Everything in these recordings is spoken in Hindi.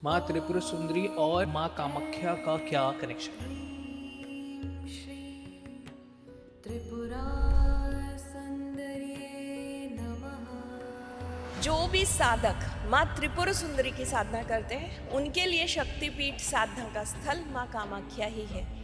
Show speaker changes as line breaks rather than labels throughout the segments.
माँ त्रिपुर सुंदरी और माँ कामाख्या का क्या कनेक्शन है?
त्रिपुरा सुंदरी नमः।
जो भी साधक माँ त्रिपुर सुंदरी की साधना करते हैं उनके लिए शक्तिपीठ साधना का स्थल माँ कामाख्या ही है।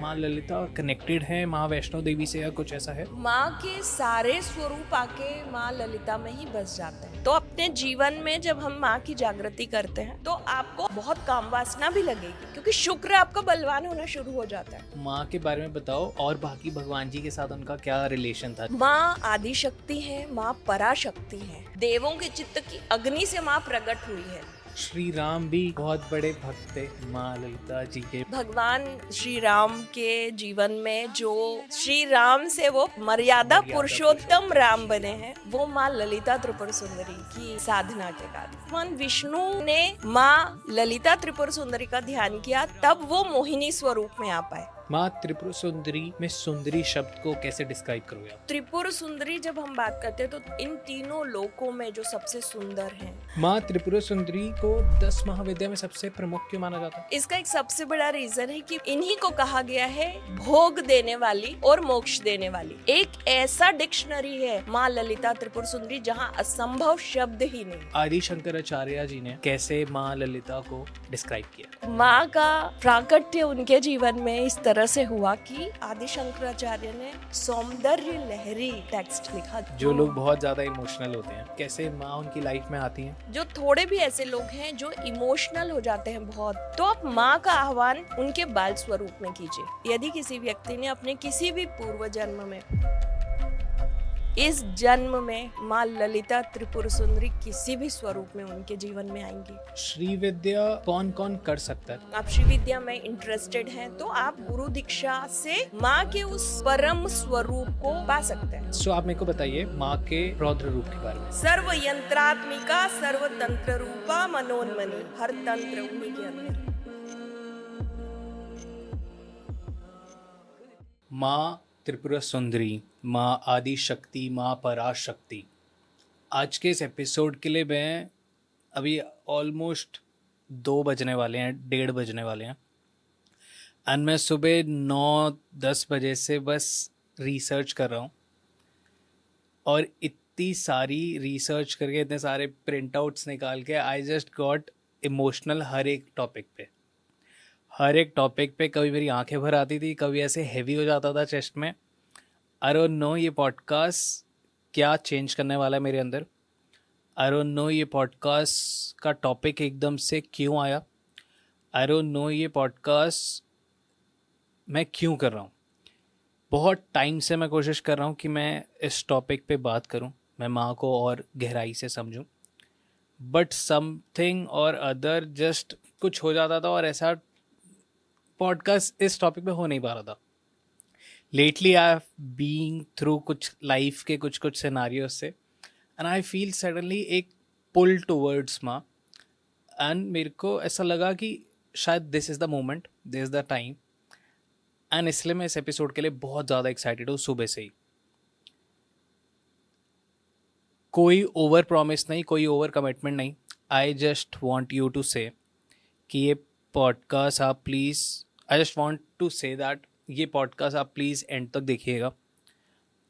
माँ ललिता कनेक्टेड है माँ वैष्णो देवी से या कुछ ऐसा है?
माँ के सारे स्वरूप आके माँ ललिता में ही बस जाते हैं। तो अपने जीवन में जब हम माँ की जागृति करते हैं तो आपको बहुत काम वासना भी लगेगी, क्योंकि शुक्र आपका बलवान होना शुरू हो जाता है।
माँ के बारे में बताओ और बाकी भगवान जी के साथ उनका क्या रिलेशन था?
माँ आदि शक्ति है, माँ पराशक्ति है, देवों के चित्त की अग्नि से माँ प्रकट हुई है।
श्री राम भी बहुत बड़े भक्त थे माँ ललिता जी के।
भगवान श्री राम के जीवन में जो श्री राम से वो मर्यादा पुरुषोत्तम राम बने हैं, वो माँ ललिता त्रिपुर सुंदरी की साधना के कारण। भगवान विष्णु ने माँ ललिता त्रिपुर सुंदरी का ध्यान किया, तब वो मोहिनी स्वरूप में आ पाए।
माँ त्रिपुर सुंदरी में सुंदरी शब्द को कैसे डिस्क्राइब करोगे आप?
त्रिपुर सुंदरी जब हम बात करते हैं तो इन तीनों लोकों में जो सबसे सुंदर है।
माँ त्रिपुर सुंदरी को 10 महाविद्या में सबसे प्रमुख क्यों माना जाता है?
इसका एक सबसे बड़ा रीजन है कि इन्हीं को कहा गया है भोग देने वाली और मोक्ष देने वाली। एक ऐसा डिक्शनरी है माँ ललिता त्रिपुर सुंदरी जहाँ असंभव शब्द ही नहीं।
आदि शंकराचार्य जी ने कैसे माँ ललिता को डिस्क्राइब किया?
माँ का प्राकट्य उनके जीवन में इस तरह से हुआ कि आदि शंकराचार्य ने सौंदर्य लहरी टेक्स्ट लिखा।
जो लोग बहुत ज्यादा इमोशनल होते हैं, कैसे माँ उनकी लाइफ में आती हैं?
जो थोड़े भी ऐसे लोग हैं जो इमोशनल हो जाते हैं बहुत, तो आप माँ का आह्वान उनके बाल स्वरूप में कीजिए। यदि किसी व्यक्ति ने अपने किसी भी पूर्व जन्म में, इस जन्म में माँ ललिता त्रिपुर सुंदरी किसी भी स्वरूप में उनके जीवन में आएंगी।
श्री विद्या कौन कौन कर सकता है?
आप श्री विद्या में इंटरेस्टेड हैं तो आप गुरु दीक्षा से माँ के उस परम स्वरूप को पा सकते हैं।
सो आप मेरे को बताइए माँ के रौद्र रूप के बारे में।
सर्व यंत्रात्मिका सर्व तंत्र रूपा मनोन्मनी, हर तंत्र उन्हीं के अंदर।
माँ त्रिपुरा सुंदरी, माँ आदि शक्ति, माँ पराशक्ति। आज के इस एपिसोड के लिए मैं अभी ऑलमोस्ट 2 बजने वाले हैं, 1:30 बजने वाले हैं, एंड मैं सुबह 9-10 बजे से बस रिसर्च कर रहा हूँ। और इतनी सारी रिसर्च करके, इतने सारे प्रिंट आउट्स निकाल के, आई जस्ट गॉट इमोशनल हर एक टॉपिक पे। कभी मेरी आंखें भर आती थी, कभी ऐसे हैवी हो जाता था चेस्ट में। आई डोंट नो ये पॉडकास्ट क्या चेंज करने वाला है मेरे अंदर। आई डोंट नो ये पॉडकास्ट का टॉपिक एकदम से क्यों आया। आई डोंट नो ये पॉडकास्ट मैं क्यों कर रहा हूँ। बहुत टाइम से मैं कोशिश कर रहा हूँ कि मैं इस टॉपिक पे बात करूँ, मैं माँ को और गहराई से समझूँ, बट समथिंग और अदर जस्ट कुछ हो जाता था और ऐसा पॉडकास्ट इस टॉपिक पे हो नहीं पा रहा था। Lately I have being through कुछ लाइफ के कुछ सिनारियोज से, एंड आई फील सडनली एक पुल टूवर्ड्स माँ, एंड मेरे को ऐसा लगा कि शायद this is the moment, this is the time, and इसलिए मैं इस एपिसोड के लिए बहुत ज़्यादा एक्साइटेड हूँ सुबह से ही। कोई ओवर प्रॉमिस नहीं, कोई ओवर कमिटमेंट नहीं। I just want you to say कि ये पॉडकास्ट आप please, I just want to say that ये पॉडकास्ट आप प्लीज़ एंड तक देखिएगा,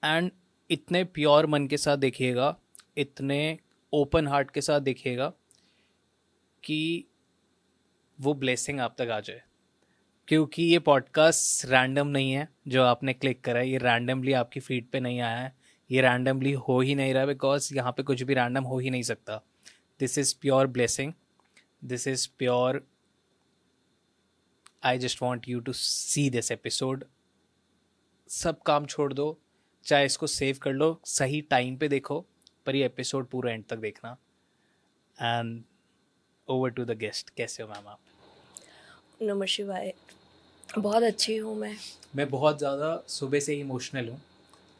एंड इतने प्योर मन के साथ देखिएगा, इतने ओपन हार्ट के साथ देखिएगा कि वो ब्लेसिंग आप तक आ जाए। क्योंकि ये पॉडकास्ट रैंडम नहीं है जो आपने क्लिक करा है, ये रैंडमली आपकी फीड पे नहीं आया है, ये रैंडमली हो ही नहीं रहा, बिकॉज यहाँ पे कुछ भी रैंडम हो ही नहीं सकता। This is pure blessing, this is pure. I just want you to see this episode. सब काम छोड़ दो, चाहे इसको सेव कर लो, सही टाइम पे देखो, पर ये एपिसोड पूरा एंड तक देखना। And over to the guest. कैसे हो मैम आप?
नमः शिवाय। बहुत अच्छी हूँ मैं
बहुत ज़्यादा सुबह से इमोशनल हूँ,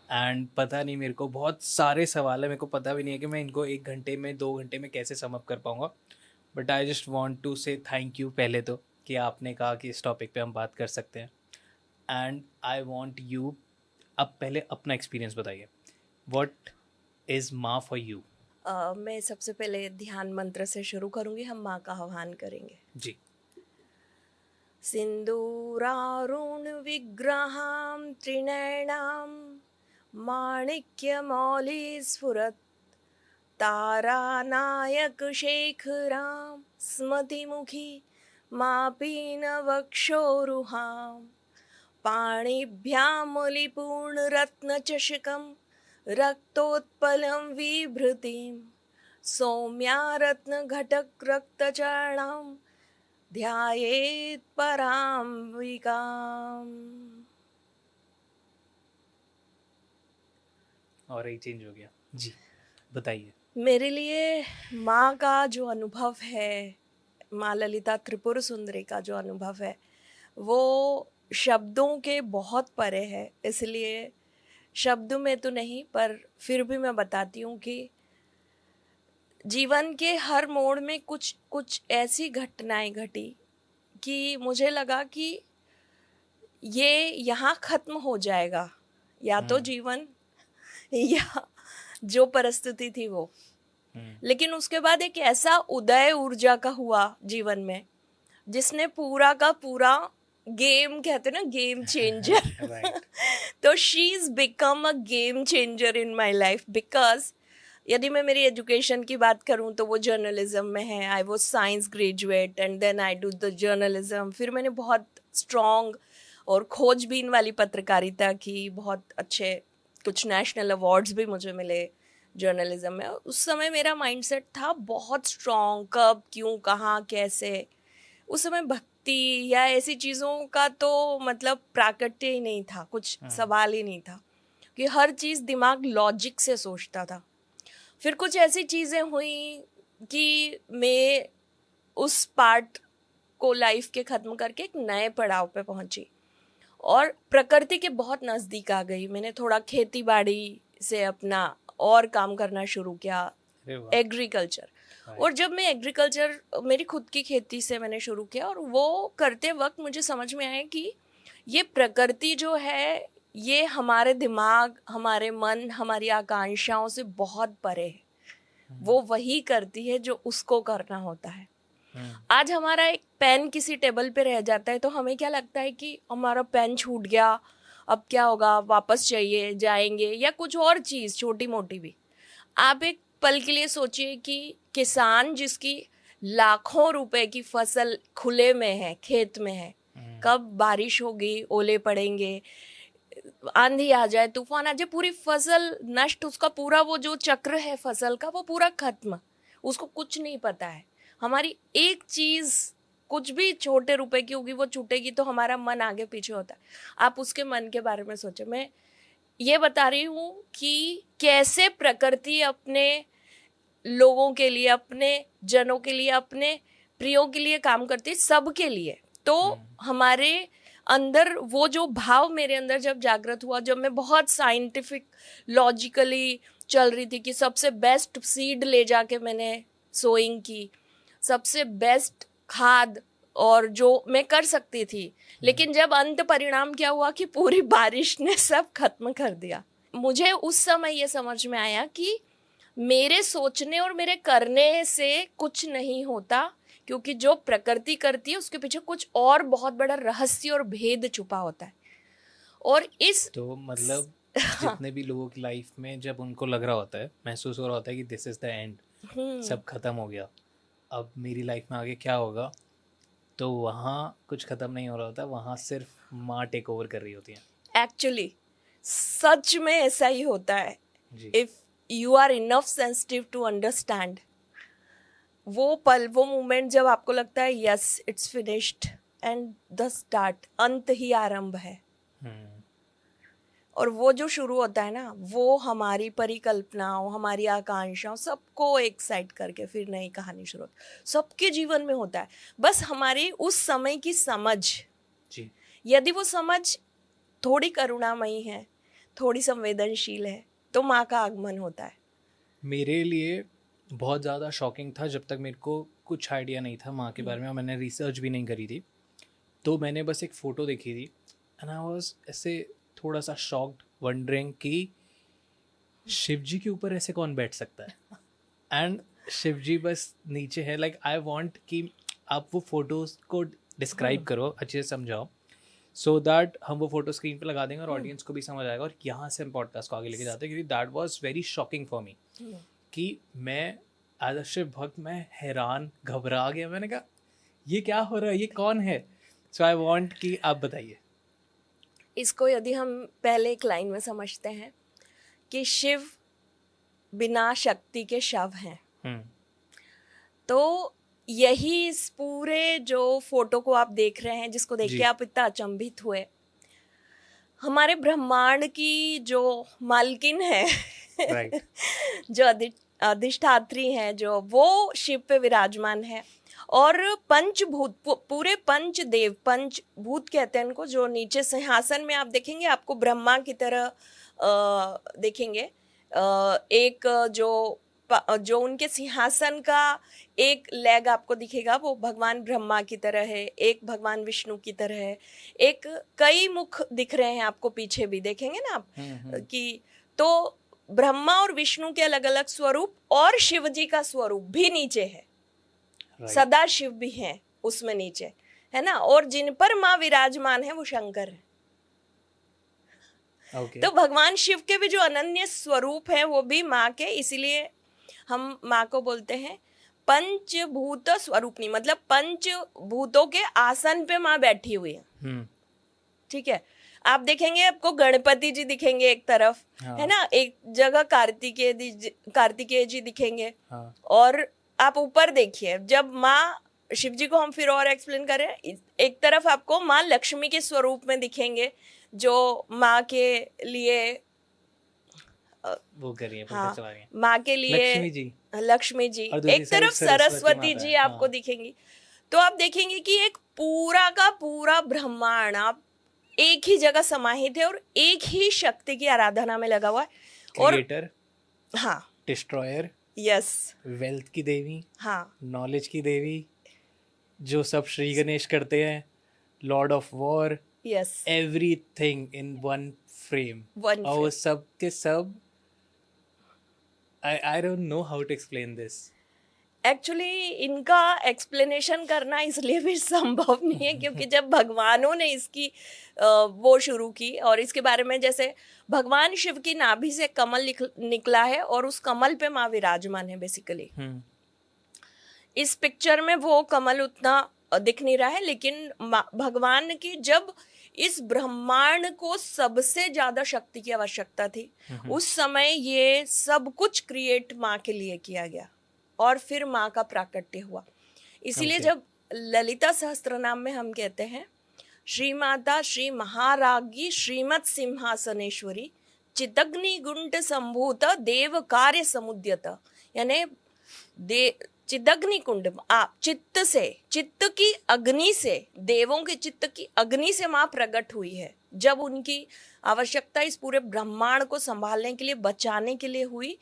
एंड पता नहीं, मेरे को बहुत सारे सवाल है, मेरे को पता भी नहीं है कि मैं इनको 1 घंटे में 2 घंटे में कैसे सम अप कर पाऊँगा, but I just want to say thank you पहले तो कि आपने कहा कि इस टॉपिक पे हम बात कर सकते हैं। एंड आई वॉन्ट यू, अब पहले अपना एक्सपीरियंस बताइए, व्हाट इज़ माँ फॉर यू?
मैं सबसे पहले ध्यान मंत्र से शुरू करूंगी, हम माँ का आह्वान करेंगे।
जी।
सिन्दूरारुण विग्रहां त्रिनयनां माणिक्यमौलिस्फुरत् तारानायक शेखरां स्मतिमुखी मापीनवक्षोरुहां पाणिभ्यामलिपूर्णरत्नचषकं रक्तोत्पलं विभृतिं सौम्या रत्नघटकरक्तचर्णां ध्यायेत् पराम्बिकाम्।
और एक चेंज हो गया जी, बताइए।
मेरे लिए माँ का जो अनुभव है, माँ ललिता त्रिपुर सुंदरी का जो अनुभव है, वो शब्दों के बहुत परे है। इसलिए शब्द में तो नहीं, पर फिर भी मैं बताती हूँ कि जीवन के हर मोड़ में कुछ कुछ ऐसी घटनाएं घटी कि मुझे लगा कि ये यहाँ ख़त्म हो जाएगा, या तो जीवन या जो परिस्थिति थी वो। लेकिन उसके बाद एक ऐसा उदय ऊर्जा का हुआ जीवन में, जिसने पूरा का पूरा गेम, कहते ना, गेम चेंजर।
Right.
तो she is become a game changer in my life. Because यदि मैं मेरी एजुकेशन की बात करूं तो वो जर्नलिज्म में है। I was science graduate and then I do the journalism. फिर मैंने बहुत स्ट्रॉन्ग और खोजबीन वाली पत्रकारिता की, बहुत अच्छे कुछ नेशनल अवार्ड्स भी मुझे मिले जर्नलिज्म में। उस समय मेरा माइंडसेट था बहुत स्ट्रॉन्ग, कब, क्यों, कहाँ, कैसे। उस समय भक्ति या ऐसी चीज़ों का तो मतलब प्राकट्य ही नहीं था, कुछ सवाल ही नहीं था, कि हर चीज़ दिमाग लॉजिक से सोचता था। फिर कुछ ऐसी चीज़ें हुई कि मैं उस पार्ट को लाइफ के ख़त्म करके एक नए पड़ाव पे पहुंची और प्रकृति के बहुत नज़दीक आ गई। मैंने थोड़ा खेती बाड़ी से अपना और काम करना शुरू किया, एग्रीकल्चर। और जब मैं एग्रीकल्चर, मेरी खुद की खेती से मैंने शुरू किया, और वो करते वक्त मुझे समझ में आया कि ये प्रकृति जो है, ये हमारे दिमाग, हमारे मन, हमारी आकांक्षाओं से बहुत परे है। वो वही करती है जो उसको करना होता है। आज हमारा एक पेन किसी टेबल पे रह जाता है तो हमें क्या लगता है कि हमारा पेन छूट गया, अब क्या होगा, वापस चाहिए, जाएंगे, या कुछ और चीज़ छोटी मोटी भी। आप एक पल के लिए सोचिए कि किसान जिसकी लाखों रुपए की फसल खुले में है, खेत में है, कब बारिश होगी, ओले पड़ेंगे, आंधी आ जाए, तूफान आ जाए, पूरी फसल नष्ट, उसका पूरा वो जो चक्र है फसल का वो पूरा खत्म, उसको कुछ नहीं पता है। हमारी एक चीज़ कुछ भी छोटे रुपए की होगी, वो छूटेगी तो हमारा मन आगे पीछे होता है। आप उसके मन के बारे में सोचो। मैं ये बता रही हूँ कि कैसे प्रकृति अपने लोगों के लिए, अपने जनों के लिए, अपने प्रियों के लिए काम करती है, सबके लिए। तो हमारे अंदर वो जो भाव मेरे अंदर जब जागृत हुआ, जब मैं बहुत साइंटिफिक लॉजिकली चल रही थी कि सबसे बेस्ट सीड ले जाके मैंने सोइंग की, सबसे बेस्ट खाद और जो मैं कर सकती थी, लेकिन जब अंत परिणाम क्या हुआ कि पूरी बारिश ने सब खत्म कर दिया। मुझे उस समय ये समझ में आया कि मेरे सोचने और मेरे करने से कुछ नहीं होता, क्योंकि जो प्रकृति करती है उसके पीछे कुछ और बहुत बड़ा रहस्य और भेद छुपा होता है। और इस
तो मतलब जितने भी लोगों की लाइफ में जब उनको लग रहा होता है, महसूस हो रहा होता है कि दिस इज द एंड, सब खत्म हो गया, अब मेरी लाइफ में आगे क्या होगा, तो वहाँ कुछ खत्म नहीं हो रहा होता, वहाँ सिर्फ माँ टेक ओवर कर रही होती है।
एक्चुअली सच में ऐसा ही होता है। If you are enough sensitive to understand, वो पल, वो मोमेंट जब आपको लगता है yes it's finished and the start, अंत ही आरंभ है। और वो जो शुरू होता है ना, वो हमारी परिकल्पनाओं, हमारी आकांक्षाओं सबको एक साइड करके फिर नई कहानी शुरू होती है। सबके जीवन में होता है, बस हमारी उस समय की समझ
जी।
यदि वो समझ थोड़ी करुणामयी है, थोड़ी संवेदनशील है, तो माँ का आगमन होता है।
मेरे लिए बहुत ज़्यादा शॉकिंग था जब तक मेरे को कुछ आइडिया नहीं था माँ के बारे में, और मैंने रिसर्च भी नहीं करी थी। तो मैंने बस एक फ़ोटो देखी थी एंड आई वाज ऐसे थोड़ा सा शॉक्ड, वंडरिंग कि शिव जी के ऊपर ऐसे कौन बैठ सकता है। एंड शिव जी बस नीचे है. लाइक आई वांट कि आप वो फोटोज को डिस्क्राइब करो, अच्छे से समझाओ, सो दैट हम वो फोटो स्क्रीन पे लगा देंगे और ऑडियंस को भी समझ आएगा, और यहाँ से हम पॉडकास्ट को आगे लेके जाते हैं, क्योंकि that was very shocking for me कि मैं एज अ शिव भक्त मैं हैरान, घबरा गया. मैंने कहा ये क्या हो रहा है, ये कौन है? सो आई वांट कि आप बताइए.
इसको यदि हम पहले एक लाइन में समझते हैं कि शिव बिना शक्ति के शव हैं, तो यही इस पूरे जो फोटो को आप देख रहे हैं, जिसको देख
जी.
के आप इतना अचंभित हुए, हमारे ब्रह्मांड की जो मालकिन है
राइट.
जो अधिष्ठात्री हैं, जो वो शिव पे विराजमान है, और पंचभूत, पूरे पंचदेव, पंचभूत कहते हैं इनको, जो नीचे सिंहासन में आप देखेंगे, आपको ब्रह्मा की तरह देखेंगे. एक जो उनके सिंहासन का एक लेग आपको दिखेगा, वो भगवान ब्रह्मा की तरह है, एक भगवान विष्णु की तरह है, एक कई मुख दिख रहे हैं आपको, पीछे भी देखेंगे ना आप कि, तो ब्रह्मा और विष्णु के अलग अलग स्वरूप, और शिव जी का स्वरूप भी नीचे है. सदा शिव भी हैं उसमें नीचे, है ना, और जिन पर माँ विराजमान है वो शंकर है. तो भगवान शिव के भी जो अनन्य स्वरूप है वो भी माँ के, इसीलिए हम माँ को बोलते हैं पंचभूत स्वरूपनी, मतलब पंचभूतों के आसन पे माँ बैठी हुई है. ठीक है. आप देखेंगे आपको गणपति जी दिखेंगे एक तरफ, है ना, एक जगह कार्तिकेय जी दिखेंगे, और आप ऊपर देखिए, जब माँ शिव जी को हम फिर और एक्सप्लेन कर रहे हैं, एक तरफ आपको माँ लक्ष्मी के स्वरूप में दिखेंगे, जो माँ के लिए
वो करिए.
हाँ, माँ के लिए लक्ष्मी जी, एक तरफ सरस्वती जी आपको दिखेंगी. तो आप देखेंगे कि एक पूरा का पूरा ब्रह्मांड आप एक ही जगह समाहित है और एक ही शक्ति की आराधना में लगा हुआ है.
क्रिएटर,
हाँ,
डिस्ट्रॉयर,
यस,
वेल्थ की देवी,
हाँ,
नॉलेज की देवी, जो सब श्री गणेश करते हैं, Lord of war,
yes,
everything in one frame. और वो सब के सब, I don't know how to explain this.
Actually इनका एक्सप्लेनेशन करना इसलिए भी संभव नहीं है क्योंकि जब भगवानों ने इसकी वो शुरू की, और इसके बारे में, जैसे भगवान शिव की नाभि से कमल निकला है और उस कमल पे माँ विराजमान है बेसिकली. इस पिक्चर में वो कमल उतना दिख नहीं रहा है, लेकिन भगवान की जब इस ब्रह्मांड को सबसे ज्यादा शक्ति की आवश्यकता थी, उस समय ये सब कुछ क्रिएट माँ के लिए किया गया, और फिर माँ का प्राकट्य हुआ. इसीलिए जब ललिता सहस्त्रनाम में हम कहते हैं श्री माता श्री महारागी श्रीमत् सिंहासनेश्वरी चितग्नि गुंट संभूत देव कार्य समुद्यत, यानी चिदग्नि कुंड, चित्त से, चित्त की अग्नि से, देवों के चित्त की अग्नि से माँ प्रकट हुई है. जब उनकी आवश्यकता इस पूरे ब्रह्मांड को संभालने के लिए, बचाने के लिए हुई,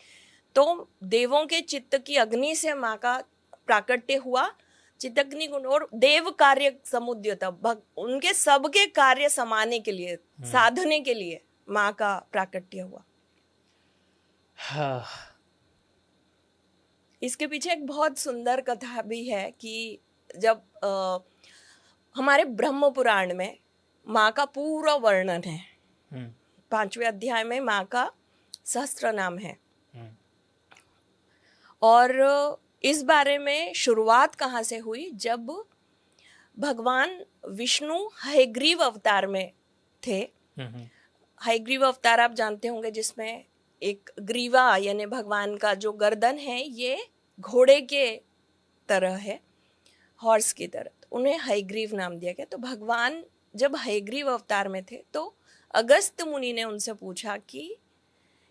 तो देवों के चित्त की अग्नि से माँ का प्राकट्य हुआ. चित्तग्नि गुण और देव कार्य समुद्यत, उनके सबके कार्य समाने के लिए, साधने के लिए माँ का प्राकट्य हुआ. इसके पीछे एक बहुत सुंदर कथा भी है कि जब हमारे ब्रह्म पुराण में माँ का पूरा वर्णन है, 5वें अध्याय में माँ का सहस्त्र नाम है, और इस बारे में शुरुआत कहाँ से हुई, जब भगवान विष्णु हयग्रीव अवतार में थे. हयग्रीव अवतार आप जानते होंगे, जिसमें एक ग्रीवा यानी भगवान का जो गर्दन है ये घोड़े के तरह है, हॉर्स की तरह, तो उन्हें हयग्रीव नाम दिया गया. तो भगवान जब हयग्रीव अवतार में थे तो अगस्त्य मुनि ने उनसे पूछा कि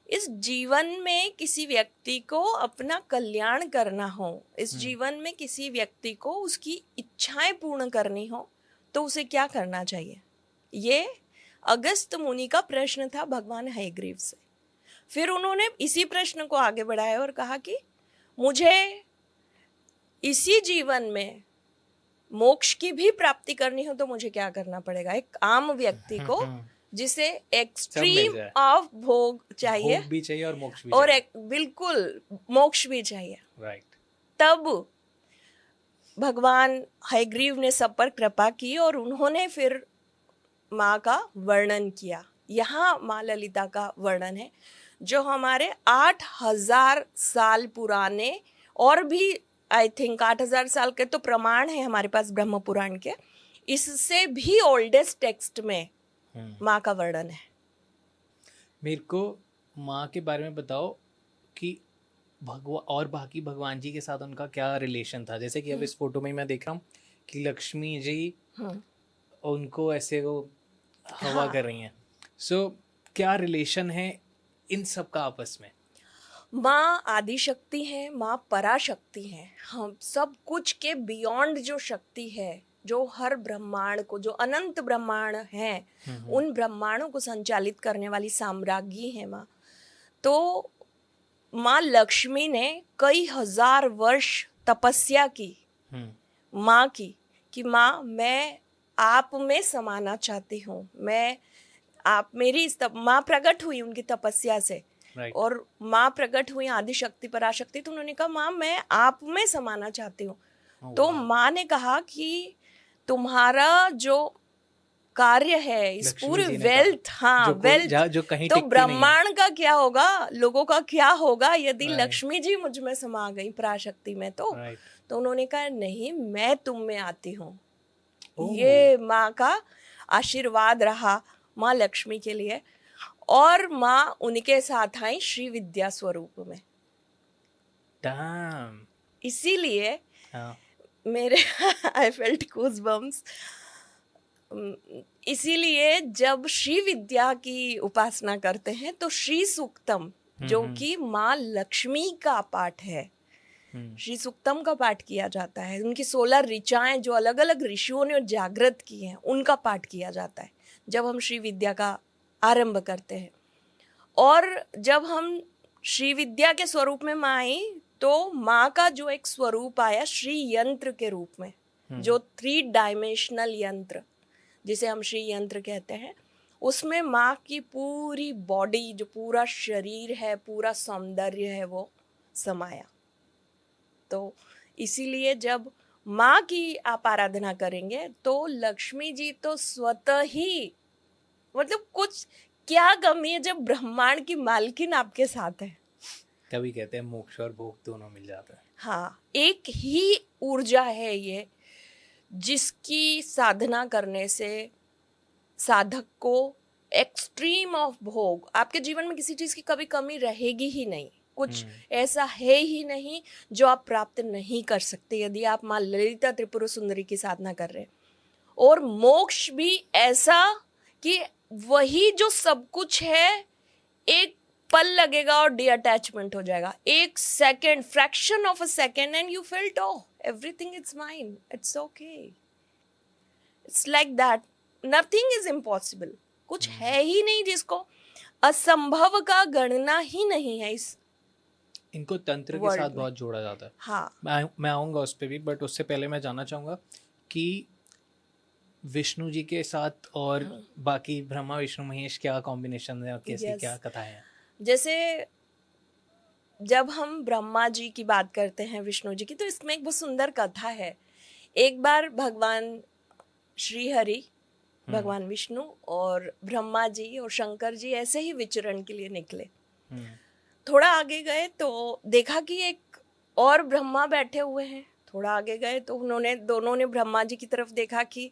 इस जीवन में किसी व्यक्ति को अपना कल्याण करना हो, इस जीवन में किसी व्यक्ति को उसकी इच्छाएं पूर्ण करनी हो, तो उसे क्या करना चाहिए. ये अगस्त्य मुनि का प्रश्न था भगवान हयग्रीव से. फिर उन्होंने इसी प्रश्न को आगे बढ़ाया और कहा कि मुझे इसी जीवन में मोक्ष की भी प्राप्ति करनी हो तो मुझे क्या करना पड़ेगा. एक आम व्यक्ति को जिसे एक्सट्रीम ऑफ भोग चाहिए,
भोग भी चाहिए और मोक्ष भी
और
चाहिए.
बिल्कुल मोक्ष भी चाहिए,
राइट।
तब भगवान हयग्रीव ने सब पर कृपा की और उन्होंने फिर माँ का वर्णन किया। यहाँ माँ ललिता का वर्णन है जो हमारे 8,000 साल पुराने, और भी आई थिंक 8,000 साल के तो प्रमाण है हमारे पास ब्रह्म पुराण के, इससे भी ओल्डेस्ट टेक्स्ट में माँ का वर्णन है।
मेरे को माँ के बारे में बताओ कि भगवान और बाकी भगवान जी के साथ उनका क्या रिलेशन था। जैसे कि अब इस फोटो में मैं देख रहा हूँ कि लक्ष्मी जी उनको ऐसे वो हवा कर रही हैं। सो क्या रिलेशन है इन सब का आपस में?
माँ आदि शक्ति है, माँ पराशक्ति है, हम सब कुछ के बियॉन्ड जो शक्ति है, जो हर ब्रह्मांड को, जो अनंत ब्रह्मांड हैं, उन ब्रह्मांडों को संचालित करने वाली साम्राज्ञी है माँ। तो माँ लक्ष्मी ने कई हजार वर्ष तपस्या की माँ की, कि माँ मैं आप में समाना चाहती हूँ, मैं आप मेरी माँ प्रकट हुई उनकी तपस्या से।
Right.
और माँ प्रकट हुई आदि शक्ति पराशक्ति, तो उन्होंने कहा माँ मैं आप में समाना चाहती हूँ। तो
wow.
माँ ने कहा कि तुम्हारा जो कार्य है इस
लक्ष्मी
पूरी
जी ने
वेल्थ,
कहा,
हाँ
जो
वेल्थ,
जो कहीं
तो
टिकती नहीं है।
ब्रह्मांड का क्या होगा, लोगों का क्या होगा यदि
Right.
लक्ष्मी जी मुझ में समा गई पराशक्ति में। तो
Right.
तो उन्होंने कहा नहीं, मैं तुम में आती हूँ।
Oh.
ये माँ का आशीर्वाद रहा माँ लक्ष्मी के लिए। और माँ उनके साथ आई श्री विद्या स्वरूप में।
Damn.
इसीलिए
हाँ।
मेरे आई फेल्ट गूज बम्स। इसीलिए जब श्री विद्या की उपासना करते हैं तो श्री सूक्तम, जो कि माँ लक्ष्मी का पाठ है, श्री सूक्तम का पाठ किया जाता है। उनकी 16 ऋचाएं जो अलग अलग ऋषियों ने जागृत की हैं, उनका पाठ किया जाता है जब हम श्री विद्या का आरंभ करते हैं। और जब हम श्री विद्या के स्वरूप में माँ आई, तो माँ का जो एक स्वरूप आया श्री यंत्र के रूप में, जो 3 डायमेंशनल यंत्र जिसे हम श्री यंत्र कहते हैं, उसमें माँ की पूरी बॉडी, जो पूरा शरीर है, पूरा सौंदर्य है, वो समाया। तो इसीलिए जब माँ की आप आराधना करेंगे तो लक्ष्मी जी तो स्वतः ही, मतलब कुछ क्या कमी है जब ब्रह्मांड की मालकिन आपके साथ है।
तभी कहते हैं मोक्ष और भोग दोनों मिल जाता है।
हाँ, एक ही ऊर्जा है ये, जिसकी साधना करने से साधक को एक्सट्रीम ऑफ भोग, आपके जीवन में किसी चीज की कभी कमी रहेगी ही नहीं। कुछ ऐसा है ही नहीं जो आप प्राप्त नहीं कर सकते यदि आप माँ ललिता त्रिपुर सुंदरी की साधना कर रहे हैं। और मोक्ष भी ऐसा कि वही जो सब कुछ है, एक पल लगेगा और डिअटैचमेंट हो जाएगा, एक second, fraction of a second, and you felt oh everything is mine, it's okay, it's like that, nothing is impossible. कुछ है ही नहीं जिसको असंभव का गणना ही नहीं है इस
इनको तंत्र के
वर्ल्ड
साथ
में।
बहुत जोड़ा जाता है।
हाँ,
मैं आऊँगा उस पर भी, बट उससे पहले मैं जानना चाहूँगा कि विष्णु जी के साथ और बाकी ब्रह्मा विष्णु महेश क्या कॉम्बिनेशन है और कैसी
Yes.
क्या कथाएं हैं?
जैसे जब हम ब्रह्मा जी की बात करते हैं, विष्णु जी की, तो इसमें एक बहुत सुंदर कथा है। एक बार भगवान श्री हरि, भगवान विष्णु और ब्रह्मा जी और शंकर जी ऐसे ही विचरण के लिए निकले। थोड़ा आगे गए तो देखा कि एक और ब्रह्मा बैठे हुए हैं। थोड़ा आगे गए तो दोनों ने ब्रह्मा जी की तरफ देखा कि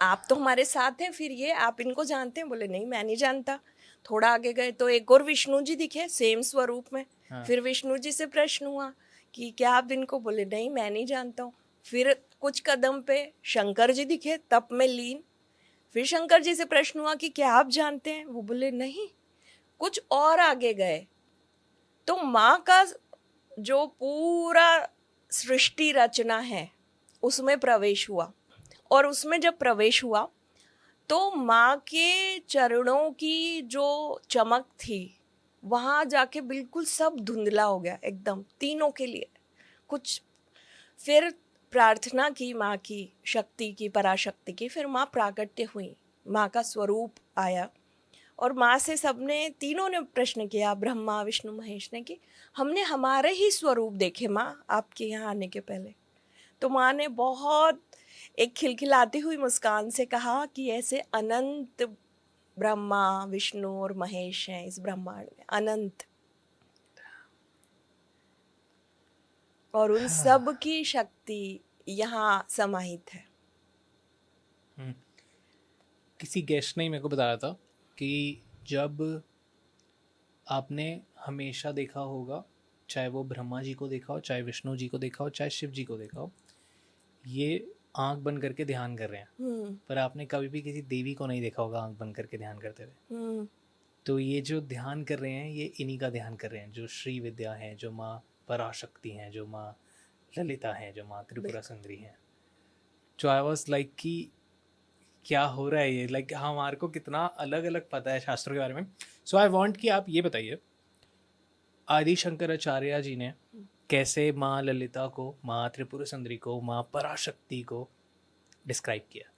आप तो हमारे साथ हैं, फिर ये आप इनको जानते हैं? बोले नहीं, मैं नहीं जानता। थोड़ा आगे गए तो एक और विष्णु जी दिखे सेम स्वरूप में। फिर विष्णु जी से प्रश्न हुआ कि क्या आप इनको? बोले नहीं, मैं नहीं जानता हूँ। फिर कुछ कदम पे शंकर जी दिखे तप में लीन। फिर शंकर जी से प्रश्न हुआ कि क्या आप जानते हैं? वो बोले नहीं। कुछ और आगे गए तो माँ का जो पूरा सृष्टि रचना है उसमें प्रवेश हुआ। और उसमें जब प्रवेश हुआ तो माँ के चरणों की जो चमक थी, वहाँ जाके बिल्कुल सब धुंधला हो गया एकदम, तीनों के लिए कुछ। फिर प्रार्थना की माँ की शक्ति की, पराशक्ति की। फिर माँ प्राकट्य हुई, माँ का स्वरूप आया। और माँ से सबने, तीनों ने प्रश्न किया, ब्रह्मा विष्णु महेश ने, कि हमने हमारे ही स्वरूप देखे माँ आपके यहाँ आने के पहले। तो माँ ने बहुत एक खिलखिलाती हुई मुस्कान से कहा कि ऐसे अनंत ब्रह्मा विष्णु और महेश हैं इस ब्रह्मांड में, अनंत, और उन सब की शक्ति यहाँ समाहित है।
किसी गेस्ट ने ही मेरे को बताया था कि जब आपने हमेशा देखा होगा, चाहे वो ब्रह्मा जी को देखा हो, चाहे विष्णु जी को देखा हो, चाहे शिव जी को देखा हो, ये आंख बंद करके ध्यान कर रहे हैं, पर आपने कभी भी किसी देवी को नहीं देखा होगा आंख बंद करके ध्यान करते हुए। तो ये जो ध्यान कर रहे हैं, ये इन्हीं का ध्यान कर रहे हैं, जो श्री विद्या है, जो माँ पराशक्ति हैं, जो माँ ललिता हैं, जो माँ त्रिपुरा सुंदरी हैं। जो आई वॉज लाइक कि क्या हो रहा है ये, लाइक हमारे को कितना अलग अलग पता है शास्त्रों के बारे में। सो आई वांट कि आप ये बताइए, आदि शंकराचार्य जी ने कैसे माँ ललिता को, माँ त्रिपुरा सुंदरी को, माँ पराशक्ति को डिस्क्राइब किया।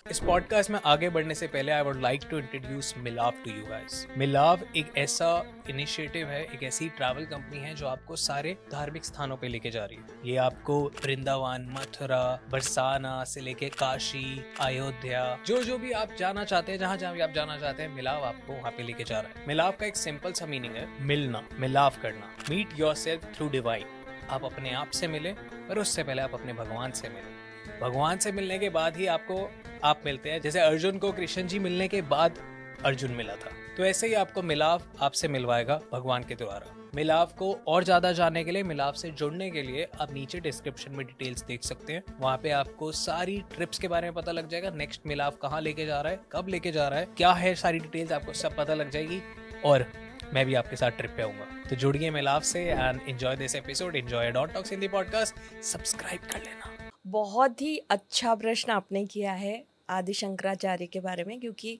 इस पॉडकास्ट में आगे बढ़ने से पहले I would like to introduce Milav to you guys. Milav एक ऐसा इनिशिएटिव है, एक ऐसी ट्रैवल कंपनी है जो आपको सारे धार्मिक स्थानों पे लेके जा रही है। ये आपको वृंदावन, मथुरा, बरसाना से लेके काशी, अयोध्या, जो भी आप जाना चाहते हैं, जहाँ भी आप जाना चाहते हैं, मिलाव आपको वहाँ पे लेके जा रहा है। मिलाव का एक सिंपल सा मीनिंग है मिलना, मिलाव करना, मीट योरसेल्फ थ्रू डिवाइन। आप अपने आप से मिले, पर उससे पहले आप अपने भगवान से मिले। भगवान से मिलने के बाद ही आप मिलते हैं। जैसे अर्जुन को कृष्ण जी मिलने के बाद अर्जुन मिला था, तो ऐसे ही आपको मिलाव आपसे मिलवाएगा भगवान के द्वारा। मिलाव को और ज्यादा जानने के लिए, मिलाव से जुड़ने के लिए आप नीचे डिस्क्रिप्शन में डिटेल्स देख सकते हैं। वहाँ पे आपको सारी ट्रिप्स के बारे में पता लग जाएगा। नेक्स्ट मिलाव कहाँ लेके जा रहा है, कब लेके जा रहा है, क्या है, सारी डिटेल्स आपको सब पता लग जाएगी। और मैं भी आपके साथ ट्रिप पे आऊंगा। तो जुड़िए मिलाव से and enjoy this episode, enjoy dot talks Hindi podcast. Subscribe कर लेना।
बहुत ही अच्छा प्रश्न आपने किया है आदि शंकराचार्य के बारे में, क्योंकि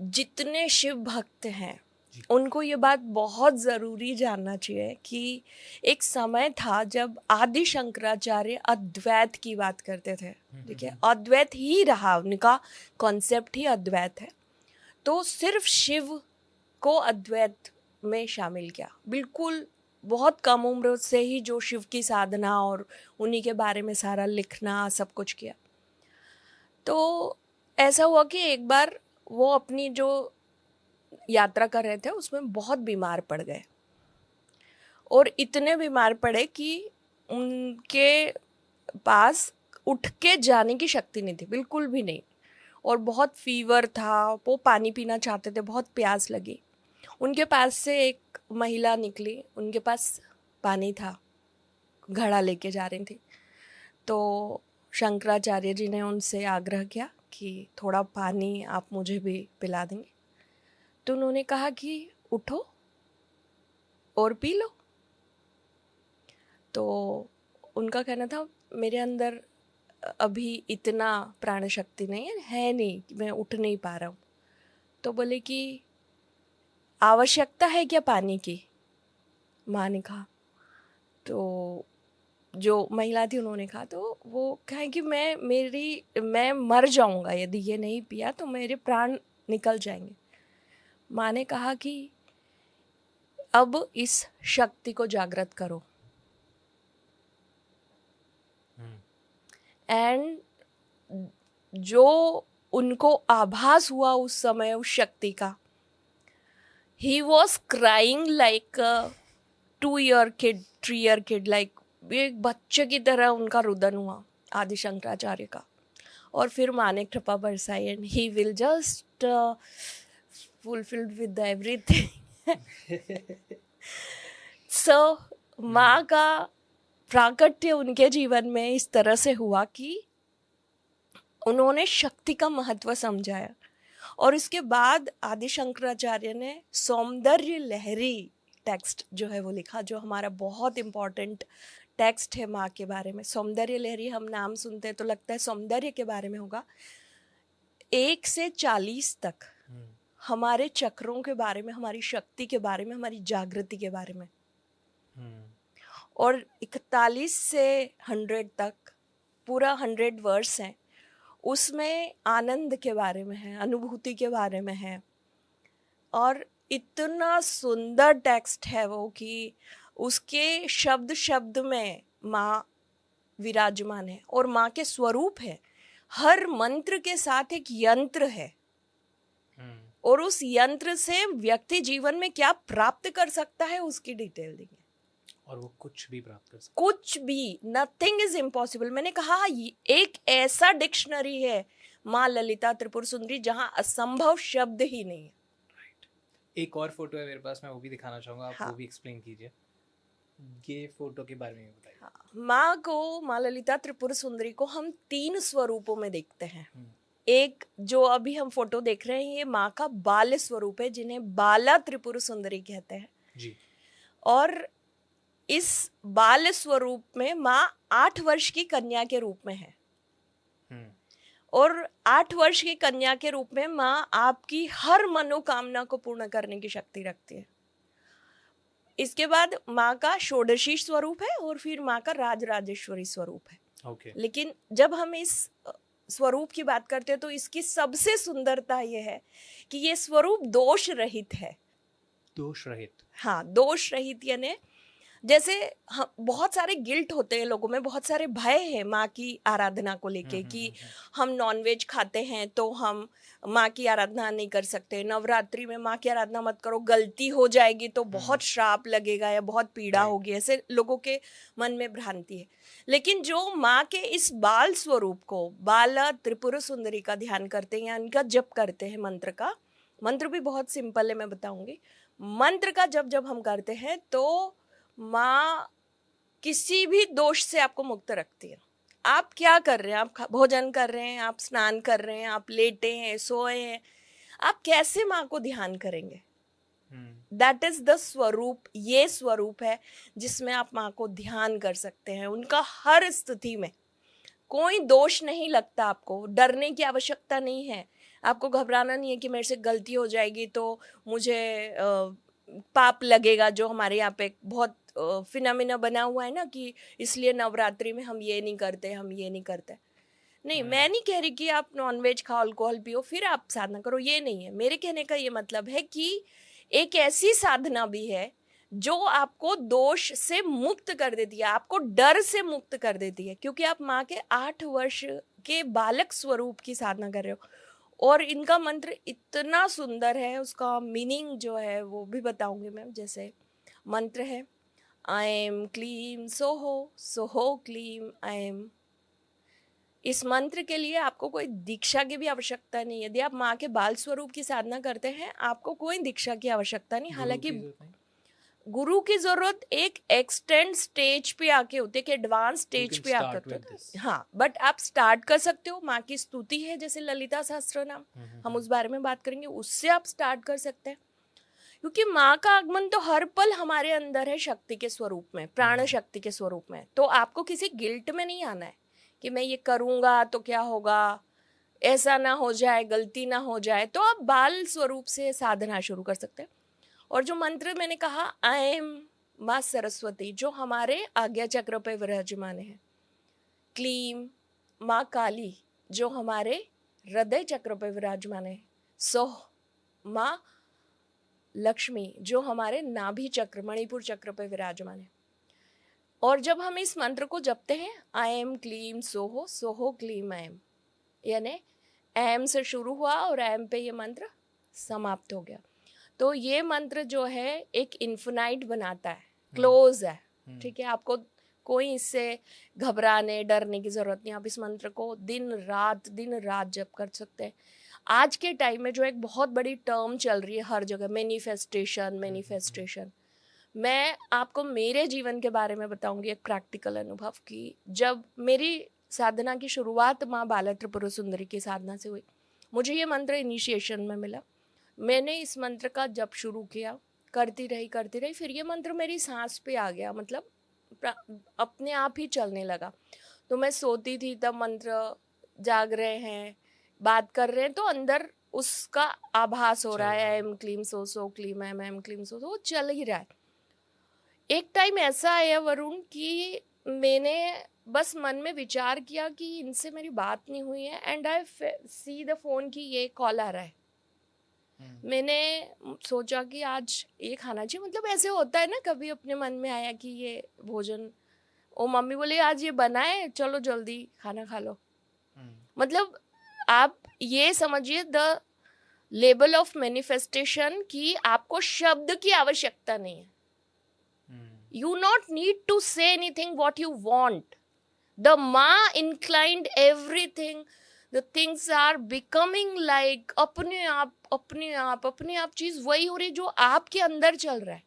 जितने शिव भक्त हैं उनको ये बात बहुत ज़रूरी जानना चाहिए कि एक समय था जब आदि शंकराचार्य अद्वैत की बात करते थे। ठीक है, अद्वैत ही रहा, उनका कॉन्सेप्ट ही अद्वैत है। तो सिर्फ शिव को अद्वैत में शामिल किया, बिल्कुल बहुत कम उम्र से ही जो शिव की साधना और उन्हीं के बारे में सारा लिखना सब कुछ किया। तो ऐसा हुआ कि एक बार वो अपनी जो यात्रा कर रहे थे उसमें बहुत बीमार पड़ गए, और इतने बीमार पड़े कि उनके पास उठ के जाने की शक्ति नहीं थी, बिल्कुल भी नहीं, और बहुत फीवर था। वो पानी पीना चाहते थे, बहुत प्यास लगी। उनके पास से एक महिला निकली, उनके पास पानी था, घड़ा लेके जा रही थी। तो शंकराचार्य जी ने उनसे आग्रह किया कि थोड़ा पानी आप मुझे भी पिला देंगे। तो उन्होंने कहा कि उठो और पी लो। तो उनका कहना था मेरे अंदर अभी इतना प्राण शक्ति नहीं है नहीं, मैं उठ नहीं पा रहा हूँ। तो बोले कि आवश्यकता है क्या पानी की, माँ ने कहा। तो जो महिला थी उन्होंने कहा, तो वो कहे कि मैं मर जाऊंगा यदि ये नहीं पिया, तो मेरे प्राण निकल जाएंगे। माँ ने कहा कि अब इस शक्ति को जागृत करो। एंड जो उनको आभास हुआ उस समय उस शक्ति का, he was crying like a 2-year kid, 3-year kid, like एक बच्चे की तरह उनका रुदन हुआ आदि शंकराचार्य का। और फिर माँ ने कृपा बरसाई and he will just fulfilled with everything. So माँ का प्राकट्य उनके जीवन में इस तरह से हुआ कि उन्होंने शक्ति का महत्व समझाया। और इसके बाद आदि शंकराचार्य ने सौंदर्य लहरी टेक्स्ट जो है वो लिखा, जो हमारा बहुत इम्पोर्टेंट टेक्स्ट है माँ के बारे में। सौंदर्य लहरी, हम नाम सुनते हैं तो लगता है सौंदर्य के बारे में होगा। 1 से 40 तक हमारे चक्रों के बारे में, हमारी शक्ति के बारे में, हमारी जागृति के बारे में। और 41 से 100 तक पूरा 100 वर्स हैं, उसमें आनंद के बारे में है, अनुभूति के बारे में है, और इतना सुंदर टेक्स्ट है वो कि उसके शब्द शब्द में माँ विराजमान है और माँ के स्वरूप है। हर मंत्र के साथ एक यंत्र है और उस यंत्र से व्यक्ति जीवन में क्या प्राप्त कर सकता है उसकी डिटेल देंगे।
और वो कुछ भी प्राप्त कर सकते
कुछ भी, नथिंग इज इम्पॉसिबल। मैंने कहा ये एक ऐसा डिक्शनरी है माँ ललिता त्रिपुर सुंदरी जहाँ असंभव शब्द ही नहीं है।
एक और फोटो है मेरे पास, मैं वो भी दिखाना चाहूँगा, आप
हाँ।
वो भी एक्सप्लेन कीजिए। ये फोटो के बारे में भी बताइए।
हाँ, माँ को, माँ ललिता त्रिपुर सुंदरी को हम 3 स्वरूपों में देखते हैं। एक जो अभी हम फोटो देख रहे हैं ये माँ का बाल स्वरूप है जिन्हें बाला त्रिपुर सुंदरी कहते हैं
जी।
और इस बाल स्वरूप में माँ 8 वर्ष की कन्या के रूप में है और 8 वर्ष की कन्या के रूप में माँ आपकी हर मनोकामना को पूर्ण करने की शक्ति रखती है। इसके बाद माँ का षोडशी स्वरूप है और फिर माँ का राजराजेश्वरी स्वरूप है।
ओके।
लेकिन जब हम इस स्वरूप की बात करते हैं तो इसकी सबसे सुंदरता ये है कि ये स्वरूप दोष रहित है।
दोष रहित?
हाँ, दोष रहित यानी जैसे बहुत सारे गिल्ट होते हैं लोगों में, बहुत सारे भय है माँ की आराधना को लेके कि हम नॉनवेज खाते हैं तो हम माँ की आराधना नहीं कर सकते, नवरात्रि में माँ की आराधना मत करो, गलती हो जाएगी तो बहुत श्राप लगेगा या बहुत पीड़ा होगी, ऐसे लोगों के मन में भ्रांति है। लेकिन जो माँ के इस बाल स्वरूप को, बाला त्रिपुर सुंदरी का ध्यान करते हैं या इनका जप करते हैं, मंत्र भी बहुत सिंपल है, मैं बताऊंगी। मंत्र का जब हम करते हैं तो माँ किसी भी दोष से आपको मुक्त रखती है। आप क्या कर रहे हैं, आप भोजन कर रहे हैं, आप स्नान कर रहे हैं, आप लेटे हैं, सोए हैं, आप कैसे माँ को ध्यान करेंगे? दैट इज द स्वरूप। ये स्वरूप है जिसमें आप माँ को ध्यान कर सकते हैं। उनका हर स्थिति में कोई दोष नहीं लगता, आपको डरने की आवश्यकता नहीं है, आपको घबराना नहीं है कि मेरे से गलती हो जाएगी तो मुझे पाप लगेगा। जो हमारे यहाँ पे बहुत फिनोमिना बना हुआ है ना कि इसलिए नवरात्रि में हम ये नहीं करते, हम ये नहीं करते। नहीं, मैं नहीं कह रही कि आप नॉनवेज खाओ, अल्कोहल पियो फिर आप साधना करो, ये नहीं है। मेरे कहने का ये मतलब है कि एक ऐसी साधना भी है जो आपको दोष से मुक्त कर देती है, आपको डर से मुक्त कर देती है, क्योंकि आप माँ के 8 वर्ष के बालक स्वरूप की साधना कर रहे हो। और इनका मंत्र इतना सुंदर है, उसका मीनिंग जो है वो भी बताऊंगी मैं। जैसे मंत्र है आई एम क्लीम सोहो, सोहो क्लीम आई एम। इस मंत्र के लिए आपको कोई दीक्षा की भी आवश्यकता नहीं है। यदि आप माँ के बाल स्वरूप की साधना करते हैं आपको कोई दीक्षा की आवश्यकता नहीं। हालांकि गुरु की जरूरत एक एक्सटेंड स्टेज पे आके होती है, कि एडवांस स्टेज पे आके होती है। हाँ, बट आप स्टार्ट कर सकते हो। माँ की स्तुति है जैसे ललिता सहस्त्र नाम, हम उस बारे में बात करेंगे, उससे आप स्टार्ट कर सकते हैं। क्योंकि माँ का आगमन तो हर पल हमारे अंदर है, शक्ति के स्वरूप में, प्राण शक्ति के स्वरूप में। तो आपको किसी गिल्ट में नहीं आना है कि मैं ये करूँगा तो क्या होगा, ऐसा ना हो जाए, गलती ना हो जाए। तो आप बाल स्वरूप से साधना शुरू कर सकते हैं। और जो मंत्र मैंने कहा आई एम माँ सरस्वती, जो हमारे आज्ञा चक्र पे विराजमान है। क्लीम माँ काली, जो हमारे हृदय चक्र पे विराजमान है। सोह माँ लक्ष्मी, जो हमारे नाभि चक्र, मणिपुर चक्र पे विराजमान है। और जब हम इस मंत्र को जपते हैं आई एम क्लीम सोहो, सोहो क्लीम आई एम, यानी एम से शुरू हुआ और एम पे ये मंत्र समाप्त हो गया। तो ये मंत्र जो है एक इन्फिनाइट बनाता है, क्लोज है, ठीक है। आपको कोई इससे घबराने डरने की जरूरत नहीं। आप इस मंत्र को दिन रात जप कर सकते हैं। आज के टाइम में जो एक बहुत बड़ी टर्म चल रही है हर जगह, मैनिफेस्टेशन। मैं आपको मेरे जीवन के बारे में बताऊंगी, एक प्रैक्टिकल अनुभव की। जब मेरी साधना की शुरुआत माँ बाला त्रिपुर सुंदरी की साधना से हुई, मुझे ये मंत्र इनिशिएशन में मिला। मैंने इस मंत्र का जप शुरू किया, करती रही, फिर ये मंत्र मेरी सांस पे आ गया, मतलब अपने आप ही चलने लगा। तो मैं सोती थी तब मंत्र जाग रहे हैं, बात कर रहे हैं, तो अंदर उसका आभास हो रहा है, एम क्लीम सो क्लीम एम क्लीम सो, वो चल ही रहा है। एक टाइम ऐसा आया वरुण कि मैंने बस मन में विचार किया कि इनसे मेरी बात नहीं हुई है, and I see the phone की ये कॉल आ रहा है। मैंने सोचा कि आज ये खाना चाहिए, मतलब ऐसे होता है ना, कभी अपने मन में आया कि ये भोजन, ओ मम्मी बोले आज ये बना है, चलो जल्दी खाना खा लो। मतलब आप ये समझिए द लेवल ऑफ मैनिफेस्टेशन कि आपको शब्द की आवश्यकता नहीं है. You not need to say anything what you want. The Ma inclined everything. The things are becoming like अपने आप चीज वही हो रही है जो आपके अंदर चल रहा है.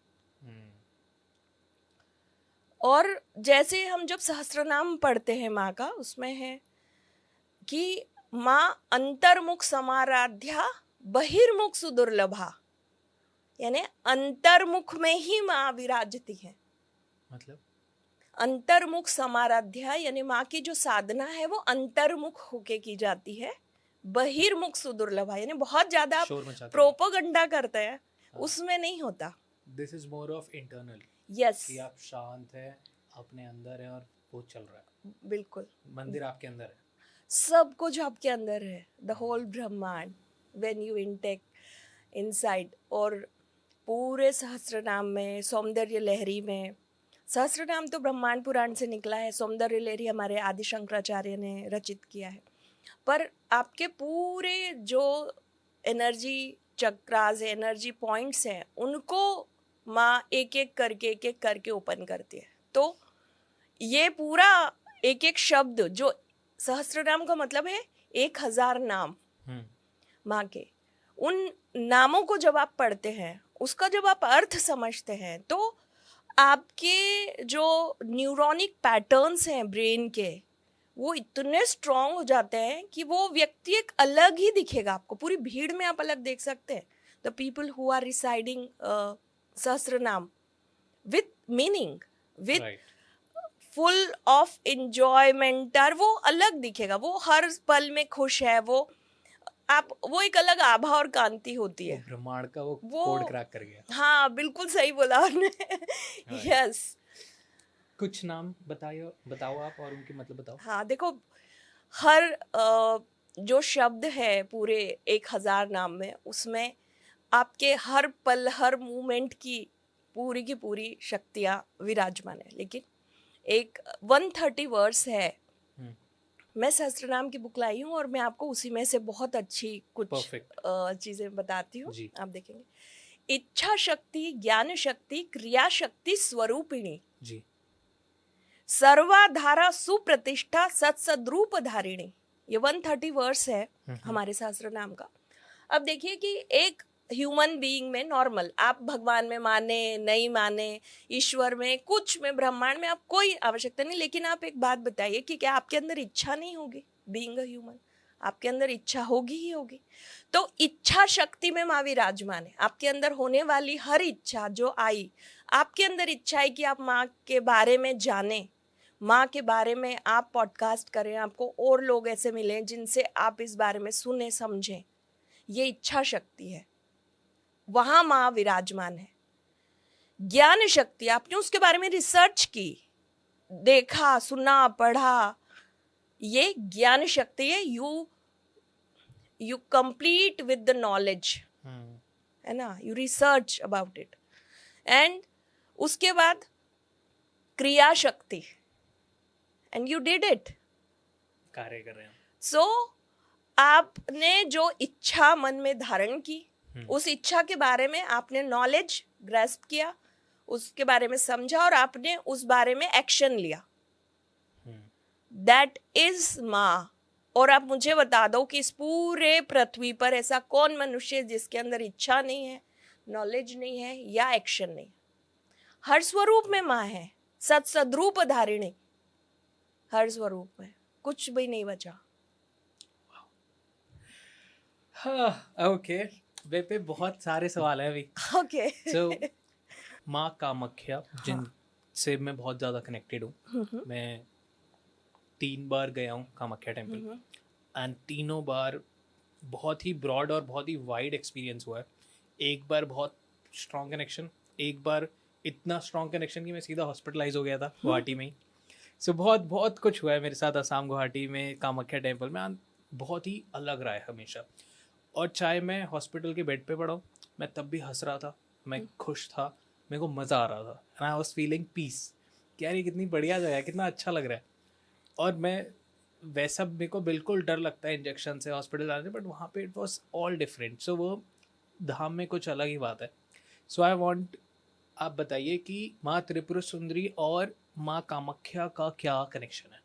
और जैसे हम जब सहस्त्रनाम पढ़ते हैं माँ का, उसमें है कि माँ अंतर्मुख समाराध्या बहिर्मुख सुदुर्लभा, यानी अंतर्मुख में ही माँ विराजती है.
मतलब
अंतर्मुख समाराध्या यानी माँ की जो साधना है वो अंतर्मुख होके की जाती है. बहिर्मुख सुदुर्लभा यानी बहुत ज्यादा आप
शोर मचाते हैं.
प्रोपोगंडा करते हैं, उसमें नहीं होता.
This is more of internal,
yes,
कि आप शांत है, अपने अंदर है और वो चल रहा है.
बिल्कुल.
मंदिर आपके अंदर है.
सब कुछ आपके अंदर है, द होल ब्रह्मांड व्हेन यू इनटेक इनसाइड. और पूरे सहस्त्रनाम में, सौंदर्य लहरी में, सहस्त्रनाम तो ब्रह्मांड पुराण से निकला है, सौंदर्य लहरी हमारे आदि शंकराचार्य ने रचित किया है. पर आपके पूरे जो एनर्जी चक्रास, एनर्जी पॉइंट्स हैं, उनको माँ एक एक करके ओपन करती है. तो ये पूरा एक एक शब्द, जो सहस्त्रनाम का मतलब है 1000 नाम माँ के, उन नामों को जब आप पढ़ते हैं, उसका जब आप अर्थ समझते हैं, तो आपके जो न्यूरोनिक पैटर्न्स हैं ब्रेन के, वो इतने स्ट्रांग हो जाते हैं कि वो व्यक्ति एक अलग ही दिखेगा आपको. पूरी भीड़ में आप अलग देख सकते हैं. The people who are residing Sahasranama with meaning, with full of enjoyment, वो अलग दिखेगा. वो हर पल में खुश है. वो एक अलग आभा और कांति होती है.
ब्रह्मांड का वो कोड क्रैक कर गया.
हाँ, बिल्कुल सही बोला आपने. यस.
कुछ नाम बताओ आप, और उनके मतलब बताओ.
हाँ, देखो, हर जो शब्द है पूरे 1000 नाम में, उसमें आपके हर पल, हर मूवमेंट की पूरी शक्तियाँ विराजमान है. लेकिन एक 130 वर्स है. मैं सहस्त्रनाम की बुक लाई हूँ और मैं आपको उसी में से बहुत अच्छी कुछ चीजें बताती हूँ. आप देखेंगे, इच्छा शक्ति, ज्ञान शक्ति, क्रिया शक्ति स्वरूपिणी
जी,
सर्वाधारा सुप्रतिष्ठा सत्सद्रूप धारिणी. ये 130 वर्स है हमारे सहस्त्रनाम का. अब देखिए कि एक ह्यूमन बीइंग में नॉर्मल, आप भगवान में माने नहीं माने, ईश्वर में, कुछ में, ब्रह्मांड में, आप कोई आवश्यकता नहीं. लेकिन आप एक बात बताइए कि क्या आपके अंदर इच्छा नहीं होगी? बीइंग अ ह्यूमन, आपके अंदर इच्छा होगी ही होगी. तो इच्छा शक्ति में माँ विराजमान है. आपके अंदर होने वाली हर इच्छा जो आई, आपके अंदर इच्छा है कि आप माँ के बारे में जाने, माँ के बारे में आप पॉडकास्ट करें, आपको और लोग ऐसे मिलें जिनसे आप इस बारे में सुने समझें. ये इच्छा शक्ति है, वहां माँ विराजमान है. ज्ञान शक्ति, आपने उसके बारे में रिसर्च की, देखा, सुना, पढ़ा, ये ज्ञान शक्ति है. You complete with the knowledge, है ना, you research about it. And उसके बाद क्रिया शक्ति, एंड यू डिड इट,
कार्य कर रहे हैं.
सो आपने जो इच्छा मन में धारण की, उस इच्छा के बारे में आपने नॉलेज ग्रैस्प किया, उसके बारे में समझा, और आपने उस बारे में एक्शन लिया. दैट इज माँ. और आप मुझे बता दो कि इस पूरे पृथ्वी पर ऐसा कौन मनुष्य है जिसके अंदर इच्छा नहीं है, नॉलेज नहीं है, या एक्शन नहीं. हर स्वरूप में माँ है, सत्सद्रूप धारिणी. हर स्वरूप में कुछ भी नहीं बचा.
ओके, वे पे बहुत सारे सवाल है अभी.
ओके.
सो माँ कामाख्या, जिनसे मैं बहुत ज़्यादा कनेक्टेड हूँ. मैं 3 बार गया हूँ कामाख्या टेम्पल, एंड तीनों बार बहुत ही ब्रॉड और बहुत ही वाइड एक्सपीरियंस हुआ है. एक बार बहुत स्ट्रॉन्ग कनेक्शन, एक बार इतना स्ट्रॉन्ग कनेक्शन कि मैं सीधा हॉस्पिटलाइज हो गया था गुवाहाटी में ही. सो बहुत कुछ हुआ है मेरे साथ असम गुवाहाटी में, कामाख्या टेम्पल में. बहुत ही अलग रहा है हमेशा. और चाहे मैं हॉस्पिटल के बेड पे पड़ा हूँ, मैं तब भी हंस रहा था, मैं खुश था, मेरे को मज़ा आ रहा था, and I was feeling piece कि यार ये कितनी बढ़िया जगह है, कितना अच्छा लग रहा है। और मैं वैसा मेरे को बिल्कुल डर लगता है इंजेक्शन से, हॉस्पिटल जाने से, बट वहाँ पे इट वॉज ऑल डिफरेंट। सो वो धाम में कुछ अलग ही बात है। सो आई वॉन्ट, आप बताइए कि माँ त्रिपुरा सुंदरी और माँ कामाख्या का क्या कनेक्शन है?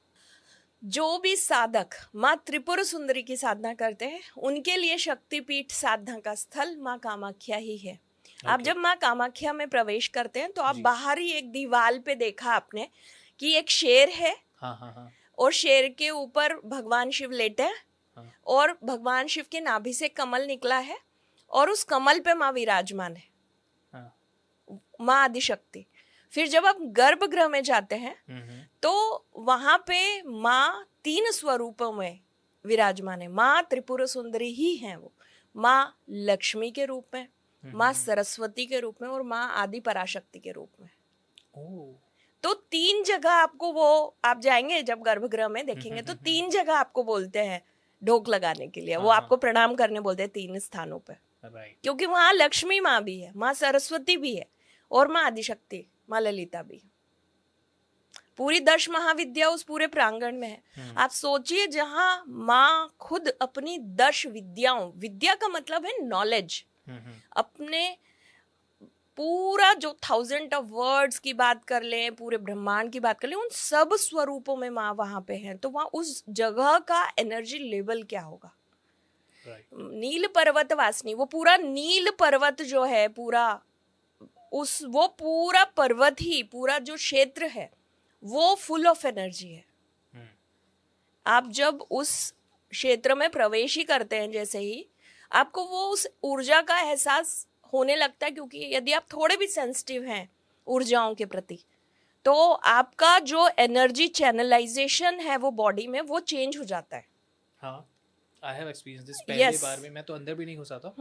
जो भी साधक माँ त्रिपुर सुंदरी की साधना करते हैं उनके लिए शक्तिपीठ साधना का स्थल माँ कामाख्या ही है। आप
Okay.
जब माँ कामाख्या में प्रवेश करते हैं तो आप
जी।
बाहर ही एक दीवार पे देखा आपने कि एक शेर है,
हाँ हाँ हाँ
और शेर के ऊपर भगवान शिव लेटे हैं,
हाँ।
और भगवान शिव के नाभि से कमल निकला है, और उस कमल पे माँ विराजमान है,
हाँ।
माँ आदिशक्ति। फिर जब आप गर्भगृह में जाते हैं तो वहां पे माँ 3 स्वरूपों में विराजमान है। माँ त्रिपुरा सुंदरी ही है वो, माँ लक्ष्मी के रूप में, माँ सरस्वती के रूप में, और माँ आदि पराशक्ति के रूप में।
ओह।
तो 3 जगह आपको वो, आप जाएंगे जब गर्भगृह में देखेंगे तो 3 जगह आपको बोलते हैं ढोक लगाने के लिए, वो आपको प्रणाम करने बोलते हैं 3 स्थानों पे,
राइट।
क्योंकि वहां लक्ष्मी माँ भी है, माँ सरस्वती भी है, और माँ आदिशक्ति माँ ललिता भी है। पूरी 10 महाविद्या उस पूरे प्रांगण में है। आप सोचिए, जहां माँ खुद अपनी 10 विद्याओं, विद्या का मतलब है नॉलेज, अपने पूरा जो 1000 ऑफ वर्ड्स की बात कर लें, पूरे ब्रह्मांड की बात कर लें, उन सब स्वरूपों में माँ वहां पे है। तो वहां उस जगह का एनर्जी लेवल क्या होगा? नील पर्वत वासिनी, वो पूरा नील पर्वत जो है, पूरा वो पूरा पर्वत ही, पूरा जो क्षेत्र है वो फुल ऑफ एनर्जी है। आप जब उस क्षेत्र में प्रवेश ही करते हैं, जैसे ही आपको वो उस ऊर्जा का एहसास होने लगता है, क्योंकि यदि आप थोड़े भी सेंसिटिव हैं ऊर्जाओं के प्रति, तो आपका जो एनर्जी चैनलाइजेशन है वो बॉडी में, वो चेंज हो जाता है।
हाँ, आई हैव एक्सपीरियंस दिस। पहली
Yes.
बार में मैं तो अंदर भी नहीं घुसा था,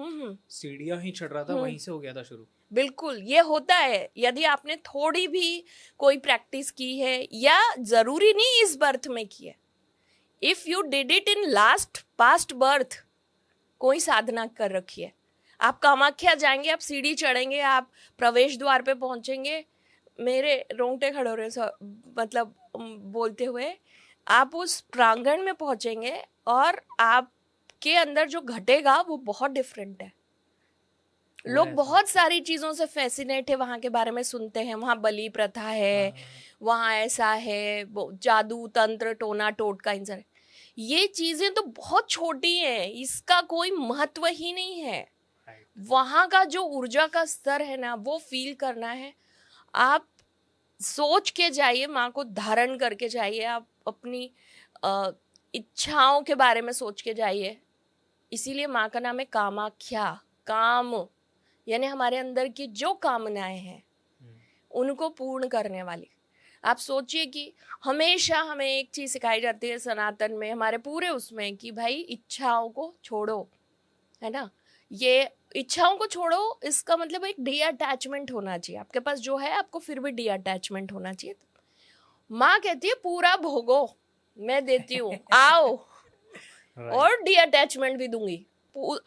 सीढ़ियाँ ही चढ़ रहा था, वहीं से हो गया था शुरू।
बिल्कुल, ये होता है यदि आपने थोड़ी भी कोई प्रैक्टिस की है, या जरूरी नहीं इस बर्थ में की है, if you did it in past birth, कोई साधना कर रखी है, आप कामाख्या जाएंगे, आप सीढ़ी चढ़ेंगे, आप प्रवेश द्वार पे पहुंचेंगे, मेरे रोंगटे खड़े हो रहे हैं मतलब बोलते हुए, आप उस प्रांगण में पहुंचेंगे और आपके अंदर जो घटेगा वो बहुत डिफरेंट है। लोग बहुत सारी चीजों से फैसिनेट है, वहां के बारे में सुनते हैं, वहां बलि प्रथा है, वहां ऐसा है, जादू तंत्र टोना टोटका इंसान, ये चीजें तो बहुत छोटी हैं, इसका कोई महत्व ही नहीं है। वहां का जो ऊर्जा का स्तर है ना, वो फील करना है। आप सोच के जाइए, माँ को धारण करके जाइए, आप अपनी इच्छाओं के बारे में सोच के जाइए। इसीलिए माँ का नाम है कामाख्या। काम यानी हमारे अंदर की जो कामनाएं हैं उनको पूर्ण करने वाली। आप सोचिए कि हमेशा हमें एक चीज सिखाई जाती है सनातन में, हमारे पूरे उसमें, कि भाई इच्छाओं को छोड़ो, है ना। ये इच्छाओं को छोड़ो, इसका मतलब एक डी अटैचमेंट होना चाहिए आपके पास, जो है आपको फिर भी डी अटैचमेंट होना चाहिए। माँ कहती है पूरा भोगो, मैं देती हूँ, आओ और डी अटैचमेंट भी दूंगी।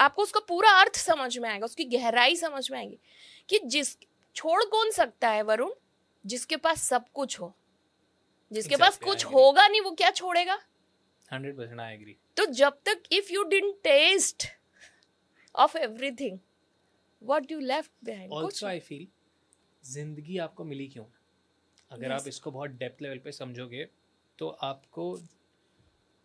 आपको उसका पूरा अर्थ समझ में आएगा, उसकी गहराई समझ में आएगी कि जिस छोड़ कौन सकता है वरुण, जिसके पास सब कुछ हो। जिसके पास कुछ होगा नहीं वो क्या छोड़ेगा?
100% आई एग्री।
तो जब तक if you didn't taste of everything, what you left behind?
Also I feel जिंदगी आपको मिली क्यों? अगर आप इसको बहुत डेप्थ लेवल पे समझोगे तो आपको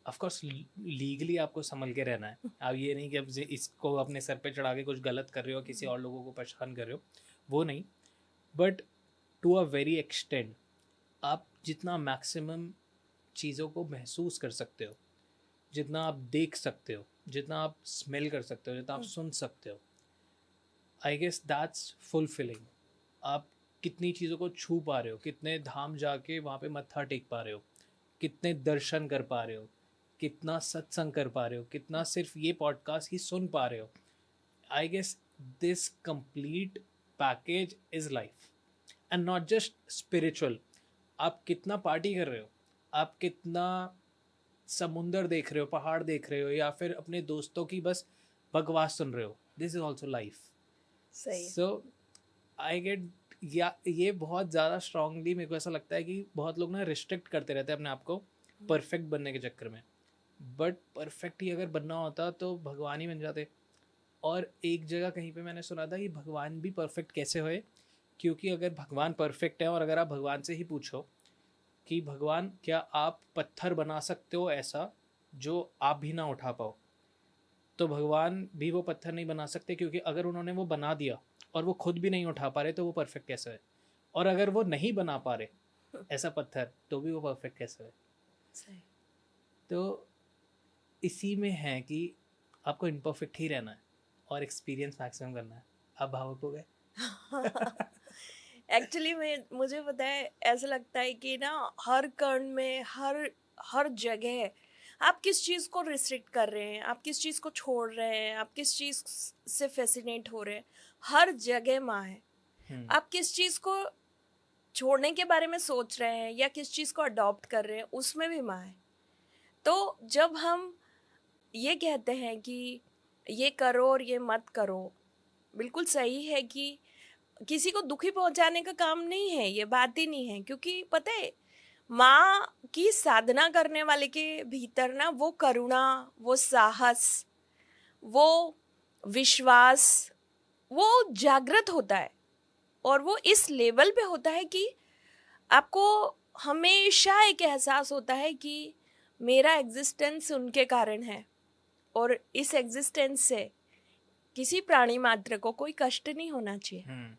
ऑफ कोर्स लीगली आपको संभल के रहना है। आप ये नहीं कि अब इसको अपने सर पे चढ़ा के कुछ गलत कर रहे हो, किसी और लोगों को परेशान कर रहे हो, वो नहीं। But to a very extent आप जितना मैक्सिमम चीज़ों को महसूस कर सकते हो, जितना आप देख सकते हो, जितना आप स्मेल कर सकते हो, जितना आप सुन सकते हो, आई गेस दैट्स फुलफिलिंग। आप कितनी चीज़ों को छू पा रहे हो, कितने धाम जाके वहाँ पे मत्था टेक पा रहे हो, कितने दर्शन कर पा रहे हो, कितना सत्संग कर पा रहे हो, कितना सिर्फ ये पॉडकास्ट ही सुन पा रहे हो। I guess this complete package is life and not just spiritual. आप कितना पार्टी कर रहे हो, आप कितना समुंदर देख रहे हो, पहाड़ देख रहे हो, या फिर अपने दोस्तों की बस बकवास सुन रहे हो, दिस इज ऑल्सो लाइफ.
सही.
सो आई गेट, या ये बहुत ज़्यादा स्ट्रांगली मेरे को ऐसा लगता है कि बहुत लोग ना रिस्ट्रिक्ट करते रहते हैं अपने आप को परफेक्ट बनने के चक्कर में. बट परफेक्ट ही अगर बनना होता तो भगवान ही बन जाते. और एक जगह कहीं पे मैंने सुना था कि भगवान भी परफेक्ट कैसे होए, क्योंकि अगर भगवान परफेक्ट है और अगर आप भगवान से ही पूछो कि भगवान क्या आप पत्थर बना सकते हो ऐसा जो आप भी ना उठा पाओ, तो भगवान भी वो पत्थर नहीं बना सकते, क्योंकि अगर उन्होंने वो बना दिया और वो खुद भी नहीं उठा पा रहे तो वो परफेक्ट कैसे है. और अगर वो नहीं बना पा रहे ऐसा पत्थर तो भी वो परफेक्ट कैसे है.
सही.
तो इसी में है कि आपको इम्परफेक्ट ही रहना है और एक्सपीरियंस मैक्सिमम करना है. आप भावुक हो गए.
एक्चुअली मुझे पता है, ऐसा लगता है कि ना हर कर्ण में, हर जगह आप किस चीज़ को रिस्ट्रिक्ट कर रहे हैं, आप किस चीज़ को छोड़ रहे हैं, आप किस चीज़ से फैसिनेट हो रहे हैं, हर जगह माँ है. आप किस चीज़ को छोड़ने के बारे में सोच रहे हैं या किस चीज़ को अडॉप्ट कर रहे हैं, उसमें भी माँ है. तो जब हम ये कहते हैं कि ये करो और ये मत करो, बिल्कुल सही है कि किसी को दुखी पहुंचाने का काम नहीं है, ये बात ही नहीं है. क्योंकि पता है, माँ की साधना करने वाले के भीतर ना वो करुणा, वो साहस, वो विश्वास, वो जागृत होता है. और वो इस लेवल पे होता है कि आपको हमेशा एक एहसास होता है कि मेरा एग्जिस्टेंस उनके कारण है और इस एग्जिस्टेंस से किसी प्राणी मात्र को कोई कष्ट नहीं होना चाहिए.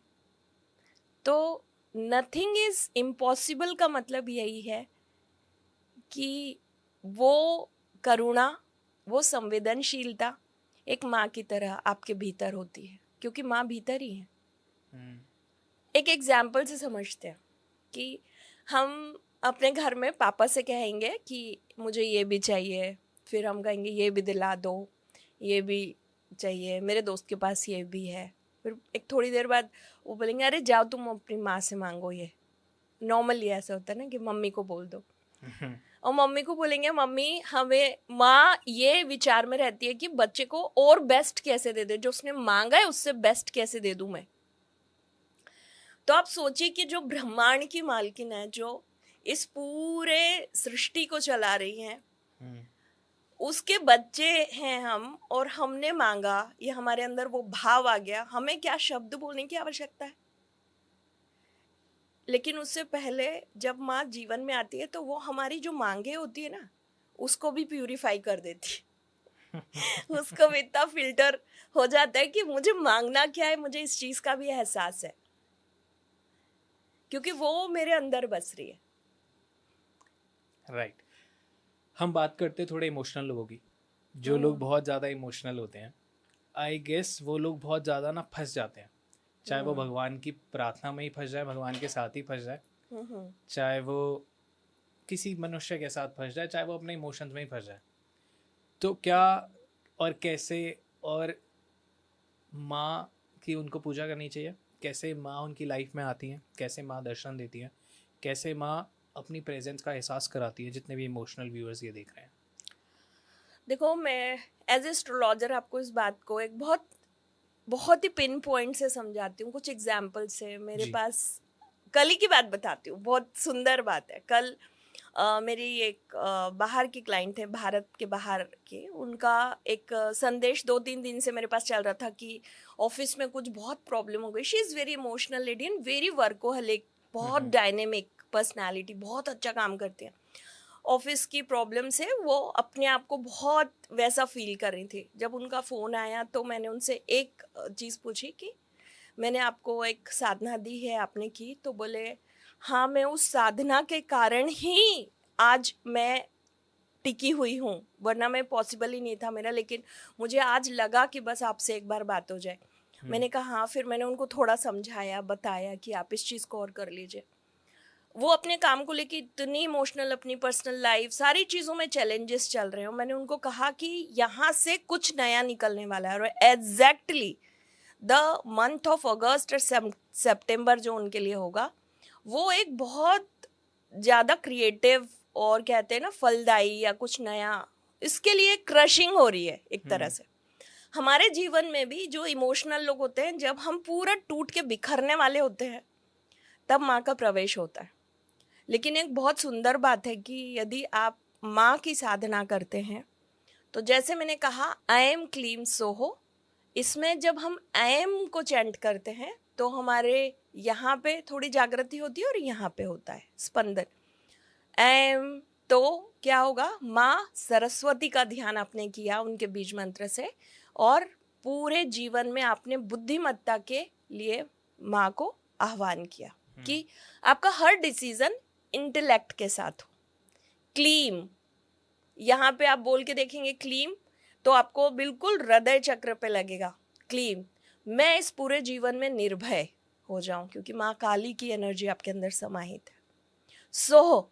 तो नथिंग इज इम्पॉसिबल का मतलब यही है कि वो करुणा, वो संवेदनशीलता एक माँ की तरह आपके भीतर होती है, क्योंकि माँ भीतर ही है. एक एग्जाम्पल से समझते हैं कि हम अपने घर में पापा से कहेंगे कि मुझे ये भी चाहिए, फिर हम कहेंगे ये भी दिला दो, ये भी चाहिए, मेरे दोस्त के पास ये भी है. फिर एक थोड़ी देर बाद वो बोलेंगे अरे जाओ तुम अपनी माँ से मांगो. ये नॉर्मली ऐसा होता है ना कि मम्मी को बोल दो. और मम्मी को बोलेंगे मम्मी हमें, माँ ये विचार में रहती है कि बच्चे को और बेस्ट कैसे दे दे, जो उसने मांगा है उससे बेस्ट कैसे दे दूं मैं. तो आप सोचिए कि जो ब्रह्मांड की मालकिन है, जो इस पूरे सृष्टि को चला रही है, उसके बच्चे हैं हम, और हमने मांगा, ये हमारे अंदर वो भाव आ गया, हमें क्या शब्द बोलने की आवश्यकता है. लेकिन उससे पहले जब माँ जीवन में आती है तो वो हमारी जो मांगे होती है ना, उसको भी प्यूरिफाई कर देती है. उसको भी इतना फिल्टर हो जाता है कि मुझे मांगना क्या है, मुझे इस चीज का भी एहसास है, क्योंकि वो मेरे अंदर बस रही है.
राइट. हम बात करते हैं थोड़े इमोशनल लोगों की. जो लोग बहुत ज़्यादा इमोशनल होते हैं, आई गेस वो लोग बहुत ज़्यादा ना फंस जाते हैं. चाहे वो भगवान की प्रार्थना में ही फंस जाए, भगवान के साथ ही फंस जाए, चाहे वो किसी मनुष्य के साथ फंस जाए, चाहे वो अपने इमोशंस में ही फंस जाए. तो क्या और कैसे, और माँ की उनको पूजा करनी चाहिए, कैसे माँ उनकी लाइफ में आती हैं, कैसे माँ दर्शन देती हैं, कैसे माँ अपनी प्रेजेंस का एहसास कराती है, जितने भी इमोशनल व्यूअर्स ये देख रहे हैं.
देखो, मैं एज एस्ट्रोलॉजर आपको इस बात को एक बहुत ही पिन पॉइंट से समझाती हूँ, कुछ एग्जाम्पल से. मेरे पास कल ही की बात बताती हूँ, बहुत सुंदर बात है. कल मेरी एक बाहर की क्लाइंट है, भारत के बाहर के, उनका एक संदेश 2-3 दिन से मेरे पास चल रहा था कि ऑफिस में कुछ बहुत प्रॉब्लम हो गई. She is very emotional lady and very workaholic, बहुत डायनेमिक पर्सनालिटी, बहुत अच्छा काम करती हैं. ऑफिस की प्रॉब्लम से वो अपने आप को बहुत वैसा फील कर रही थी. जब उनका फ़ोन आया तो मैंने उनसे एक चीज़ पूछी कि मैंने आपको एक साधना दी है, आपने की? तो बोले हाँ, मैं उस साधना के कारण ही आज मैं टिकी हुई हूँ, वरना मैं पॉसिबल ही नहीं था मेरा, लेकिन मुझे आज लगा कि बस आपसे एक बार बात हो जाए. मैंने कहा हाँ. फिर मैंने उनको थोड़ा समझाया, बताया कि आप इस चीज़ को और कर लीजिए. वो अपने काम को लेके इतनी इमोशनल, अपनी पर्सनल लाइफ, सारी चीज़ों में चैलेंजेस चल रहे हो. मैंने उनको कहा कि यहाँ से कुछ नया निकलने वाला है. और एग्जैक्टली द मंथ ऑफ अगस्त और सितंबर जो उनके लिए होगा, वो एक बहुत ज़्यादा क्रिएटिव और कहते हैं ना फलदायी या कुछ नया, इसके लिए क्रशिंग हो रही है एक तरह से. हमारे जीवन में भी जो इमोशनल लोग होते हैं, जब हम पूरा टूट के बिखरने वाले होते हैं तब माँ का प्रवेश होता है। लेकिन एक बहुत सुंदर बात है कि यदि आप माँ की साधना करते हैं तो जैसे मैंने कहा आई एम क्लीम सोहो, इसमें जब हम आई एम को चैंट करते हैं तो हमारे यहाँ पे थोड़ी जागृति होती है और यहाँ पे होता है स्पंदन। एम तो क्या होगा, माँ सरस्वती का ध्यान आपने किया उनके बीज मंत्र से, और पूरे जीवन में आपने बुद्धिमत्ता के लिए माँ को आह्वान किया कि आपका हर डिसीजन इंटेलेक्ट के साथ हो। क्लीम, यहाँ पे आप बोल के देखेंगे क्लीम तो आपको बिल्कुल हृदय चक्र पे लगेगा। क्लीम, मैं इस पूरे जीवन में निर्भय हो जाऊं क्योंकि माँ काली की एनर्जी आपके अंदर समाहित है। सोह,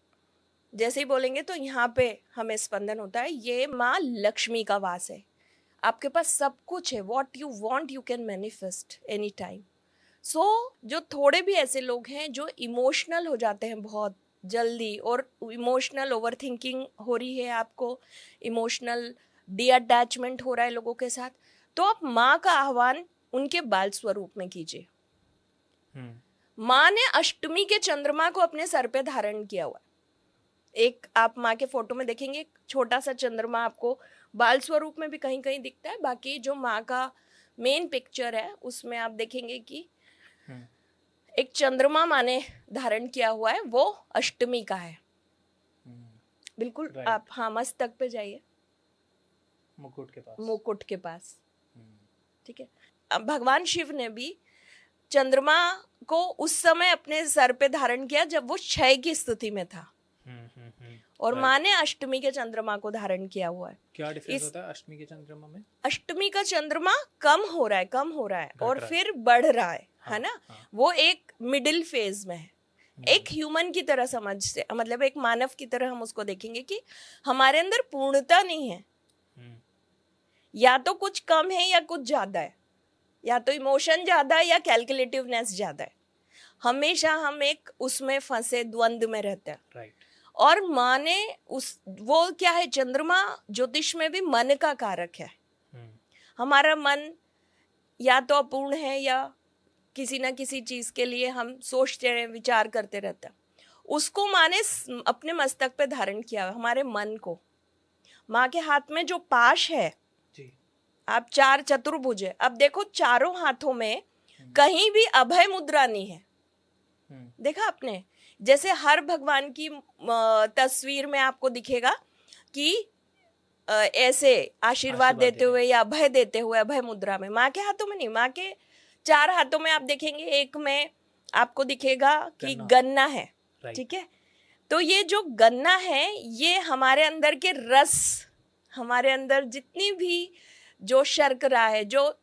जैसे ही बोलेंगे तो यहाँ पे हमें स्पंदन होता है, ये माँ लक्ष्मी का वास है, आपके पास सब कुछ है, what you want you can manifest any time. So जो थोड़े भी ऐसे लोग हैं जो इमोशनल हो जाते हैं बहुत जल्दी, और इमोशनल ओवर थिंकिंग हो रही है, आपको इमोशनल डी अटैचमेंट हो रहा है लोगों के साथ, तो आप माँ का आह्वान उनके बाल स्वरूप में कीजिए। माँ ने अष्टमी के चंद्रमा को अपने सर पे धारण किया हुआ है। एक आप माँ के फोटो में देखेंगे एक छोटा सा चंद्रमा आपको बाल स्वरूप में भी कहीं कहीं दिखता है, बाकी जो माँ का मेन पिक्चर है उसमें आप देखेंगे कि एक चंद्रमा माँ ने धारण किया हुआ है, वो अष्टमी का है। बिल्कुल
Right.
आप हाँ मस्तक पे जाइए, मुकुट के पास, ठीक है। अब भगवान शिव ने भी चंद्रमा को उस समय अपने सर पे धारण किया जब वो क्षय की स्थिति में था, और माँ ने अष्टमी के चंद्रमा को धारण किया हुआ है।
क्या डिफरेंस होता है अष्टमी के चंद्रमा में?
अष्टमी का चंद्रमा कम हो रहा है और
रहा है।
फिर बढ़ रहा है,
हाँ,
है ना?
हाँ।
वो एक मिडिल फेज में है। एक ह्यूमन की तरह समझ से, मतलब एक मानव की तरह हम उसको देखेंगे कि हमारे अंदर पूर्णता नहीं है, या तो कुछ कम है या कुछ ज्यादा है, या तो इमोशन ज्यादा है या कैलकुलेटिवनेस ज्यादा है। हमेशा हम एक उसमें फंसे द्वंद में रहते हैं।
राइट।
और माँ ने उस वो क्या है, चंद्रमा ज्योतिष में भी मन का कारक है। हमारा मन या तो अपूर्ण है या किसी ना किसी चीज के लिए हम सोचते रहे, विचार करते रहते हैं। उसको माँ ने अपने मस्तक पे धारण किया, हमारे मन को। माँ के हाथ में जो पाश है
जी।
आप चार चतुर्भुज है, अब देखो चारों हाथों में कहीं भी अभय मुद्रा नहीं है। देखा आपने, जैसे हर भगवान की तस्वीर में आपको दिखेगा कि ऐसे आशीर्वाद देते हुए या अभय देते हुए अभय मुद्रा में। माँ के हाथों में नहीं, माँ के चार हाथों में आप देखेंगे, एक में आपको दिखेगा कि गन्ना है, ठीक है। तो ये जो गन्ना है ये हमारे अंदर के रस, हमारे अंदर जितनी भी जो शर्करा है, जो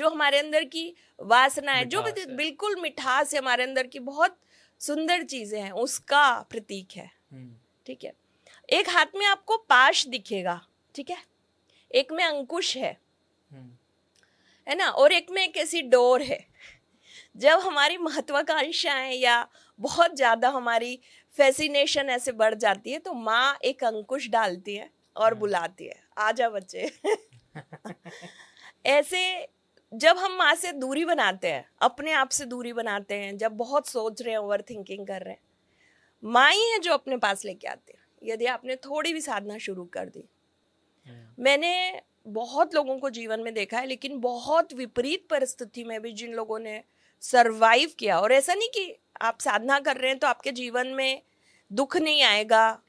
हमारे अंदर की वासना है, जो बिल्कुल मिठास है हमारे अंदर की, बहुत सुंदर चीजें हैं, उसका प्रतीक है, ठीक है। एक हाथ में आपको पाश दिखेगा, ठीक है, एक में अंकुश है ना, और एक में एक ऐसी डोर है। जब हमारी महत्वाकांक्षाएं या बहुत ज्यादा हमारी फैसिनेशन ऐसे बढ़ जाती है तो माँ एक अंकुश डालती है और बुलाती है, आजा बच्चे। ऐसे जब हम माँ से दूरी बनाते हैं, अपने आप से दूरी बनाते हैं, जब बहुत सोच रहे हैं, ओवर थिंकिंग कर रहे हैं, माँ ही है जो अपने पास लेके आती है, यदि आपने थोड़ी भी साधना शुरू कर दी। मैंने बहुत लोगों को जीवन में देखा है, लेकिन बहुत विपरीत परिस्थिति में भी जिन लोगों ने सरवाइव किया, और ऐसा नहीं कि आप साधना कर रहे हैं तो आपके जीवन में दुख नहीं आएगा,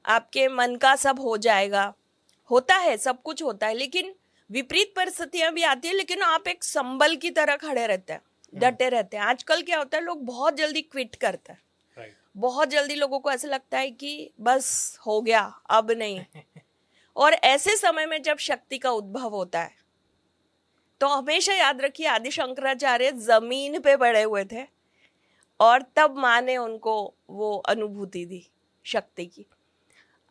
आपके मन का सब हो जाएगा, होता है, सब कुछ होता है, लेकिन विपरीत परिस्थितियां भी आती है, लेकिन आप एक संबल की तरह खड़े रहते हैं, डटे रहते हैं। आजकल क्या होता है, लोग बहुत जल्दी क्विट करते हैं, बहुत जल्दी लोगों को ऐसा लगता है कि बस हो गया, अब नहीं। और ऐसे समय में जब शक्ति का उद्भव होता है तो हमेशा याद रखिए, आदि शंकराचार्य जमीन पे पड़े हुए थे और तब माँ ने उनको वो अनुभूति दी शक्ति की।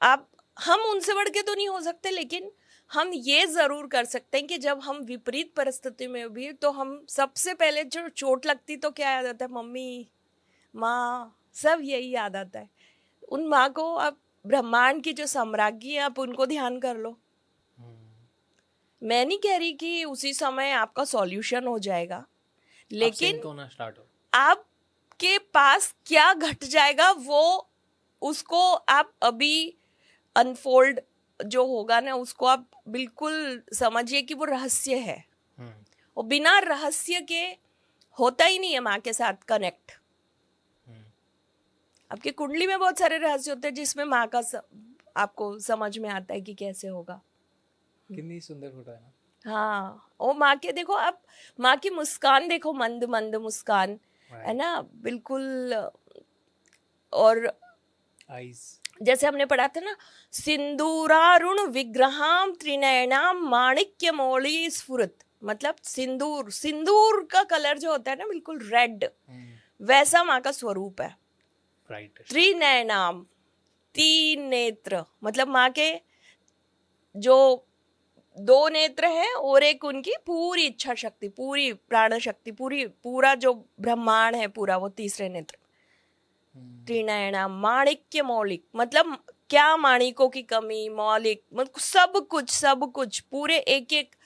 अब हम उनसे बढ़ के तो नहीं हो सकते, लेकिन हम ये जरूर कर सकते हैं कि जब हम विपरीत परिस्थिति में भी, तो हम सबसे पहले जो चोट लगती तो क्या याद आता है, मम्मी, माँ, सब यही याद आता है। उन माँ को, आप ब्रह्मांड की जो सम्राज्ञी है, आप उनको ध्यान कर लो। मैं नहीं कह रही कि उसी समय आपका सॉल्यूशन हो जाएगा, लेकिन
होना स्टार्ट हो,
आपके पास क्या घट जाएगा वो, उसको आप अभी अनफोल्ड जो होगा ना, उसको आप बिल्कुल समझिए कि वो रहस्य है। और बिना रहस्य के होता ही नहीं है माँ के साथ कनेक्ट। आपकी कुंडली में बहुत सारे रहस्य होते हैं जिसमें माँ का आपको समझ में आता है कि कैसे होगा।
कितनी सुंदर फोटो है ना।
हाँ, ओ माँ के देखो आप, माँ की मुस्कान देखो, मंद मंद मुस्कान है ना, बिल्कुल। और
आईज,
जैसे हमने पढ़ा था ना, सिंदूरारुण विग्रहाम त्रिनयनाम माणिक्य मौली स्फुरत, मतलब सिंदूर, सिंदूर का कलर जो होता है ना बिल्कुल रेड, वैसा माँ का स्वरूप है। त्रिनयनाम, तीन नेत्र, मतलब माँ के जो दो नेत्र हैं और एक उनकी पूरी इच्छा शक्ति, पूरी प्राण शक्ति, पूरा जो ब्रह्मांड है पूरा, वो तीसरे नेत्र। त्रिनयनाम माणिक्य मौलिक, मतलब क्या माणिकों की कमी, मौलिक मतलब सब कुछ पूरे एक एक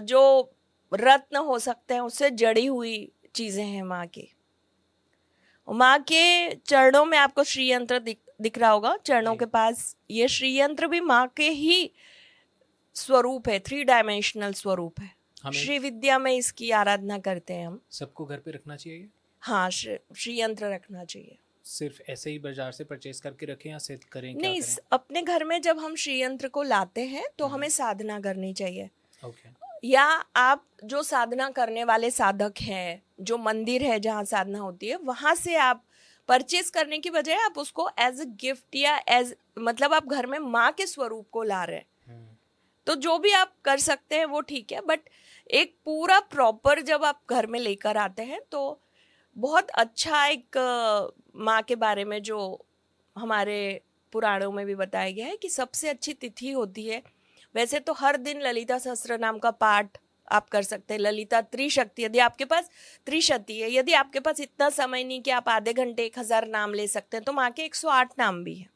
जो रत्न हो सकते हैं उससे जड़ी हुई चीजें हैं माँ की। माँ के चरणों में आपको श्री यंत्र दिख रहा होगा, चरणों के पास ये श्री यंत्र भी माँ के ही स्वरूप है, 3 डायमेंशनल स्वरूप है। श्री विद्या में इसकी आराधना करते हैं हम।
सबको घर पे रखना चाहिए?
हाँ, श्री यंत्र रखना चाहिए।
सिर्फ ऐसे ही बाजार से परचेज करके रखें या सिद्ध करें?
नहीं, अपने घर में जब हम श्री यंत्र को लाते हैं तो हमें साधना करनी चाहिए। या आप जो साधना करने वाले साधक हैं, जो मंदिर है जहाँ साधना होती है, वहां से आप परचेज करने की बजाय आप उसको एज अ गिफ्ट या एज, मतलब आप घर में माँ के स्वरूप को ला रहे हैं, तो जो भी आप कर सकते हैं वो ठीक है। बट एक पूरा प्रॉपर जब आप घर में लेकर आते हैं तो बहुत अच्छा एक माँ के बारे में जो हमारे पुराणों में भी बताया गया है कि सबसे अच्छी तिथि होती है। वैसे तो हर दिन ललिता सहस्त्र नाम का पाठ आप कर सकते हैं, ललिता त्रिशक्ति, यदि आपके पास त्रिशती है, यदि आपके पास इतना समय नहीं कि आप आधे घंटे 1000 नाम ले सकते हैं, तो माँ के 108 नाम भी है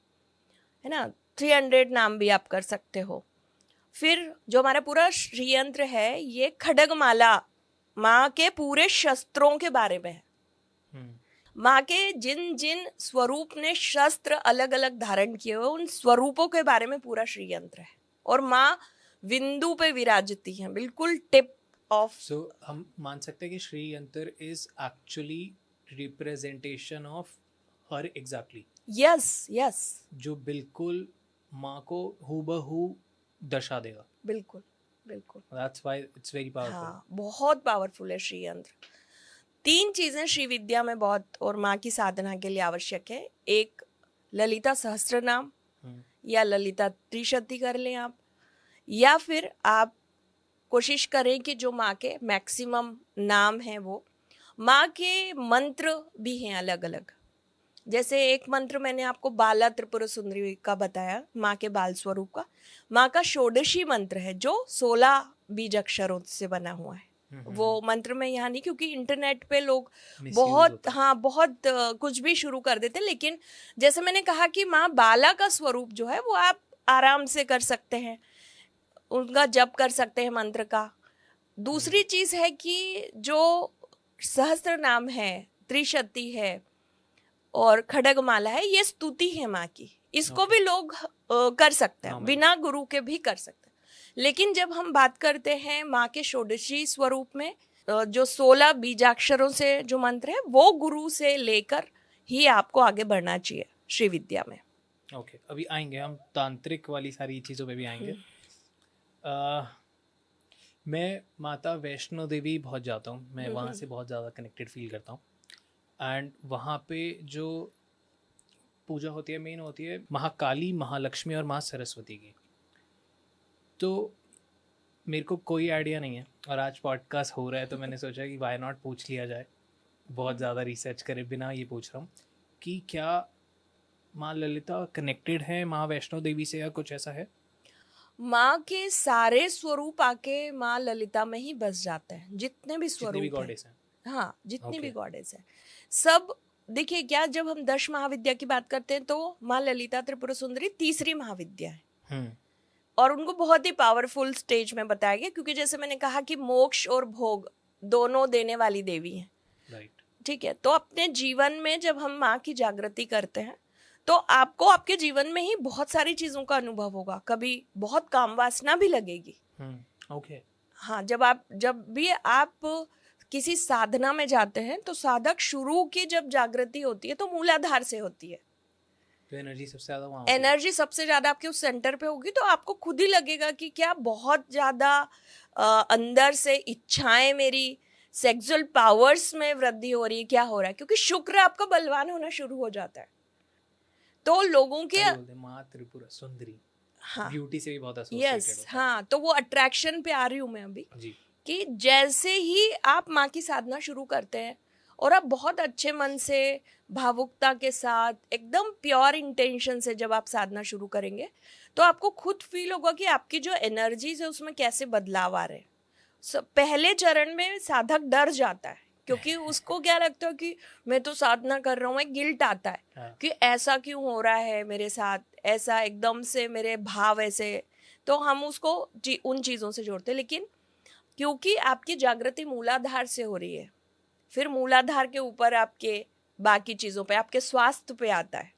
ना, 300 नाम भी आप कर सकते हो। फिर जो हमारा पूरा श्रीयंत्र है, ये खड्गमाला माँ के पूरे शस्त्रों के बारे में है। माँ के जिन जिन स्वरूप ने शस्त्र अलग अलग धारण किए हुए, उन स्वरूपों के बारे में पूरा श्रीयंत्र है। और माँ बिंदु पे विराजती हैं, बिल्कुल टिप ऑफ।
सो हम मान सकते हैं कि श्री यंत्र is actually representation of her exactly.
Yes,
जो बिल्कुल माँ को हूबहू दर्शा देगा।
बिल्कुल।
That's why it's very powerful.
हाँ, बहुत पावरफुल है श्री यंत्र। 3 चीजें श्री विद्या में बहुत और माँ की साधना के लिए आवश्यक है। एक ललिता सहस्त्र नाम या ललिता त्रिशती कर लें आप, या फिर आप कोशिश करें कि जो माँ के मैक्सिमम नाम हैं वो, माँ के मंत्र भी हैं अलग अलग। जैसे एक मंत्र मैंने आपको बाला त्रिपुर सुंदरी का बताया, माँ के बाल स्वरूप का। माँ का षोडशी मंत्र है जो 16 बीज अक्षरों से बना हुआ है। वो मंत्र में यहाँ नहीं, क्योंकि इंटरनेट पे लोग बहुत कुछ भी शुरू कर देते, लेकिन जैसे मैंने कहा कि माँ बाला का स्वरूप जो है वो आप आराम से कर सकते हैं, उनका जप कर सकते हैं मंत्र का। दूसरी चीज है कि जो सहस्त्र नाम है, त्रिशती है और खड्गमाला है, ये स्तुति है माँ की। इसको भी लोग कर सकते हैं, बिना गुरु के भी कर सकते हैं। लेकिन जब हम बात करते हैं माँ के षोडशी स्वरूप में, जो 16 बीजाक्षरों से जो मंत्र है, वो गुरु से लेकर ही आपको आगे बढ़ना चाहिए श्री विद्या में।
ओके, अभी आएंगे हम तांत्रिक वाली सारी चीज़ों पे भी आएंगे। मैं माता वैष्णो देवी बहुत जाता हूँ, मैं वहाँ से बहुत ज़्यादा कनेक्टेड फील करता हूँ। एंड वहाँ पे जो पूजा होती है, मेन होती है महाकाली, महालक्ष्मी और माँ सरस्वती की। तो मेरे को कोई आइडिया नहीं है, और आज पॉडकास्ट हो रहा है तो मैंने सोचा कि वाई नॉट पूछ लिया जाए, बहुत ज़्यादा रिसर्च करे बिना ये पूछ रहा हूँ कि क्या माँ ललिता कनेक्टेड है माँ वैष्णो देवी से या कुछ ऐसा है?
माँ के सारे स्वरूप आके माँ ललिता में ही बस जाते हैं, जितने भी स्वरूप हैं। हाँ, जितनी भी गॉडेस है सब। देखिए क्या, जब हम 10 महाविद्या की बात करते हैं तो माँ ललिता त्रिपुर सुंदरी तीसरी महाविद्या है। और उनको बहुत ही पावरफुल स्टेज में बताया गया, क्योंकि जैसे मैंने कहा कि मोक्ष और भोग दोनों देने वाली देवी हैं,
राइट।
ठीक है। तो अपने जीवन में जब हम माँ की जागृति करते हैं तो आपको आपके जीवन में ही बहुत सारी चीजों का अनुभव होगा, कभी बहुत काम वासना भी लगेगी।
ओके।
हाँ, जब भी आप किसी साधना में जाते हैं तो साधक शुरू की जब जागृति होती है तो मूलाधार से होती है।
तो एनर्जी सबसे ज्यादा वहाँ
एनर्जी सबसे ज्यादा आपके उस सेंटर पे होगी, तो आपको खुद ही लगेगा कि क्या बहुत ज्यादा अंदर से इच्छाएं, मेरी सेक्सुअल पावर्स में वृद्धि हो रही है, क्या हो रहा है, क्योंकि शुक्र आपका बलवान होना शुरू हो जाता है। तो लोगों के
माँ त्रिपुरा सुंदरी,
हाँ,
ब्यूटी से भी बहुत एसोसिएटेड
यस, हाँ, तो वो अट्रैक्शन पे आ रही हूँ मैं अभी
जी।
कि जैसे ही आप माँ की साधना शुरू करते हैं और आप बहुत अच्छे मन से, भावुकता के साथ, एकदम प्योर इंटेंशन से जब आप साधना शुरू करेंगे तो आपको खुद फील होगा कि आपकी जो एनर्जीज है उसमें कैसे बदलाव आ रहे हैं। पहले चरण में साधक डर जाता है, क्योंकि उसको क्या लगता है कि मैं तो साधना कर रहा हूँ, एक गिल्ट आता है
हाँ।
कि ऐसा क्यों हो रहा है मेरे साथ, ऐसा एकदम से मेरे भाव ऐसे, तो हम उसको उन चीज़ों से जोड़ते हैं। लेकिन क्योंकि आपकी जागृति मूलाधार से हो रही है, फिर मूलाधार के ऊपर आपके बाकी चीज़ों पे, आपके स्वास्थ्य पे आता है,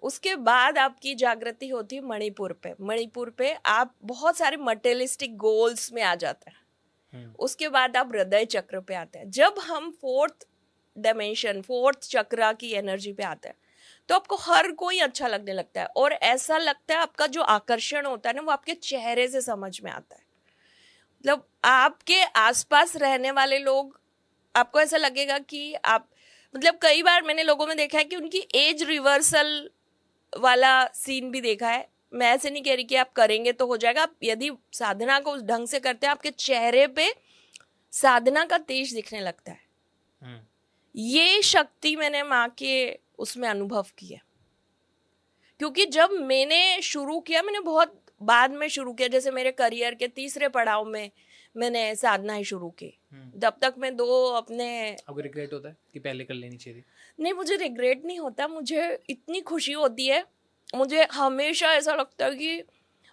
उसके बाद आपकी जागृति होती है मणिपुर पे। मणिपुर पे आप बहुत सारे मटेरियलिस्टिक गोल्स में आ जाते हैं। उसके बाद आप हृदय चक्र पे आते हैं। जब हम फोर्थ डायमेंशन, फोर्थ चक्र की एनर्जी पे आते हैं तो आपको हर कोई अच्छा लगने लगता है, और ऐसा लगता है आपका जो आकर्षण होता है ना वो आपके चेहरे से समझ में आता है। मतलब आपके आसपास रहने वाले लोग, आपको ऐसा लगेगा कि आप, मतलब कई बार मैंने लोगों में देखा है कि उनकी एज रिवर्सल वाला सीन भी देखा है। मैं ऐसे नहीं कह रही कि आप करेंगे तो हो जाएगा, आप यदि साधना को उस ढंग से करते हैं आपके चेहरे पे साधना का तेज दिखने लगता है। ये शक्ति मैंने माँ के उसमें अनुभव की है, क्योंकि जब मैंने शुरू किया, मैंने बहुत बाद में शुरू किया, जैसे मेरे करियर के तीसरे पड़ाव में मैंने साधना ही शुरू की। तब तक मैं
आपको रिग्रेट होता है कि पहले कर लेनी चाहिए?
नहीं, मुझे रिग्रेट नहीं होता, मुझे इतनी खुशी होती है। मुझे हमेशा ऐसा लगता है कि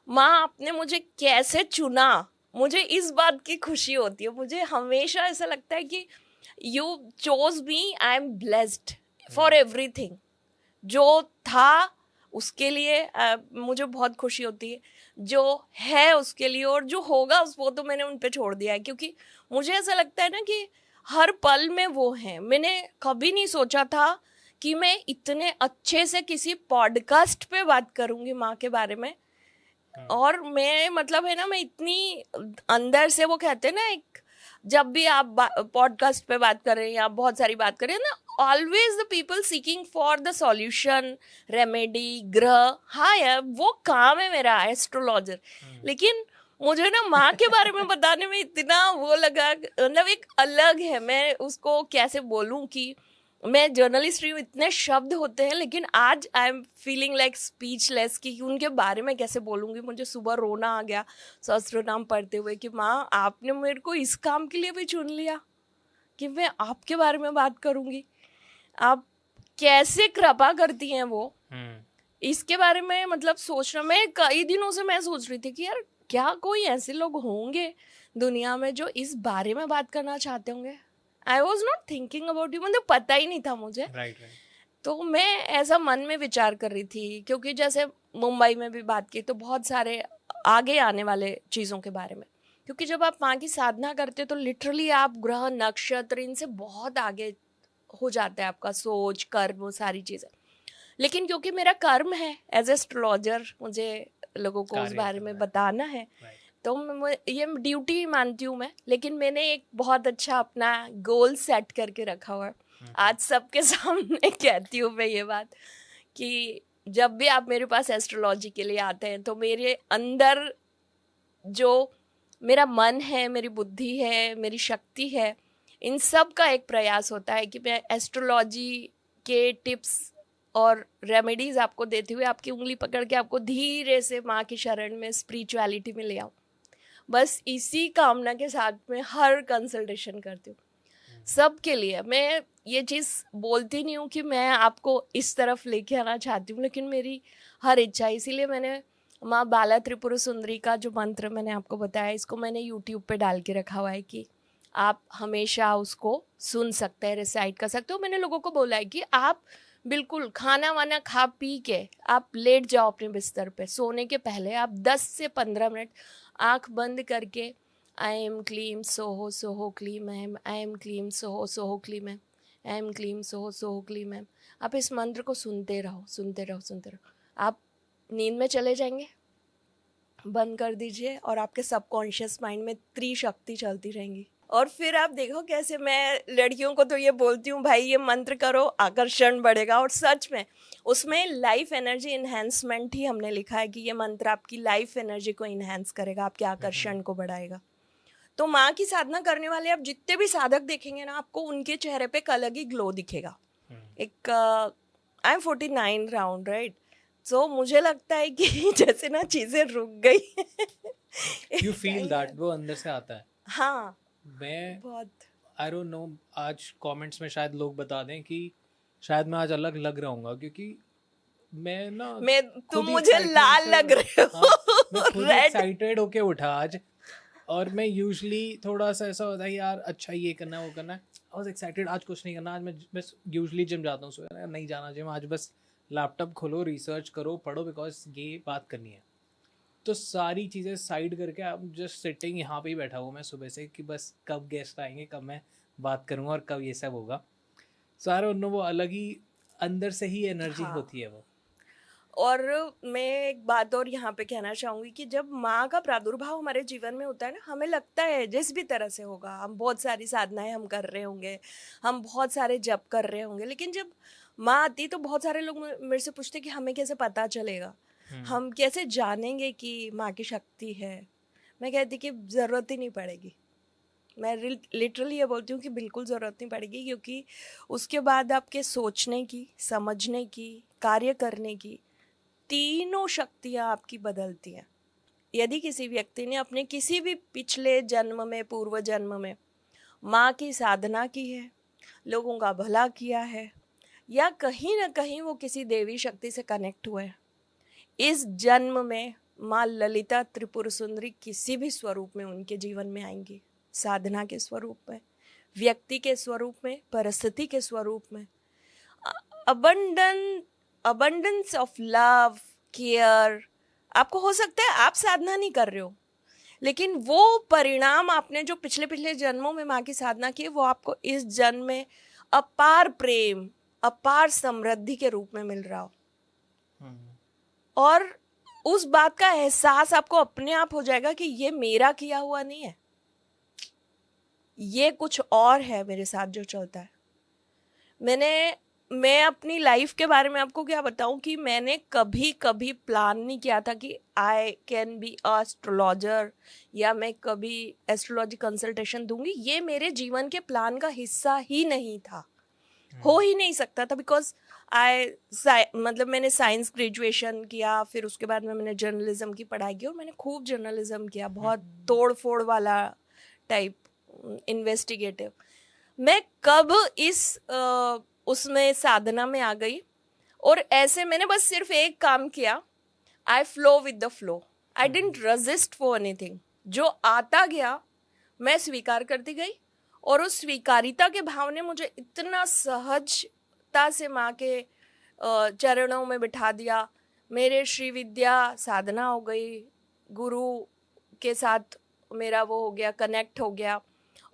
माँ आपने मुझे कैसे चुना, मुझे इस बात की खुशी होती है। मुझे हमेशा ऐसा लगता है कि you chose me, I am blessed for everything. जो था उसके लिए मुझे बहुत खुशी होती है, जो है उसके लिए, और जो होगा वो तो मैंने उन पे छोड़ दिया है, क्योंकि मुझे ऐसा लगता है ना कि हर पल में वो हैं। मैंने कभी नहीं सोचा था कि मैं इतने अच्छे से किसी पॉडकास्ट पे बात करूंगी माँ के बारे में। और मैं, मतलब है ना, मैं इतनी अंदर से, वो कहते हैं ना, एक जब भी आप पॉडकास्ट पे बात कर रहे हैं या बहुत सारी बात कर रहे हैं ना, always the people seeking for the solution, remedy, ग्रह। हाँ यार, वो काम है मेरा, एस्ट्रोलॉजर। लेकिन मुझे ना माँ के बारे में बताने में इतना वो लगा, मतलब एक अलग है। मैं उसको कैसे बोलूँ कि मैं जर्नलिस्ट रही हूँ, इतने शब्द होते हैं, लेकिन आज I am feeling like speechless कि उनके बारे में कैसे बोलूँगी। मुझे सुबह रोना आ गया सहस्त्र नाम पढ़ते हुए कि माँ आपने मेरे को इस काम के लिए भी चुन लिया कि मैं आपके बारे में बात करूँगी। आप कैसे कृपा करती हैं वो, इसके बारे में मतलब सोचना। मैं कई दिनों से मैं सोच रही थी कि यार क्या कोई ऐसे लोग होंगे दुनिया में जो इस बारे में बात करना चाहते होंगे। I was not thinking about you, मतलब पता ही नहीं था मुझे।
राइट।
तो मैं ऐसा मन में विचार कर रही थी, क्योंकि जैसे मुंबई में भी बात की तो बहुत सारे आगे आने वाले चीज़ों के बारे में, क्योंकि जब आप माँ की साधना करते तो लिटरली आप ग्रह, नक्षत्र, इनसे बहुत आगे हो जाता है आपका सोच, कर्म, वो सारी चीज़ें। लेकिन क्योंकि मेरा कर्म है एज एस्ट्रोलॉजर, मुझे लोगों को उस बारे में बताना है, तो ये ड्यूटी ही मानती हूँ मैं। लेकिन मैंने एक बहुत अच्छा अपना गोल सेट करके रखा हुआ है। आज सबके सामने कहती हूँ मैं ये बात कि जब भी आप मेरे पास एस्ट्रोलॉजी के लिए आते हैं तो मेरे अंदर जो मेरा मन है, मेरी बुद्धि है, मेरी शक्ति है, इन सब का एक प्रयास होता है कि मैं एस्ट्रोलॉजी के टिप्स और रेमेडीज आपको देते हुए आपकी उंगली पकड़ के आपको धीरे से माँ की शरण में, स्पिरिचुअलिटी में ले आऊँ। बस इसी कामना के साथ में हर कंसल्टेशन करती हूँ सबके लिए। मैं ये चीज़ बोलती नहीं हूँ कि मैं आपको इस तरफ लेके आना चाहती हूँ, लेकिन मेरी हर इच्छा, इसीलिए मैंने माँ बाला त्रिपुरा सुंदरी का जो मंत्र मैंने आपको बताया, इसको मैंने यूट्यूब पे डाल के रखा हुआ है कि आप हमेशा उसको सुन सकते हैं, रिसाइट कर सकते हो। मैंने लोगों को बोला है कि आप बिल्कुल खाना वाना खा पी के आप लेट जाओ अपने बिस्तर पे, सोने के पहले आप 10 से 15 मिनट आँख बंद करके आई एम क्लीम सोहो सोहो क्लीम एम, आई एम क्लीम सोहो सोहो क्लीम एम, आई एम क्लीम सोहो सोहो क्लीम एम, आप इस मंत्र को सुनते रहो सुनते रहो सुनते रहो। आप नींद में चले जाएंगे, बंद कर दीजिए और आपके सबकॉन्शियस माइंड में त्रिशक्ति चलती रहेंगी। और फिर आप देखो कैसे मैं लड़कियों को तो ये बोलती हूँ भाई ये मंत्र करो, आकर्षण बढ़ेगा। और सच में उसमें लाइफ एनर्जी इन्हेंसमेंट ही हमने लिखा है कि ये मंत्र आपकी लाइफ एनर्जी को इन्हेंस करेगा, आपके आकर्षण को बढ़ाएगा। तो माँ की साधना करने वाले आप जितने भी साधक देखेंगे ना, आपको उनके चेहरे पे एक अलग ही ग्लो दिखेगा। एक आई एम 49 राउंड राइट, सो मुझे लगता है कि जैसे ना चीजें रुक गई।
यू फील दैट, वो अंदर से आता है।
हाँ
मैं
बहुत,
आई डोंट नो, आज कमेंट्स में शायद लोग बता दें कि शायद मैं आज अलग लग रहा हूँ क्योंकि मैं ना
तुम मुझे लाल लग रहे हो।
हाँ, मैं खुद
रेड
एक्साइटेड होके उठा आज। और मैं यूजुअली थोड़ा सा ऐसा होता है यार अच्छा ये करना है वो करना है, आई वाज एक्साइटेड आज कुछ नहीं करना। आज मैं बस यूजुअली जिम जाता हूँ, सो यार नहीं जाना जिम, आज बस लैपटॉप खोलो, रिसर्च करो, पढ़ो, बिकॉज ये बात करनी है। तो सारी चीज़ें साइड करके अब जस्ट सिटिंग यहाँ पे ही बैठा हुआ मैं सुबह से कि बस कब गेस्ट आएंगे, कब मैं बात करूँगा और कब ये सब होगा। सारे उन वो अलग ही अंदर से ही एनर्जी होती है वो।
और मैं एक बात और यहाँ पे कहना चाहूँगी कि जब माँ का प्रादुर्भाव हमारे जीवन में होता है ना, हमें लगता है जिस भी तरह से होगा, हम बहुत सारी साधनाएं हम कर रहे होंगे, हम बहुत सारे जप कर रहे होंगे, लेकिन जब माँ आती तो बहुत सारे लोग मेरे से पूछते कि हमें कैसे पता चलेगा, हम कैसे जानेंगे कि माँ की शक्ति है। मैं कहती कि ज़रूरत ही नहीं पड़ेगी। मैं लिटरली ये बोलती हूँ कि बिल्कुल ज़रूरत नहीं पड़ेगी, क्योंकि उसके बाद आपके सोचने की, समझने की, कार्य करने की तीनों शक्तियाँ आपकी बदलती हैं। यदि किसी व्यक्ति ने अपने किसी भी पिछले जन्म में, पूर्व जन्म में माँ की साधना की है, लोगों का भला किया है, या कहीं ना कहीं वो किसी देवी शक्ति से कनेक्ट हुए, इस जन्म में माँ ललिता त्रिपुर सुंदरी किसी भी स्वरूप में उनके जीवन में आएंगी। साधना के स्वरूप में, व्यक्ति के स्वरूप में, परिस्थिति के स्वरूप में। Abundance of love, care. आपको हो सकता है आप साधना नहीं कर रहे हो, लेकिन वो परिणाम आपने जो पिछले पिछले जन्मों में माँ की साधना की, वो आपको इस जन्म में अपार प्रेम, अपार समृद्धि के रूप में मिल रहा हो। और उस बात का एहसास आपको अपने आप हो जाएगा कि ये मेरा किया हुआ नहीं है, ये कुछ और है मेरे साथ जो चलता है। मैं अपनी लाइफ के बारे में आपको क्या बताऊं कि मैंने कभी कभी प्लान नहीं किया था कि आई कैन बी एस्ट्रोलॉजर या मैं कभी एस्ट्रोलॉजी कंसल्टेशन दूंगी। ये मेरे जीवन के प्लान का हिस्सा ही नहीं था, हो ही नहीं सकता था। बिकॉज मतलब मैंने साइंस ग्रेजुएशन किया, फिर उसके बाद में मैंने जर्नलिज्म की पढ़ाई की और मैंने खूब जर्नलिज्म किया, बहुत तोड़ फोड़ वाला टाइप, इन्वेस्टिगेटिव। मैं कब इस उसमें साधना में आ गई और ऐसे मैंने बस सिर्फ एक काम किया, आई flow with the flow, I didn't resist for anything. जो आता गया मैं स्वीकार करती गई और उस स्वीकारिता के भाव ने मुझे इतना सहजता से माँ के चरणों में बिठा दिया। मेरे श्री विद्या साधना हो गई, गुरु के साथ मेरा वो हो गया, कनेक्ट हो गया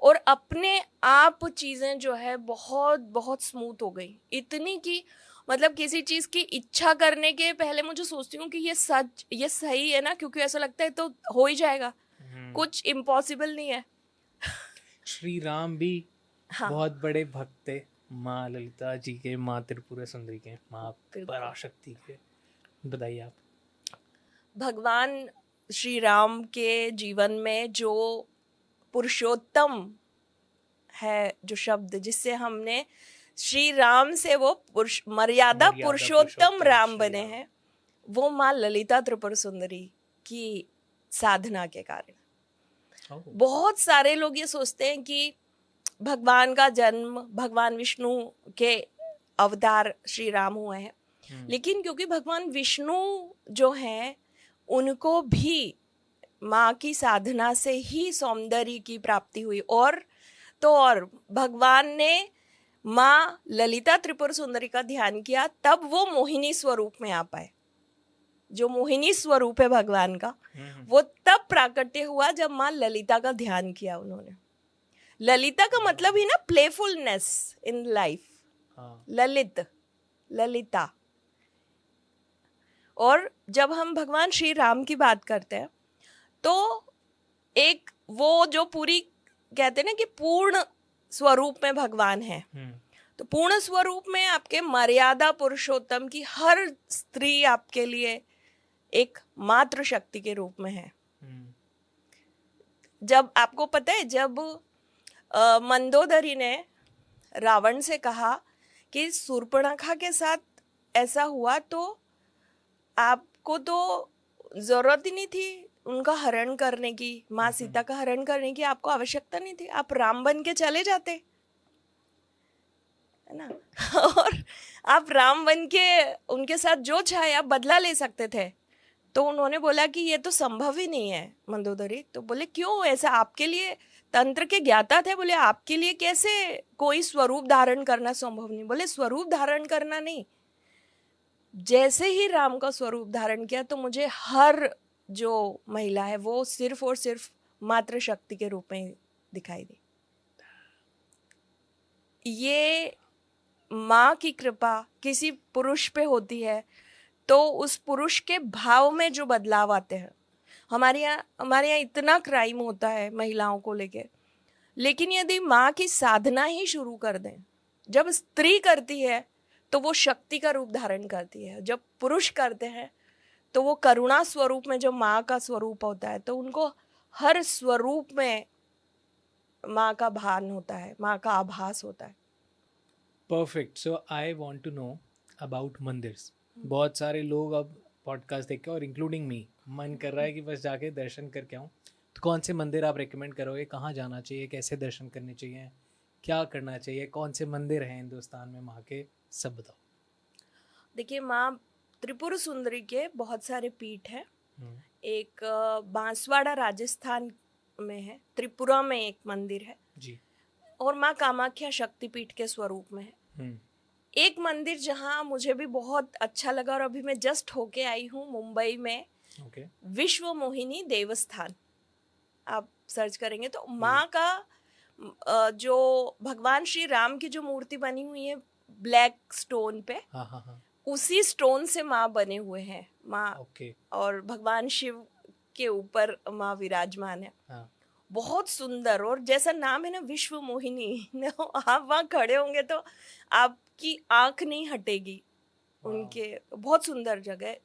और अपने आप चीज़ें जो है बहुत बहुत स्मूथ हो गई। इतनी कि मतलब किसी चीज़ की इच्छा करने के पहले मुझे सोचती हूँ कि ये सच, ये सही है ना, क्योंकि ऐसा लगता है तो हो ही जाएगा, कुछ इम्पॉसिबल नहीं है।
श्री राम भी बहुत बड़े भक्त थे माँ ललिता जी के, माँ त्रिपुरा सुंदरी के, माँ पराशक्ति के। बताइए आप।
भगवान श्री राम के जीवन में जो पुरुषोत्तम है, जो शब्द जिससे हमने श्री राम से वो मर्यादा पुरुषोत्तम राम बने हैं, वो माँ ललिता त्रिपुर सुंदरी की साधना के कारण। बहुत सारे लोग ये सोचते हैं कि भगवान का जन्म भगवान विष्णु के अवतार श्री राम हुए हैं, लेकिन क्योंकि भगवान विष्णु जो हैं उनको भी माँ की साधना से ही सौंदर्य की प्राप्ति हुई। और तो और भगवान ने माँ ललिता त्रिपुर सुंदरी का ध्यान किया, तब वो मोहिनी स्वरूप में आ पाए। जो मोहिनी स्वरूप है भगवान का, वो तब प्राकट्य हुआ जब माँ ललिता का ध्यान किया उन्होंने। ललिता का मतलब ही ना playfulness in life, Lalit, Lalita. और जब हम भगवान श्री राम की बात करते हैं तो एक वो जो पूरी कहते हैं ना कि पूर्ण स्वरूप में भगवान है, तो पूर्ण स्वरूप में आपके मर्यादा पुरुषोत्तम की हर स्त्री आपके लिए एक मातृ शक्ति के रूप में है। जब आपको पता है, जब मंदोदरी ने रावण से कहा कि शूर्पणखा के साथ ऐसा हुआ तो आपको तो जरूरत ही नहीं थी उनका हरण करने की, माँ सीता का हरण करने की आपको आवश्यकता नहीं थी, आप राम बन के चले जाते, है ना। और आप राम बन के उनके साथ जो चाहे आप बदला ले सकते थे। तो उन्होंने बोला कि ये तो संभव ही नहीं है मंदोदरी। तो बोले क्यों ऐसा, आपके लिए तंत्र के ज्ञाता थे, बोले आपके लिए कैसे कोई स्वरूप धारण करना संभव नहीं। बोले स्वरूप धारण करना नहीं, जैसे ही राम का स्वरूप धारण किया तो मुझे हर जो महिला है वो सिर्फ और सिर्फ मातृ शक्ति के रूप में दिखाई दी। ये माँ की कृपा किसी पुरुष पे होती है तो उस पुरुष के भाव में जो बदलाव आते हैं, हमारे यहाँ इतना क्राइम होता है महिलाओं को लेके, लेकिन यदि माँ की साधना ही शुरू कर दें, जब स्त्री करती है तो वो शक्ति का रूप धारण करती है, जब पुरुष करते हैं तो वो करुणा स्वरूप में जो माँ का स्वरूप होता है, तो उनको हर स्वरूप में माँ का भान होता है, माँ का आभास होता है।
Perfect. So I want to know about मंदिर्स। बहुत सारे लोग अब पॉडकास्ट देख के, और इंक्लूडिंग मी, मन कर रहा है कि बस जाके दर्शन करके आऊँ। तो कौन से मंदिर आप रेकमेंड करोगे, कहाँ जाना चाहिए, कैसे दर्शन करने चाहिए, क्या करना चाहिए, कौन से मंदिर हैं हिंदुस्तान में माँ के, सब बताओ।
देखिए, माँ त्रिपुर सुंदरी के बहुत सारे पीठ हैं। एक बांसवाड़ा राजस्थान में है, त्रिपुरा में एक मंदिर है
जी,
और माँ कामाख्या शक्तिपीठ के स्वरूप में है। एक मंदिर जहाँ मुझे भी बहुत अच्छा लगा और अभी मैं जस्ट होके आई हूँ मुंबई में, विश्व मोहिनी देवस्थान। आप सर्च करेंगे तो माँ का जो भगवान श्री राम की जो मूर्ति बनी हुई है ब्लैक स्टोन पे, उसी स्टोन से माँ बने हुए हैं माँ। और भगवान शिव के ऊपर माँ विराजमान है। बहुत सुंदर, और जैसा नाम है ना विश्व मोहिनी, आप वहाँ खड़े होंगे तो आपकी आंख नहीं हटेगी उनके। बहुत सुंदर जगह,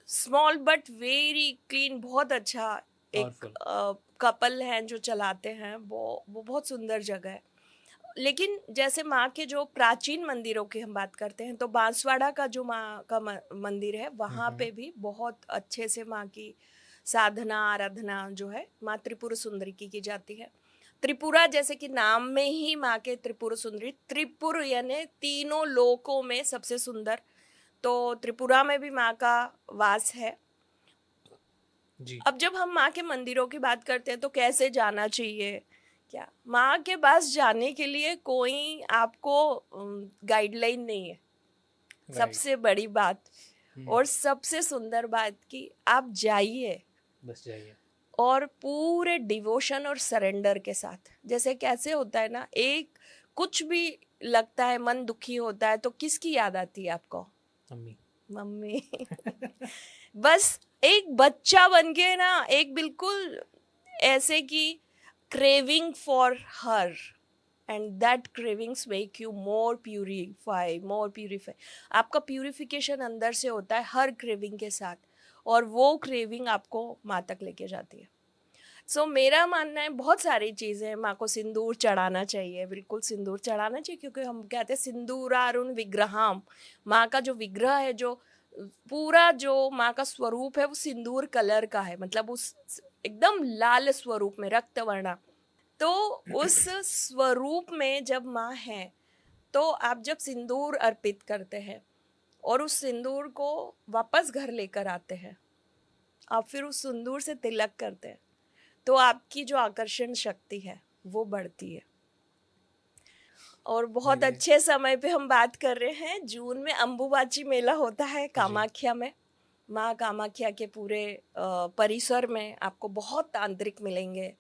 स्मॉल बट वेरी क्लीन, बहुत अच्छा। एक कपल हैं जो चलाते हैं, वो बहुत सुंदर जगह है। लेकिन जैसे माँ के जो प्राचीन मंदिरों की हम बात करते हैं तो बांसवाड़ा का जो माँ का मंदिर है, वहाँ पे भी बहुत अच्छे से माँ की साधना आराधना जो है माँ त्रिपुर सुंदरी की जाती है। त्रिपुरा जैसे कि नाम में ही माँ के त्रिपुर सुंदरी, त्रिपुर यानी तीनों लोकों में सबसे सुंदर, तो त्रिपुरा में भी माँ का वास है जी। अब जब हम माँ के मंदिरों की बात करते हैं तो कैसे जाना चाहिए, क्या माँ के पास जाने के लिए कोई आपको गाइडलाइन नहीं है। सबसे बड़ी बात और सबसे सुंदर बात कि आप जाइए,
बस जाइए, और
पूरे डिवोशन और सरेंडर के साथ। जैसे कैसे होता है ना, एक कुछ भी लगता है, मन दुखी होता है तो किसकी याद आती है आपको? मम्मी बस एक बच्चा बन के ना, एक बिल्कुल ऐसे कि craving for her, and that cravings make you more purify। आपका प्यूरिफिकेशन अंदर से होता है हर क्रेविंग के साथ, और वो क्रेविंग आपको माँ तक लेके जाती है। सो मेरा मानना है बहुत सारी चीज़ें, माँ को सिंदूर चढ़ाना चाहिए, बिल्कुल सिंदूर चढ़ाना चाहिए, क्योंकि हम कहते हैं सिंदूरारुण विग्रहम, माँ का जो विग्रह है, जो पूरा जो माँ का स्वरूप है वो सिंदूर कलर का है, मतलब उस एकदम लाल स्वरूप में, रक्तवर्णा। तो उस स्वरूप में जब माँ है तो आप जब सिंदूर अर्पित करते हैं और उस सिंदूर को वापस घर लेकर आते हैं, आप फिर उस सिंदूर से तिलक करते हैं तो आपकी जो आकर्षण शक्ति है वो बढ़ती है। और बहुत अच्छे समय पे हम बात कर रहे हैं, जून में अम्बुबाची मेला होता है कामाख्या में। माँ कामाख्या के पूरे परिसर में आपको बहुत तांत्रिक मिलेंगे,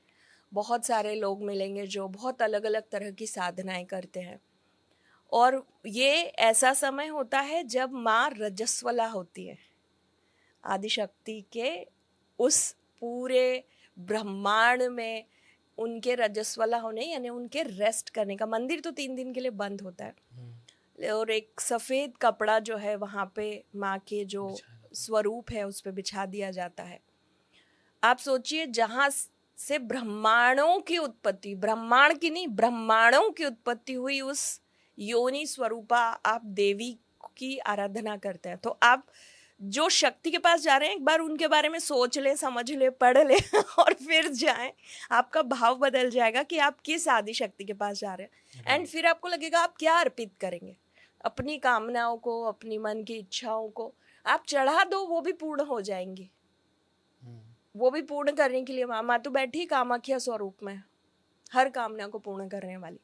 बहुत सारे लोग मिलेंगे जो बहुत अलग अलग तरह की साधनाएं करते हैं। और ये ऐसा समय होता है जब माँ रजस्वला होती है, आदिशक्ति के उस पूरे ब्रह्मांड में उनके रजस्वला होने यानी उनके रेस्ट करने का। मंदिर तो 3 दिन के लिए बंद होता है और एक सफ़ेद कपड़ा जो है वहाँ पे माँ के जो स्वरूप है उस पर बिछा दिया जाता है। आप सोचिए, जहाँ से ब्रह्मांडों की उत्पत्ति, ब्रह्मांड की नहीं ब्रह्मांडों की उत्पत्ति हुई, उस योनि स्वरूपा आप देवी की आराधना करते हैं। तो आप जो शक्ति के पास जा रहे हैं एक बार उनके बारे में सोच ले, समझ ले, पढ़ ले और फिर जाएं। आपका भाव बदल जाएगा कि आप किस आदि शक्ति के पास जा रहे हैं। एंड फिर आपको लगेगा आप क्या अर्पित करेंगे, अपनी कामनाओं को, अपनी मन की इच्छाओं को आप चढ़ा दो, वो भी पूर्ण हो जाएंगी। वो भी पूर्ण करने के लिए माँ तो बैठी कामाख्या स्वरूप में, हर कामना को पूर्ण करने वाली।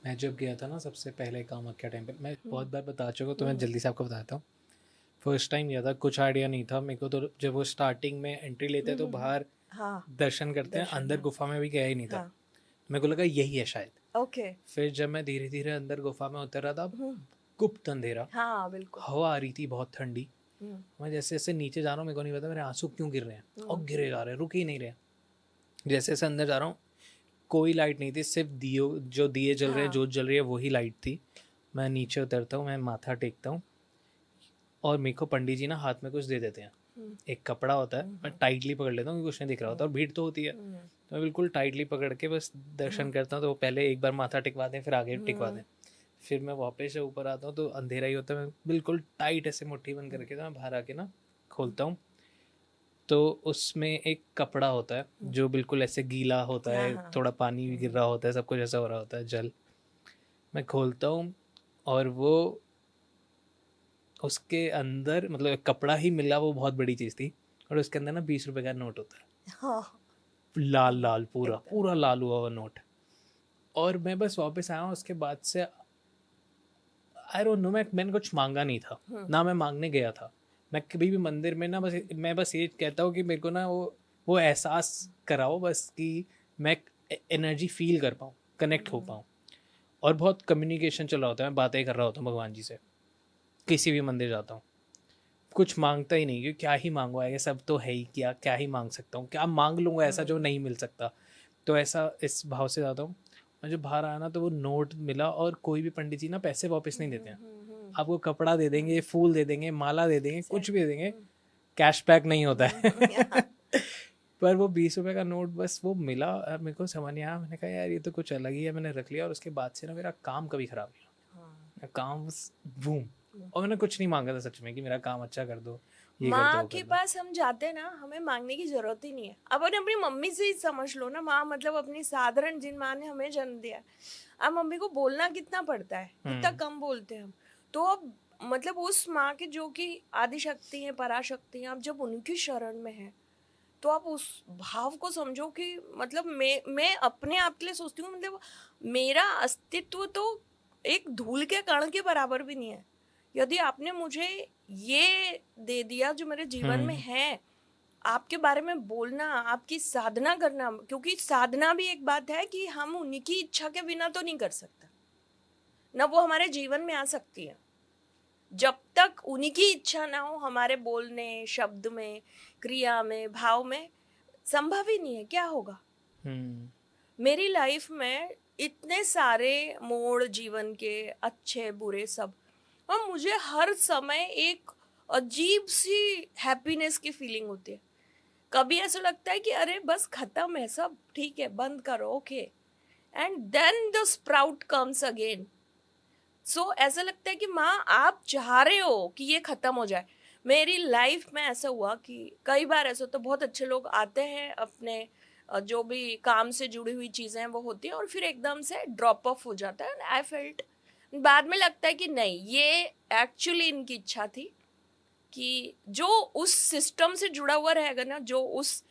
मैं जब गया था ना सबसे पहले कामाख्या टेम्पल, मैं बहुत बार बता चुका हूँ तो मैं जल्दी से आपको बताता हूँ। फर्स्ट टाइम गया था, कुछ आइडिया नहीं था मेरे को। तो जब वो स्टार्टिंग में एंट्री लेते हैं तो बाहर दर्शन करते हैं, अंदर गुफा में भी गया ही नहीं था। मेरे को लगा यही है शायद।
ओके।
फिर जब मैं धीरे धीरे अंदर गुफा में उतर रहा था, गुप्त अंधेरा,
हाँ बिल्कुल,
हवा आ रही थी बहुत ठंडी। मैं जैसे जैसे नीचे जा रहा हूँ मेरे को नहीं पता मेरे आंसू क्यों गिर रहे हैं और गिरे जा रहे हैं, रुक ही नहीं रहे। जैसे जैसे अंदर जा रहा हूँ कोई लाइट नहीं थी, सिर्फ दिए जल रहे हैं, जोत जल रही है, वही लाइट थी। मैं नीचे उतरता हूँ, मैं माथा टेकता हूँ और मेरे को पंडित जी ना हाथ में कुछ दे देते हैं। एक कपड़ा होता है, मैं टाइटली पकड़ लेता हूँ क्योंकि कुछ नहीं दिख रहा होता और भीड़ तो होती है। तो मैं बिल्कुल टाइटली पकड़ के बस दर्शन करता हूँ। तो वो पहले एक बार माथा टिकवा दें, फिर आगे टिकवा दें, फिर मैं वापस से ऊपर आता हूँ तो अंधेरा ही होता है। मैं बिल्कुल टाइट ऐसे मुट्ठी बंद करके तो मैं बाहर आके ना खोलता हूँ तो उसमें एक कपड़ा होता है जो बिल्कुल ऐसे गीला होता है, थोड़ा पानी भी गिर रहा होता है, सब कुछ ऐसा हो रहा होता है, जल। मैं खोलता हूँ और वो उसके अंदर मतलब एक कपड़ा ही मिला, वो बहुत बड़ी चीज़ थी। और उसके अंदर ना 20 रुपए का नोट होता है।
हाँ।
लाल लाल पूरा लाल हुआ हुआ नोट। और मैं बस वापस आया हूँ उसके बाद से। आई डोंट नो, मैंने कुछ मांगा नहीं था ना, मैं मांगने गया था। मैं कभी भी मंदिर में ना बस ये कहता हूँ कि मेरे को ना वो एहसास कराओ बस कि मैं एनर्जी फील कर पाऊँ, कनेक्ट हो पाऊँ। और बहुत कम्युनिकेशन चल रहा होता है, मैं बातें कर रहा होता हूँ भगवान जी से। किसी भी मंदिर जाता हूँ कुछ मांगता ही नहीं, क्योंकि क्या ही मांगवा है, सब तो है ही, क्या ही मांग सकता हूँ, क्या मांग लूँगा ऐसा जो नहीं मिल सकता। तो ऐसा इस भाव से जाता हूँ। मैं जब बाहर आया ना तो वो नोट मिला। और कोई भी पंडित जी ना पैसे वापस नहीं देते हैं, आपको कपड़ा दे देंगे, फूल दे देंगे, माला दे देंगे, कुछ भी दे देंगे, कैशबैक नहीं होता है। पर वो 20 रुपए का नोट बस वो मिला, मेरे को समझ नहीं आया। मैंने कहा यार ये तो कुछ अलग ही है, मैंने रख लिया। और उसके बाद से ना मेरा काम कभी खराब नहीं, काम बूम। और मैंने कुछ नहीं मांगा था सच में कि मेरा काम अच्छा कर दो,
माँ के पास हम जाते हैं ना, हमें मांगने की जरूरत ही नहीं है। अब अपनी मम्मी से ही समझ लो ना, माँ मतलब अपनी साधारण, जिन माँ ने हमें जन्म दिया, अब मम्मी को बोलना कितना पड़ता है, कितना कम बोलते हैं हम। तो अब मतलब उस माँ के जो कि आदि शक्ति है, पराशक्ति है, आप जब उनकी शरण में है तो आप उस भाव को समझो कि मतलब मैं अपने आप के लिए सोचती हूँ, मतलब मेरा अस्तित्व तो एक धूल के कण के बराबर भी नहीं है। यदि आपने मुझे ये दे दिया जो मेरे जीवन में है, आपके बारे में बोलना, आपकी साधना करना, क्योंकि साधना भी एक बात है कि हम उनकी इच्छा के बिना तो नहीं कर सकते ना, वो हमारे जीवन में आ सकती है। जब तक उनकी इच्छा ना हो हमारे बोलने, शब्द में, क्रिया में, भाव में, संभव ही नहीं है। क्या होगा? मेरी लाइफ में इतने सारे मोड़ जीवन के, अच्छे बुरे सब, और मुझे हर समय एक अजीब सी हैप्पीनेस की फीलिंग होती है। कभी ऐसा लगता है कि अरे बस खत्म है सब, ठीक है, बंद करो, okay, and then the sprout comes again. So ऐसा लगता है कि माँ आप चाह रहे हो कि ये खत्म हो जाए। मेरी लाइफ में ऐसा हुआ कि कई बार ऐसा होता है, बहुत अच्छे लोग आते हैं, अपने जो भी काम से जुड़ी हुई चीज़ें हैं वो होती हैं, और फिर एकदम से ड्रॉप ऑफ हो जाता है। आई फेल्ट, बाद में लगता है कि नहीं, ये एक्चुअली इनकी इच्छा थी, कि जो उस सिस्टम से जुड़ा हुआ रहेगा ना, जो उस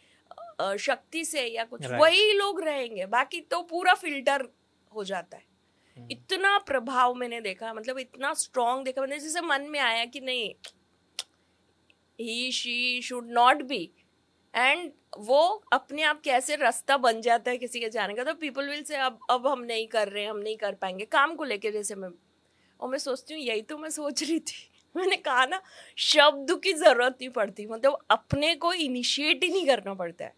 शक्ति से या कुछ,
Right.
वही लोग रहेंगे, बाकी तो पूरा फिल्टर हो जाता है। इतना प्रभाव मैंने देखा, मतलब इतना स्ट्रॉन्ग देखा मैंने, जैसे मन में आया कि नहीं, he she should not be, and वो अपने आप कैसे रास्ता बन जाता है किसी के जाने का। तो पीपल विल से अब हम नहीं कर रहे हैं, हम नहीं कर पाएंगे काम को लेके, जैसे मैं सोचती हूँ यही तो मैं सोच रही थी। मैंने कहा ना, शब्द की जरूरत नहीं पड़ती, मतलब अपने को इनिशिएट ही नहीं करना पड़ता है।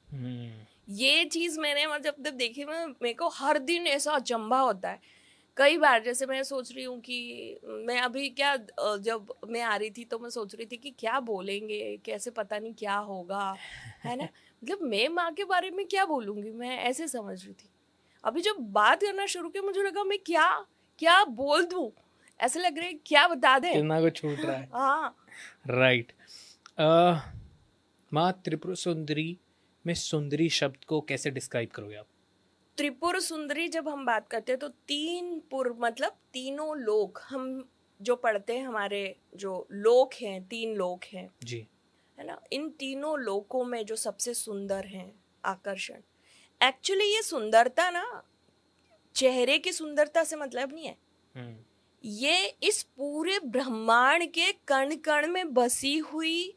ये चीज मैंने मतलब जब देखी, मेरे को हर दिन ऐसा अचंभा होता है कई बार। जैसे मैं सोच रही हूँ कि मैं अभी क्या, जब मैं आ रही थी तो मैं सोच रही थी कि क्या बोलेंगे, कैसे, पता नहीं क्या होगा, है ना। मतलब मैं माँ के बारे में क्या बोलूँगी, मैं ऐसे समझ रही थी। अभी जब बात करना शुरू किया, मुझे लगा मैं क्या क्या बोल दूँ, ऐसे लग रहा है क्या बता दें,
कितना कुछ छूट रहा है।
हाँ।
राइट। माँ त्रिपुर सुंदरी में सुंदरी शब्द को कैसे डिस्क्राइब करोगे आप?
त्रिपुर सुंदरी जब हम बात करते हैं तो तीन पुर मतलब तीनों लोक, हम जो पढ़ते हैं, हमारे जो लोक हैं, 3 लोक हैं,
जी।
है ना। इन तीनों लोकों में जो सबसे सुंदर हैं, आकर्षण, एक्चुअली ये सुंदरता ना चेहरे की सुंदरता से मतलब नहीं है। ये इस पूरे ब्रह्मांड के कण कण में बसी हुई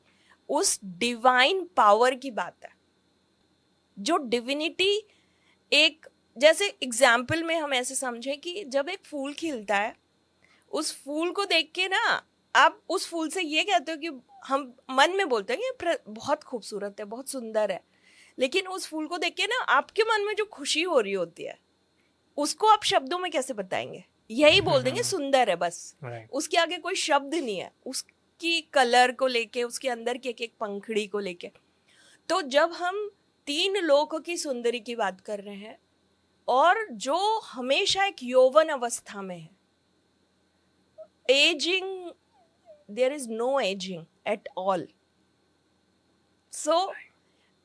उस डिवाइन पावर की बात है। जो डिविनिटी, एक जैसे एग्जाम्पल में हम ऐसे समझें कि जब एक फूल खिलता है, उस फूल को देख के ना आप उस फूल से ये कहते हो कि हम मन में बोलते हैं कि ये बहुत खूबसूरत है, बहुत सुंदर है, लेकिन उस फूल को देख के ना आपके मन में जो खुशी हो रही होती है, उसको आप शब्दों में कैसे बताएंगे? यही बोल देंगे सुंदर है, बस।
Right.
उसके आगे कोई शब्द नहीं है, उसकी कलर को लेके, उसके अंदर की एक एक पंखड़ी को लेके। तो जब हम 3 लोकों की सुंदरी की बात कर रहे हैं, और जो हमेशा एक यौवन अवस्था में है, ageing, there is no ageing at all, so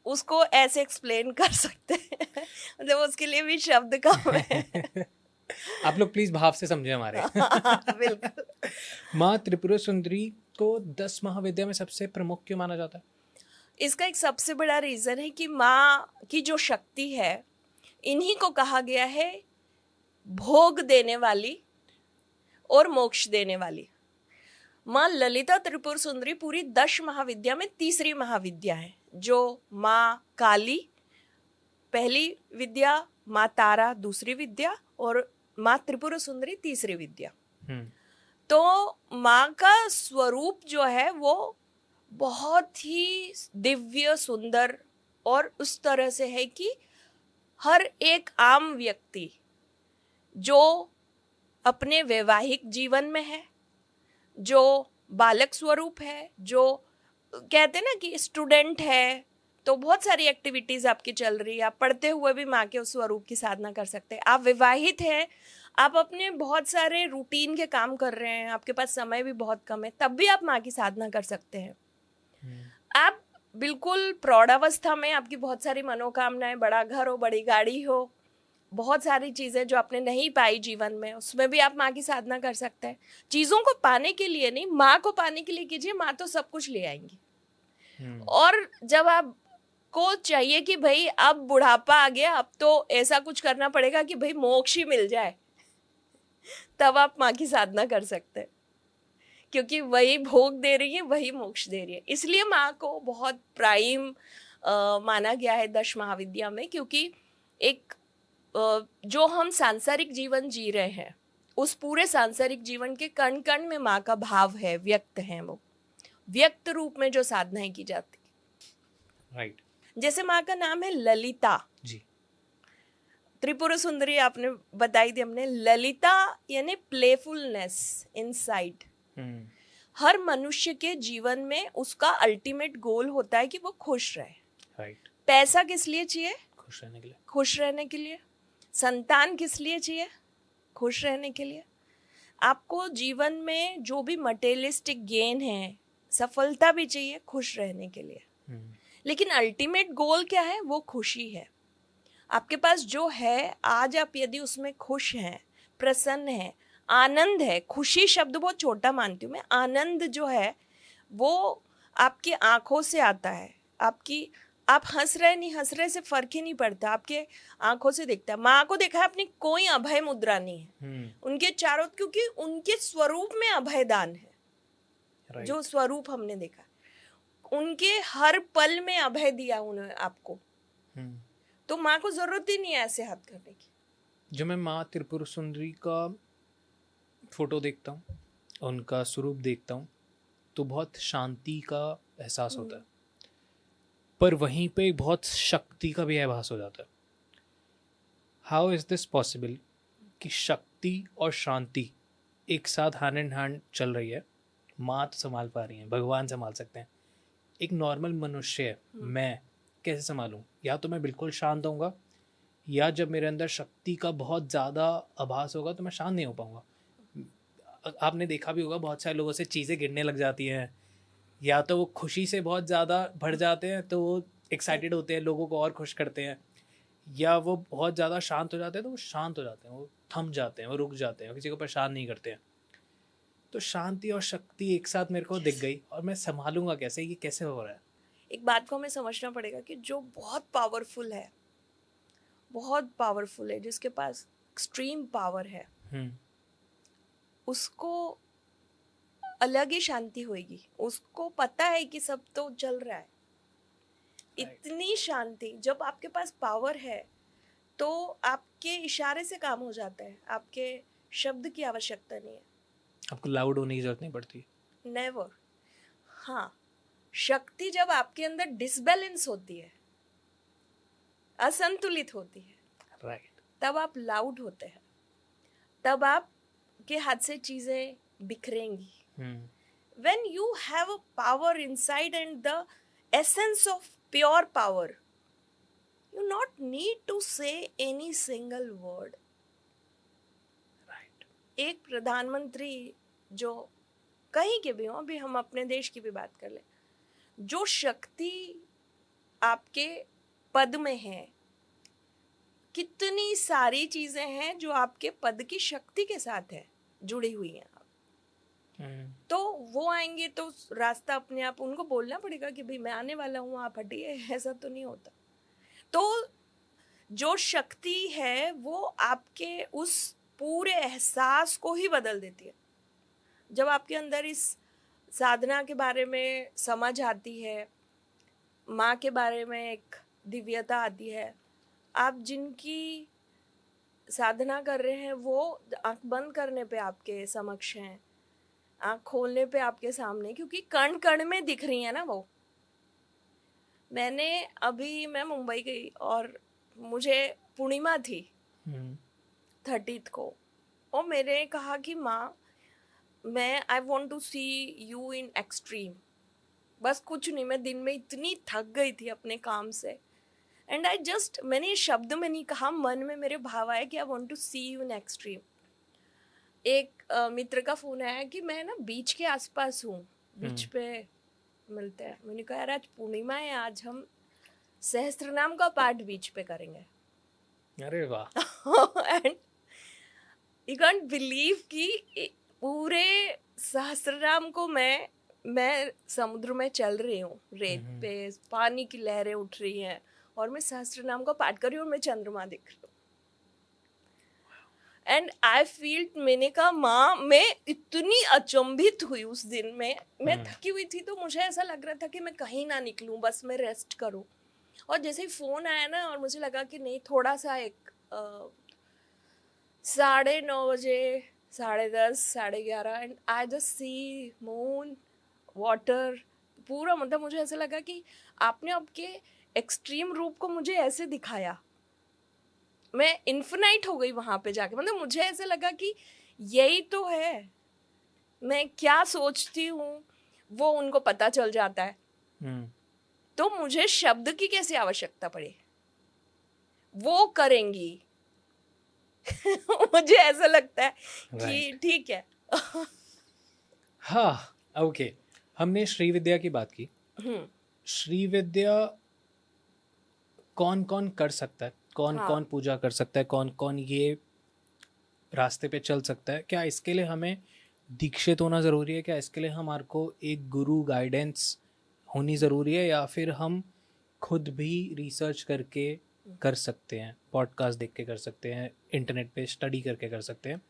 उसको ऐसे एक्सप्लेन कर सकते हैं। मतलब उसके लिए भी शब्द कम है।
आप लोग प्लीज भाव से समझे हमारे।
बिल्कुल।
माँ त्रिपुर सुंदरी को 10 महाविद्या में सबसे प्रमुख क्यों माना जाता है?
इसका एक सबसे बड़ा रीजन है कि माँ की जो शक्ति है, इन्हीं को कहा गया है भोग देने वाली और मोक्ष देने वाली। माँ ललिता त्रिपुर सुंदरी पूरी 10 महाविद्या में तीसरी महाविद्या है। जो माँ काली पहली विद्या, माँ तारा दूसरी विद्या, और माँ त्रिपुर सुंदरी तीसरी विद्या। तो माँ का स्वरूप जो है वो बहुत ही दिव्य, सुंदर, और उस तरह से है कि हर एक आम व्यक्ति जो अपने वैवाहिक जीवन में है, जो बालक स्वरूप है, जो कहते हैं ना कि स्टूडेंट है, तो बहुत सारी एक्टिविटीज आपकी चल रही है, आप पढ़ते हुए भी माँ के उस स्वरूप की साधना कर सकते हैं। आप विवाहित हैं, आप अपने बहुत सारे रूटीन के काम कर रहे हैं, आपके पास समय भी बहुत कम है, तब भी आप माँ की साधना कर सकते हैं। आप बिल्कुल प्रौढ़ावस्था में, आपकी बहुत सारी मनोकामनाएं, बड़ा घर हो, बड़ी गाड़ी हो, बहुत सारी चीजें जो आपने नहीं पाई जीवन में, उसमें भी आप माँ की साधना कर सकते हैं। चीजों को पाने के लिए नहीं, माँ को पाने के लिए कीजिए, माँ तो सब कुछ ले आएंगी। और जब आप को चाहिए कि भाई अब बुढ़ापा आ गया, अब तो ऐसा कुछ करना पड़ेगा कि भाई मोक्ष ही मिल जाए, तब आप माँ की साधना कर सकते हैं, क्योंकि वही भोग दे रही है, वही मोक्ष दे रही है। इसलिए माँ को बहुत प्राइम माना गया है 10 महाविद्या में, क्योंकि एक जो हम सांसारिक जीवन जी रहे हैं, उस पूरे सांसारिक जीवन के कण कण में माँ का भाव है, व्यक्त है, वो व्यक्त रूप में जो साधनाएं की जाती।
राइट।
जैसे माँ का नाम है ललिता
जी।
त्रिपुर सुंदरी आपने बताई थी हमने। ललिता यानी प्लेफुलनेस इनसाइड। हर मनुष्य के जीवन में उसका अल्टीमेट गोल होता है कि वो खुश रहे।
राइट।
पैसा किस लिए चाहिए?
खुश रहने के लिए।
खुश रहने के लिए। संतान किस लिए चाहिए? खुश रहने के लिए। आपको जीवन में जो भी मटेरियलिस्टिक गेन है, सफलता भी चाहिए खुश रहने के लिए। लेकिन अल्टीमेट गोल क्या है? वो खुशी है। आपके पास जो है आज, आप यदि उसमें खुश हैं, प्रसन्न हैं, आनंद है, खुशी शब्द बहुत छोटा मानती हूँ मैं, आनंद जो है वो आपकी आंखों से आता है, आपकी आप हंस रहे नहीं हंस रहे से फर्क ही नहीं पड़ता, आपके आंखों से दिखता है। माँ को देखा है आपने, कोई अभय मुद्रा नहीं है उनके चारों, क्योंकि उनके स्वरूप में अभय दान है।
Right.
जो स्वरूप हमने देखा, उनके हर पल में अभय दिया उन्होंने आपको, तो माँ को जरूरत ही नहीं है ऐसे हाथ करने की।
जब मैं माँ त्रिपुर सुंदरी का फोटो देखता हूँ, उनका स्वरूप देखता हूँ, तो बहुत शांति का एहसास होता है, पर वहीं पे बहुत शक्ति का भी आभास हो जाता है। हाउ इज दिस पॉसिबल कि शक्ति और शांति एक साथ हैंड इन हैंड चल रही है? माँ तो संभाल पा रही हैं, भगवान संभाल सकते हैं, एक नॉर्मल मनुष्य मैं कैसे संभालूं? या तो मैं बिल्कुल शांत होऊंगा, या जब मेरे अंदर शक्ति का बहुत ज़्यादा आभास होगा तो मैं शांत नहीं हो पाऊंगा। आपने देखा भी होगा बहुत सारे लोगों से चीज़ें गिरने लग जाती हैं, या तो वो खुशी से बहुत ज़्यादा भर जाते हैं तो वो एक्साइटेड होते हैं, लोगों को और खुश करते हैं, या वो बहुत ज़्यादा शांत हो जाते हैं तो वो शांत हो जाते हैं, वो थम जाते हैं, वो रुक जाते हैं, किसी को परेशान नहीं करते हैं। तो शांति और शक्ति एक साथ मेरे को दिख गई, और मैं संभालूंगा कैसे, ये कैसे हो रहा है?
एक बात को हमें समझना पड़ेगा कि जो बहुत पावरफुल है, बहुत पावरफुल है, जिसके पास एक्सट्रीम पावर है, उसको अलग ही शांति होगी। उसको पता है कि सब तो चल रहा है। इतनी शांति, जब आपके पास पावर है तो आपके इशारे से काम हो जाता है, आपके शब्द की आवश्यकता नहीं है,
आपको लाउड होने की जरूरत नहीं पड़ती।
नेवर। हाँ, शक्ति जब आपके अंदर डिसबैलेंस होती है, असंतुलित होती है,
राइट,
तब आप लाउड होते हैं, तब आप के हाथ से चीजें बिखरेंगी। When you have a power inside and the essence of pure power, you not need to say any single word.
Right.
एक प्रधानमंत्री जो कहीं के भी हो, अभी हम अपने देश की भी बात कर लें, जो शक्ति आपके पद में है, कितनी सारी चीजें हैं जो आपके पद की शक्ति के साथ है, जुड़ी हुई हैं। तो वो आएंगे तो रास्ता अपने आप उनको बोलना पड़ेगा कि भाई मैं आने वाला हूँ, आप हटिए। ऐसा तो नहीं होता। तो जो शक्ति है वो आपके उस पूरे एहसास को ही बदल देती है। जब आपके अंदर इस साधना के बारे में समझ आती है, माँ के बारे में एक दिव्यता आती है, आप जिनकी साधना कर रहे हैं वो आंख बंद करने पे आपके समक्ष हैं, आँख खोलने पे आपके सामने, क्योंकि कण कण में दिख रही है ना वो। मैं मुंबई गई और मुझे पूर्णिमा थी 30th को, और मैंने कहा कि माँ I want to see you in extreme. बस कुछ नहीं, मैं दिन में इतनी थक गई थी अपने काम से, एंड मैंने शब्द में नहीं कहा, मन में मेरे भाव आया कि I want to see you in extreme. एक मित्र का फोन आया कि मैं ना बीच के आसपास हूँ, बीच पे मिलते हैं। मैंने कहा यार आज पूर्णिमा है, आज हम सहस्त्रनाम का पाठ बीच पे करेंगे।
अरे वाह।
एंड यू कांट बिलीव कि पूरे सहस्त्रनाम को मैं समुद्र में चल रही हूँ, रेत पे पानी की लहरें उठ रही हैं, और मैं सहस्त्रनाम का पाठ कर रही हूँ, और मैं चंद्रमा दिख रही हूँ। एंड आई फील, मैंने कहा माँ, मैं इतनी अचंभित हुई उस दिन में। मैं थकी हुई थी तो मुझे ऐसा लग रहा था कि मैं कहीं ना निकलूं, बस मैं रेस्ट करूं। और जैसे ही फोन आया ना, और मुझे लगा कि नहीं, थोड़ा सा एक 9:30 बजे, 10:30, 11:30, and I just see moon, water, पूरा, मतलब मुझे ऐसा लगा कि आपने आपके एक्सट्रीम रूप को मुझे ऐसे दिखाया। मैं इन्फिनाइट हो गई वहां पे जाके। मतलब मुझे ऐसे लगा कि यही तो है, मैं क्या सोचती हूँ वो उनको पता चल जाता है। तो मुझे शब्द की कैसे आवश्यकता पड़े, वो करेंगी। मुझे ऐसा लगता है कि ठीक है।
हाँ, ओके। हमने श्री विद्या की बात की। श्री विद्या कौन कौन कर सकता है, कौन कौन पूजा कर सकता है, कौन कौन ये रास्ते पे चल सकता है? क्या इसके लिए हमें दीक्षित होना ज़रूरी है? क्या इसके लिए हमारे को एक गुरु गाइडेंस होनी ज़रूरी है, या फिर हम खुद भी रिसर्च करके कर सकते हैं, पॉडकास्ट देख के कर सकते हैं, इंटरनेट पे स्टडी करके कर सकते हैं,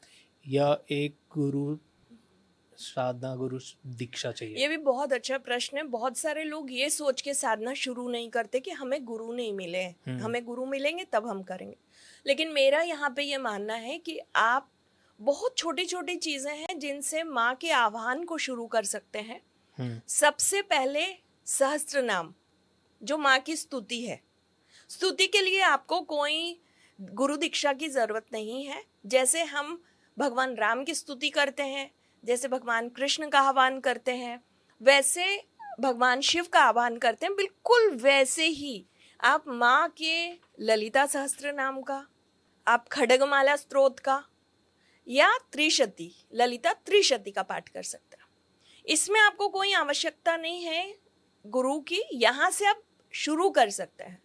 या एक गुरु, साधना गुरु दीक्षा चाहिए?
ये भी बहुत अच्छा प्रश्न है। बहुत सारे लोग ये सोच के साधना शुरू नहीं करते कि हमें गुरु नहीं मिले, हमें गुरु मिलेंगे तब हम करेंगे। लेकिन मेरा यहाँ पे ये मानना है कि आप बहुत छोटी छोटी चीजें हैं जिनसे माँ के आह्वान को शुरू कर सकते हैं। सबसे पहले सहस्त्र नाम, जो माँ की स्तुति है। स्तुति के लिए आपको कोई गुरु दीक्षा की जरूरत नहीं है। जैसे हम भगवान राम की स्तुति करते हैं, जैसे भगवान कृष्ण का आह्वान करते हैं, वैसे भगवान शिव का आह्वान करते हैं, बिल्कुल वैसे ही आप माँ के ललिता सहस्त्र नाम का, आप खड्गमाला स्तोत्र का, या त्रिशती, ललिता त्रिशती का पाठ कर सकते हैं। इसमें आपको कोई आवश्यकता नहीं है गुरु की, यहाँ से आप शुरू कर सकते हैं।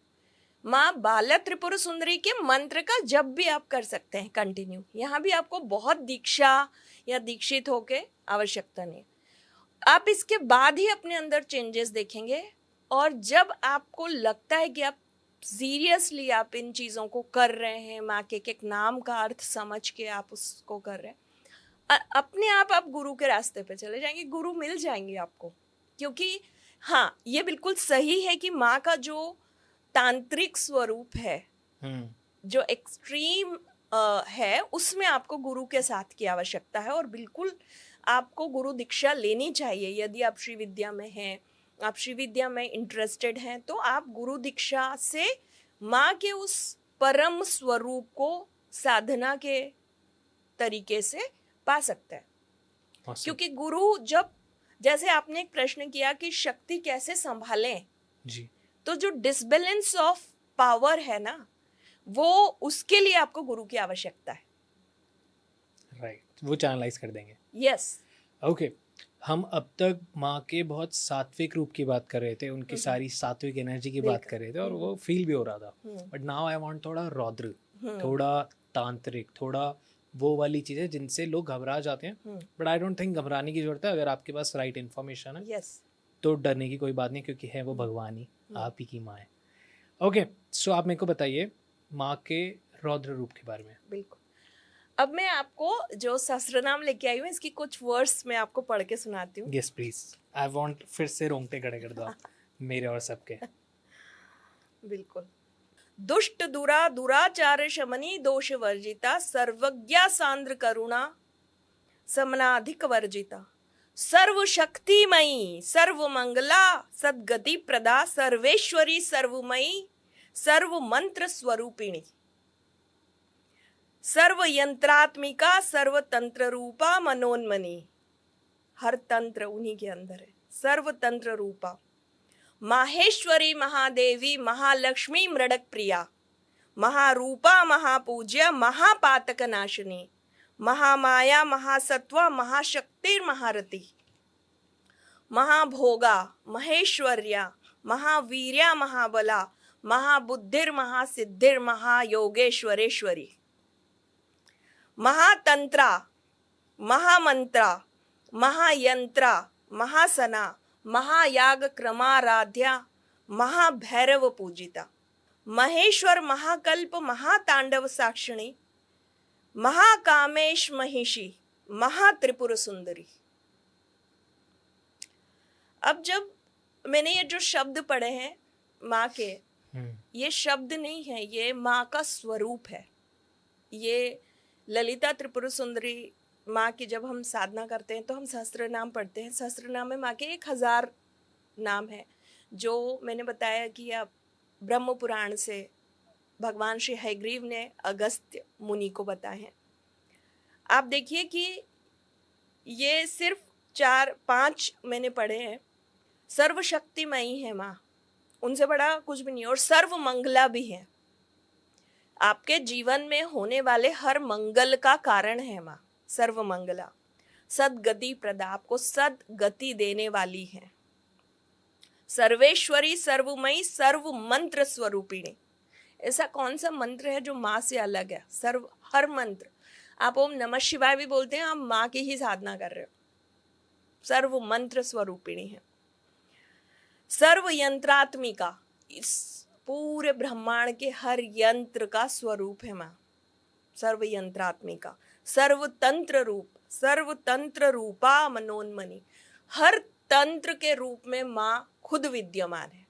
माँ बाला त्रिपुर सुंदरी के मंत्र का जब भी आप कर सकते हैं कंटिन्यू। यहाँ भी आपको बहुत दीक्षा या दीक्षित होके आवश्यकता नहीं। आप इसके बाद ही अपने अंदर चेंजेस देखेंगे, और जब आपको लगता है कि आप सीरियसली आप इन चीज़ों को कर रहे हैं, माँ के एक नाम का अर्थ समझ के आप उसको कर रहे हैं, अपने आप गुरु के रास्ते पे चले जाएंगे, गुरु मिल जाएंगे आपको। क्योंकि हाँ, ये बिल्कुल सही है कि माँ का जो तांत्रिक स्वरूप है, जो एक्सट्रीम है, उसमें आपको गुरु के साथ की आवश्यकता है, और बिल्कुल आपको गुरु दीक्षा लेनी चाहिए। यदि आप श्री विद्या में हैं, आप श्री विद्या में इंटरेस्टेड हैं, तो आप गुरु दीक्षा से माँ के उस परम स्वरूप को साधना के तरीके से पा सकते हैं। क्योंकि गुरु, जब जैसे आपने एक प्रश्न किया कि शक्ति कैसे संभालें
जी,
तो जो डिसबैलेंस ऑफ पावर है ना, वो उसके लिए आपको गुरु की आवश्यकता है।
राइट, वो चैनलाइज कर देंगे।
यस।
ओके, हम अब तक माँ के बहुत सात्विक रूप की बात कर रहे थे, उनकी सारी सात्विक एनर्जी की बात कर रहे थे, और वो फील भी हो रहा था। बट नाउ आई वांट थोड़ा रौद्र, थोड़ा तांत्रिक, थोड़ा वो वाली चीज़ें जिनसे लोग घबरा जाते हैं। बट आई डोंट थिंक घबराने की जरूरत है। अगर आपके पास राइट इन्फॉर्मेशन है,
यस,
तो डरने की कोई बात नहीं, क्योंकि है वो भगवान ही, आप ही की माँ है। ओके, सो आप मेरे को बताइए माँ के रौद्र रूप के बारे में।
बिल्कुल। अब मैं आपको जो सहस्त्रनाम लेके आई हूँ, इसकी कुछ वर्ड्स मैं आपको पढ़ के सुनाती हूँ।
यस प्लीज, आई वांट, फिर से रोंगटे खड़े कर दो आप मेरे और सबके।
बिल्कुल। दुष्ट दुरा दुराचार शमनी दोष वर्जिता, सर्वज्ञा सांद्र करुणा समनाधिक वर्जिता, सर्व शक्तिमयी सर्व मंगला सद्गति प्रदा, सर्वेश्वरी सर्वमयी सर्व मंत्र स्वरूपिणी, सर्व यंत्रात्मिका सर्व तंत्र रूपा मनोन्मनी। हर तंत्र उन्हीं के अंदर है। सर्व तंत्र रूपा माहेश्वरी महादेवी महालक्ष्मी मृडक प्रिया, महारूपा महापूज्या महापातक नाशिनी, महामाया महासत्वा महाशक्तिर्महारती, महाभोगा महेश्वर्या महावीर्या महाबला महाबुद्धिर महासिद्धिर महायोगेश्वरेश्वरी, महातंत्रा महामंत्रा महायंत्रा महासना महायाग क्रमाराध्या महाभैरव पूजिता, महेश्वर महाकल्प महातांडव साक्षिणी महाकामेश महिषी महात्रिपुर सुंदरी। अब जब मैंने ये जो शब्द पढ़े हैं माँ के, ये शब्द नहीं है, ये माँ का स्वरूप है। ये ललिता त्रिपुर सुंदरी माँ की जब हम साधना करते हैं तो हम सहस्त्र नाम पढ़ते हैं। सहस्त्र नाम में माँ के 1000 नाम है, जो मैंने बताया कि आप ब्रह्म पुराण से भगवान श्री हयग्रीव ने अगस्त्य मुनि को बताए हैं। आप देखिए कि ये सिर्फ 4-5 मैंने पढ़े हैं। सर्वशक्तिमयी है माँ, उनसे बड़ा कुछ भी नहीं, और सर्व मंगला भी है। आपके जीवन में होने वाले हर मंगल का कारण है माँ। सर्व मंगला, सदगति प्रदा, आपको सदगति देने वाली है। सर्वेश्वरी सर्वमयी सर्व मंत्र स्वरूपिणी। ऐसा कौन सा मंत्र है जो माँ से अलग है? सर्व, हर मंत्र। आप ओम नमः शिवाय भी बोलते हैं, आप माँ की ही साधना कर रहे हो। सर्व मंत्र स्वरूपिणी है। सर्व यंत्रात्मिका, इस पूरे ब्रह्मांड के हर यंत्र का स्वरूप है माँ। सर्व यंत्रात्मिका, सर्व तंत्र रूपा मनोन्मनी, हर तंत्र के रूप में माँ खुद विद्यमान है।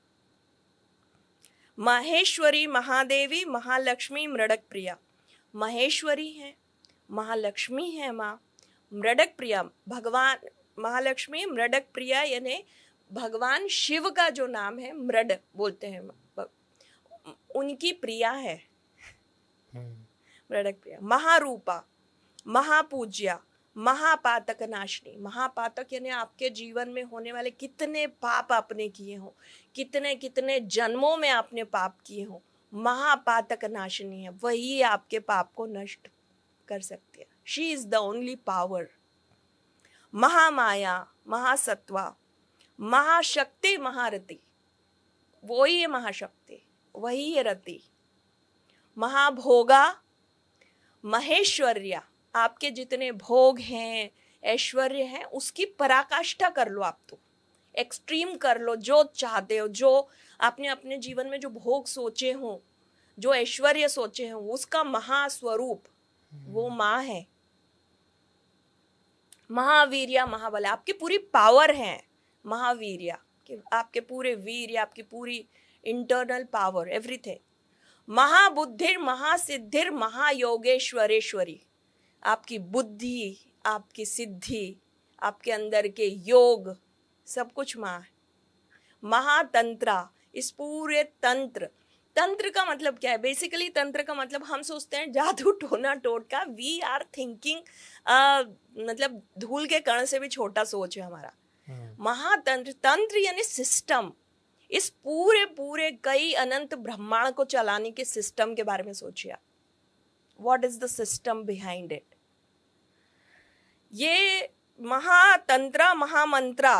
माहेश्वरी, महादेवी, महालक्ष्मी, मृडक प्रिया, महेश्वरी है, महालक्ष्मी है माँ, मृडक प्रिया, भगवान महालक्ष्मी मृडक प्रिया यानी भगवान शिव का जो नाम है मृड बोलते हैं, उनकी प्रिया है मृडक प्रिया। महारूपा, महापूज्या, महापातक नाशनी, महापातक यानी आपके जीवन में होने वाले कितने पाप आपने किए हो, कितने कितने जन्मों में आपने पाप किए हो, महापातक नाशनी है, वही आपके पाप को नष्ट कर सकती है। She is the only power. Mahamaya, Mahasatva, Mahashakti, Maharati, वही है महाशक्ति, वही है रति। महाभोगा, महेश्वर्या, आपके जितने भोग हैं, ऐश्वर्य हैं, उसकी पराकाष्ठा कर लो, आप तो एक्सट्रीम कर लो, जो चाहते हो, जो आपने अपने जीवन में जो भोग सोचे हो, जो ऐश्वर्य सोचे हो, उसका महास्वरूप वो माँ है। महावीर्या, महाबल, आपकी पूरी पावर है महावीर्या, आपके पूरे वीर्य, आपकी पूरी इंटरनल पावर, एवरीथिंग। महाबुद्धिर, महासिद्धिर, महायोगेश्वरेश्वरी, आपकी बुद्धि, आपकी सिद्धि, आपके अंदर के योग, सब कुछ माँ है। महातंत्रा, इस पूरे तंत्र, तंत्र का मतलब क्या है? बेसिकली तंत्र का मतलब हम सोचते हैं जादू टोना टोटका, वी आर थिंकिंग मतलब धूल के कण से भी छोटा सोच है हमारा। महातंत्र, तंत्र यानी सिस्टम, इस पूरे पूरे कई अनंत ब्रह्मांड को चलाने के सिस्टम के बारे में सोचिए। What is the system behind it? ये महातंत्रा, महामंत्रा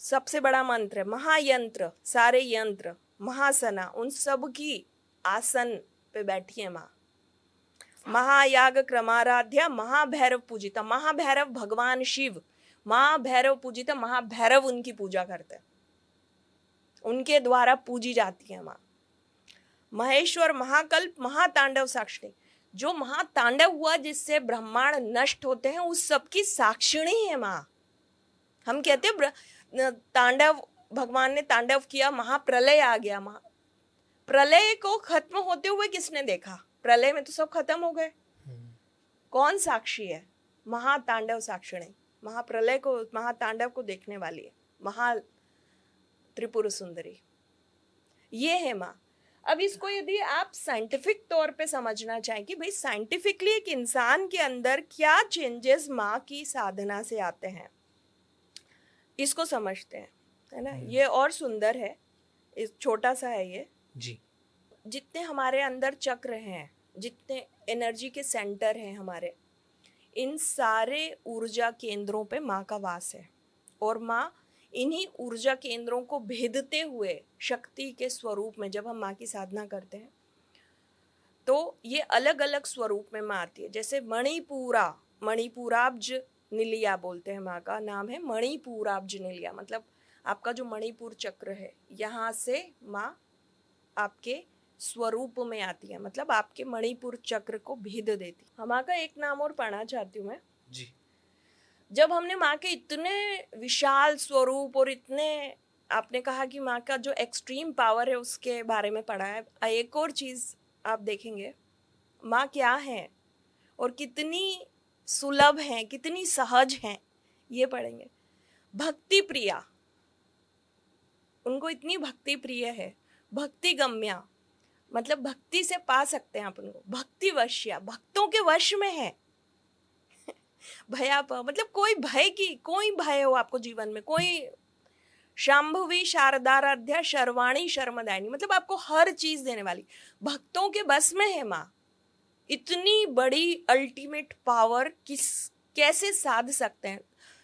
सबसे बड़ा मंत्र है, महायंत्र सारे यंत्र, महासना उन सब की आसन पे बैठी है माँ। महायाग क्रमाराध्या, महाभैरव पूजिता, महाभैरव भगवान शिव, महाभैरव पूजिता, महाभैरव उनकी पूजा करते हैं, उनके द्वारा पूजी जाती है माँ। महेश्वर, महाकल्प, महातांडव साक्षिणी, जो महातांडव हुआ जिससे ब्रह्मांड नष्ट होते हैं उस सब की साक्षिणी है माँ। हम कहते हैं तांडव, भगवान ने तांडव किया, महाप्रलय आ गया। प्रलय को खत्म होते हुए किसने देखा? प्रलय में तो सब खत्म हो गए, कौन साक्षी है? महातांडव साक्षिणी, महाप्रलय को, महातांडव को देखने वाली है महा त्रिपुर सुंदरी, ये है माँ। अब इसको यदि आप साइंटिफिक तौर पे समझना चाहें कि भाई साइंटिफिकली एक इंसान के अंदर क्या चेंजेस माँ की साधना से आते हैं, इसको समझते हैं, है ना? ये और सुंदर है, इस छोटा सा है ये
जी।
जितने हमारे अंदर चक्र हैं, जितने एनर्जी के सेंटर हैं हमारे, इन सारे ऊर्जा केंद्रों पे माँ का वास है। और माँ इन्हीं ऊर्जा केंद्रों को भेदते हुए शक्ति के स्वरूप में, जब हम माँ की साधना करते हैं तो ये अलग अलग स्वरूप में माँ आती है। जैसे मणिपुरा, मणिपुराब्ज निलिया बोलते हैं, माँ का नाम है मणिपुराब्ज निलिया, मतलब आपका जो मणिपुर चक्र है यहाँ से माँ आपके स्वरूप में आती है, मतलब आपके मणिपुर चक्र को भेद देती। माँ का एक नाम और पढ़ना चाहती हूँ मैं
जी।
जब हमने माँ के इतने विशाल स्वरूप और इतने, आपने कहा कि माँ का जो एक्सट्रीम पावर है उसके बारे में पढ़ा है, एक और चीज़ आप देखेंगे माँ क्या है और कितनी सुलभ हैं, कितनी सहज हैं, ये पढ़ेंगे। भक्ति प्रिया, उनको इतनी भक्ति प्रिय है। भक्ति गम्या, मतलब भक्ति से पा सकते हैं आप उनको। भक्ति वश्या, भक्तों के वश में है। भयाप, मतलब कोई भय की, कोई भय हो आपको जीवन में, कोई शांभवी शारदाराध्या शर्वाणी शर्मदायिनी, मतलब आपको हर चीज देने वाली, भक्तों के बस में है माँ। इतनी बड़ी अल्टीमेट पावर कैसे साध सकते हैं?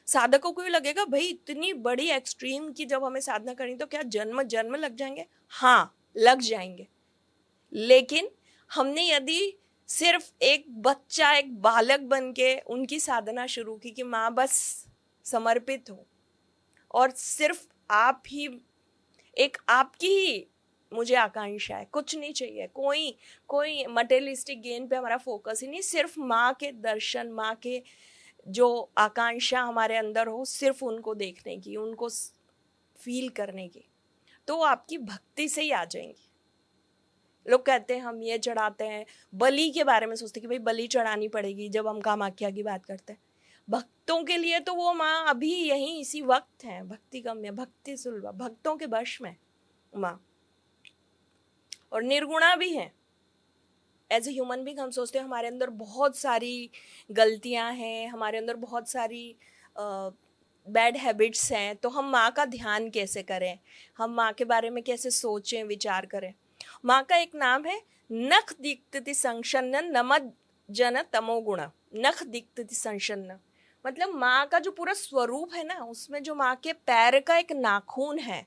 साधकों को भी लगेगा भाई इतनी बड़ी एक्सट्रीम की जब हमें साधना करनी तो क्या जन्म जन्म लग जाएंगे? हाँ, लग जाएंगे। लेकिन हमने यदि सिर्फ एक बच्चा, एक बालक बन के उनकी साधना शुरू की कि माँ बस समर्पित हो और सिर्फ आप ही एक आपकी ही मुझे आकांक्षा है, कुछ नहीं चाहिए, कोई मटेरियलिस्टिक गेन पे हमारा फोकस ही नहीं, सिर्फ माँ के दर्शन, माँ के जो आकांक्षा हमारे अंदर हो, सिर्फ उनको देखने की, उनको फील करने की, तो वो आपकी भक्ति से ही आ जाएंगी। लोग कहते हैं हम ये चढ़ाते हैं, बलि के बारे में सोचते हैं कि भाई बलि चढ़ानी पड़ेगी जब हम कामाख्या की बात करते हैं। भक्तों के लिए तो वो माँ अभी यहीं इसी वक्त है, भक्ति गम्य, भक्ति सुलभा, भक्तों के वश में माँ, और निर्गुणा भी है। एज ए ह्यूमन बीइंग हम सोचते हैं हमारे अंदर बहुत सारी गलतियां हैं, हमारे अंदर बहुत सारी बैड हैबिट्स हैं, तो हम माँ का ध्यान कैसे करें, हम माँ के बारे में कैसे सोचें, विचार करें। माँ का एक नाम है नख दीप्ति संशन्न नमद जन तमोगुण। नख दीप्ति संशन्न मतलब माँ का जो पूरा स्वरूप है ना, उसमें जो माँ के पैर का एक नाखून है,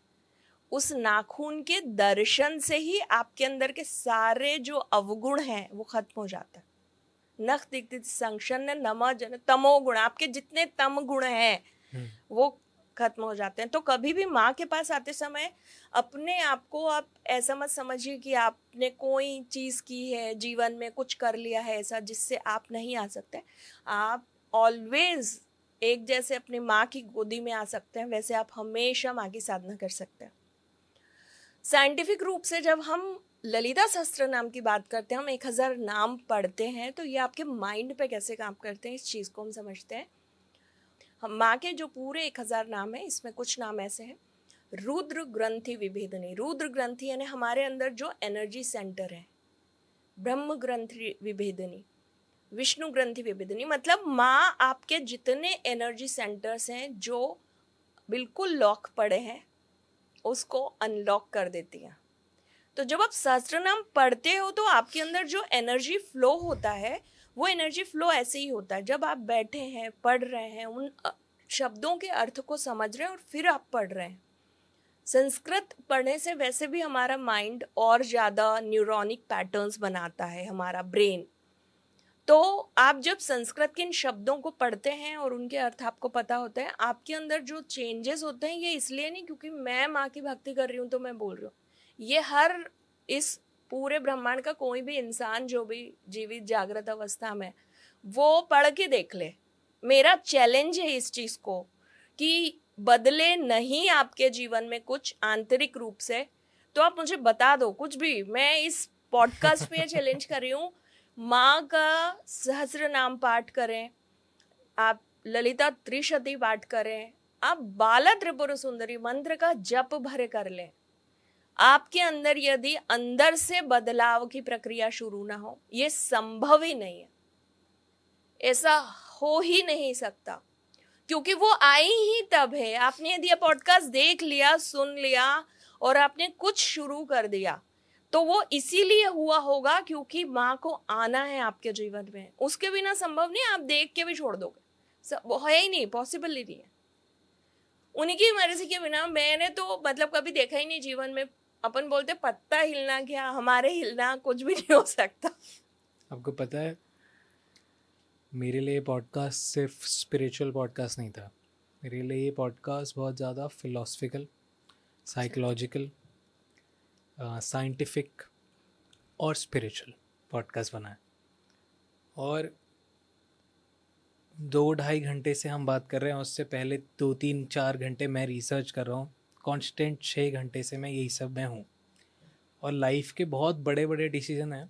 उस नाखून के दर्शन से ही आपके अंदर के सारे जो अवगुण हैं वो खत्म हो जाता है। नख दीप्ति संशन्न नमः जन तमोगुण, आपके जितने तम गुण हैं वो खत्म हो जाते हैं। तो कभी भी माँ के पास आते समय अपने आप को आप ऐसा मत समझिए कि आपने कोई चीज़ की है, जीवन में कुछ कर लिया है ऐसा जिससे आप नहीं आ सकते। आप ऑलवेज एक जैसे अपनी माँ की गोदी में आ सकते हैं, वैसे आप हमेशा माँ की साधना कर सकते हैं। साइंटिफिक रूप से जब हम ललिता सहस्त्र नाम की बात करते हैं, हम 1000 नाम पढ़ते हैं, तो ये आपके माइंड पे कैसे काम करते हैं इस चीज़ को हम समझते हैं। हम माँ के जो पूरे 1000 नाम है, इसमें कुछ नाम ऐसे हैं। रुद्र ग्रंथि विभेदनी, रुद्र ग्रंथि यानी हमारे अंदर जो एनर्जी सेंटर है। ब्रह्म ग्रंथि विभेदनी, विष्णु ग्रंथि विभेदनी मतलब माँ आपके जितने एनर्जी सेंटर्स हैं जो बिल्कुल लॉक पड़े हैं उसको अनलॉक कर देती हैं। तो जब आप सहस्त्र नाम पढ़ते हो तो आपके अंदर जो एनर्जी फ्लो होता है वो एनर्जी फ्लो ऐसे ही होता है। जब आप बैठे हैं, पढ़ रहे हैं, उन शब्दों के अर्थ को समझ रहे हैं और फिर आप पढ़ रहे हैं। संस्कृत पढ़ने से वैसे भी हमारा माइंड और ज़्यादा न्यूरोनिक पैटर्न्स बनाता है, हमारा ब्रेन। तो आप जब संस्कृत के इन शब्दों को पढ़ते हैं और उनके अर्थ आपको पता होते हैं, आपके अंदर जो चेंजेस होते हैं, ये इसलिए नहीं क्योंकि मैं माँ की भक्ति कर रही हूँ तो मैं बोल रही हूँ। ये हर इस पूरे ब्रह्मांड का कोई भी इंसान जो भी जीवित जागृत अवस्था में, वो पढ़ के देख ले। मेरा चैलेंज है इस चीज़ को कि बदले नहीं आपके जीवन में कुछ आंतरिक रूप से, तो आप मुझे बता दो कुछ भी। मैं इस पॉडकास्ट में चैलेंज कर रही हूँ, माँ का सहस्र नाम पाठ करें, आप ललिता त्रिशती पाठ करें, आप बाला त्रिपुर सुंदरी मंत्र का जप भरे कर लें। आपके अंदर यदि अंदर से बदलाव की प्रक्रिया शुरू ना हो, ये संभव ही नहीं है, ऐसा हो ही नहीं सकता, क्योंकि वो आई ही तब है। आपने यदि पॉडकास्ट देख लिया, सुन लिया और आपने कुछ शुरू कर दिया तो वो इसीलिए हुआ होगा क्योंकि माँ को आना है आपके जीवन में। उसके बिना संभव नहीं, आप देख के भी छोड़ दोगे, वो है ही नहीं, पॉसिबल ही नहीं है। उन्हीं की मर्जी के बिना मैंने तो मतलब कभी देखा ही नहीं जीवन में। अपन बोलते पत्ता हिलना, क्या हमारे हिलना कुछ भी नहीं हो सकता।
आपको पता है मेरे लिए पॉडकास्ट सिर्फ स्पिरिचुअल पॉडकास्ट नहीं था, मेरे लिए ये पॉडकास्ट बहुत ज़्यादा फिलोसफिकल, साइकोलॉजिकल, साइंटिफिक और स्पिरिचुअल पॉडकास्ट बना है। और 2-2.5 घंटे से हम बात कर रहे हैं, उससे पहले 2-3-4 घंटे मैं रिसर्च कर रहा हूँ, कांस्टेंट 6 घंटे से मैं यही सब में हूँ। और लाइफ के बहुत बड़े बड़े डिसीजन हैं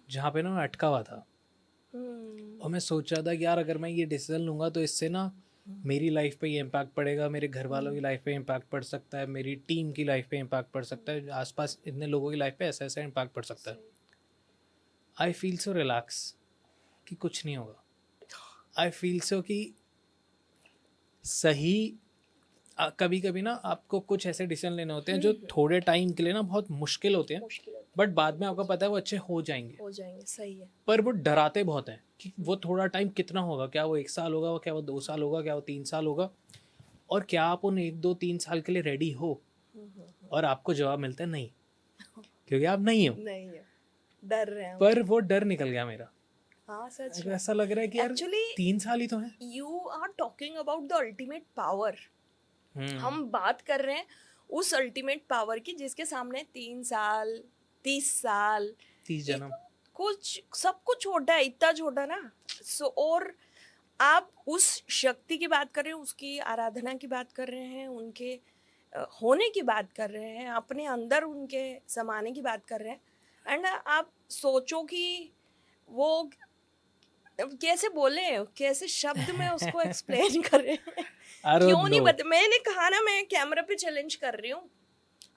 जहाँ पे ना मैं अटका हुआ था, और मैं सोच रहा था कि यार अगर मैं ये डिसीजन लूँगा तो इससे ना मेरी लाइफ पे ये इम्पैक्ट पड़ेगा, मेरे घर वालों की लाइफ पे इम्पैक्ट पड़ सकता है, मेरी टीम की लाइफ पे इम्पैक्ट पड़ सकता है, आसपास इतने लोगों की लाइफ पे ऐसा ऐसा इम्पैक्ट पड़ सकता है। आई फील सो रिलैक्स कि कुछ नहीं होगा। आई फील सो कि सही कभी कभी ना आपको कुछ ऐसे डिसीजन लेने होते हैं जो थोड़े टाइम के लिए ना बहुत मुश्किल होते हैं, बट बाद में आपको पता है वो अच्छे हो जाएंगे।
सही है।
पर वो डराते बहुत हैं कि वो थोड़ा टाइम कितना होगा, क्या वो 1 साल होगा, क्या वो 2 साल होगा, क्या वो 3 साल होगा, और क्या आप उन 1-2-3 साल के लिए रेडी हो। और आपको जवाब मिलता है नहीं, क्योंकि आप नहीं हो,
नहीं है, डर रहे हैं।
पर वो डर निकल गया मेरा।
हाँ सच में।
ऐसा लग रहा है कि यार
Actually,
3 साल ही तो हैं।
You are talking about the ultimate power. हम बात कर रहे हैं उस अल्टीमेट पावर की जिसके सामने 3 साल 30 साल
30 जन्म
कुछ सब कुछ छोटा है, इतना छोटा ना। और आप उस शक्ति की बात कर रहे हैं, उसकी आराधना की बात कर रहे हैं, उनके होने की बात कर रहे हैं, अपने अंदर उनके समाने की बात कर रहे हैं। एंड आप सोचो कि वो कैसे बोले, कैसे शब्द में उसको एक्सप्लेन कर रहे हैं।
I don't
क्यों नहीं
know.
मैंने कहा ना, मैं कैमरा पे चैलेंज कर रही हूँ।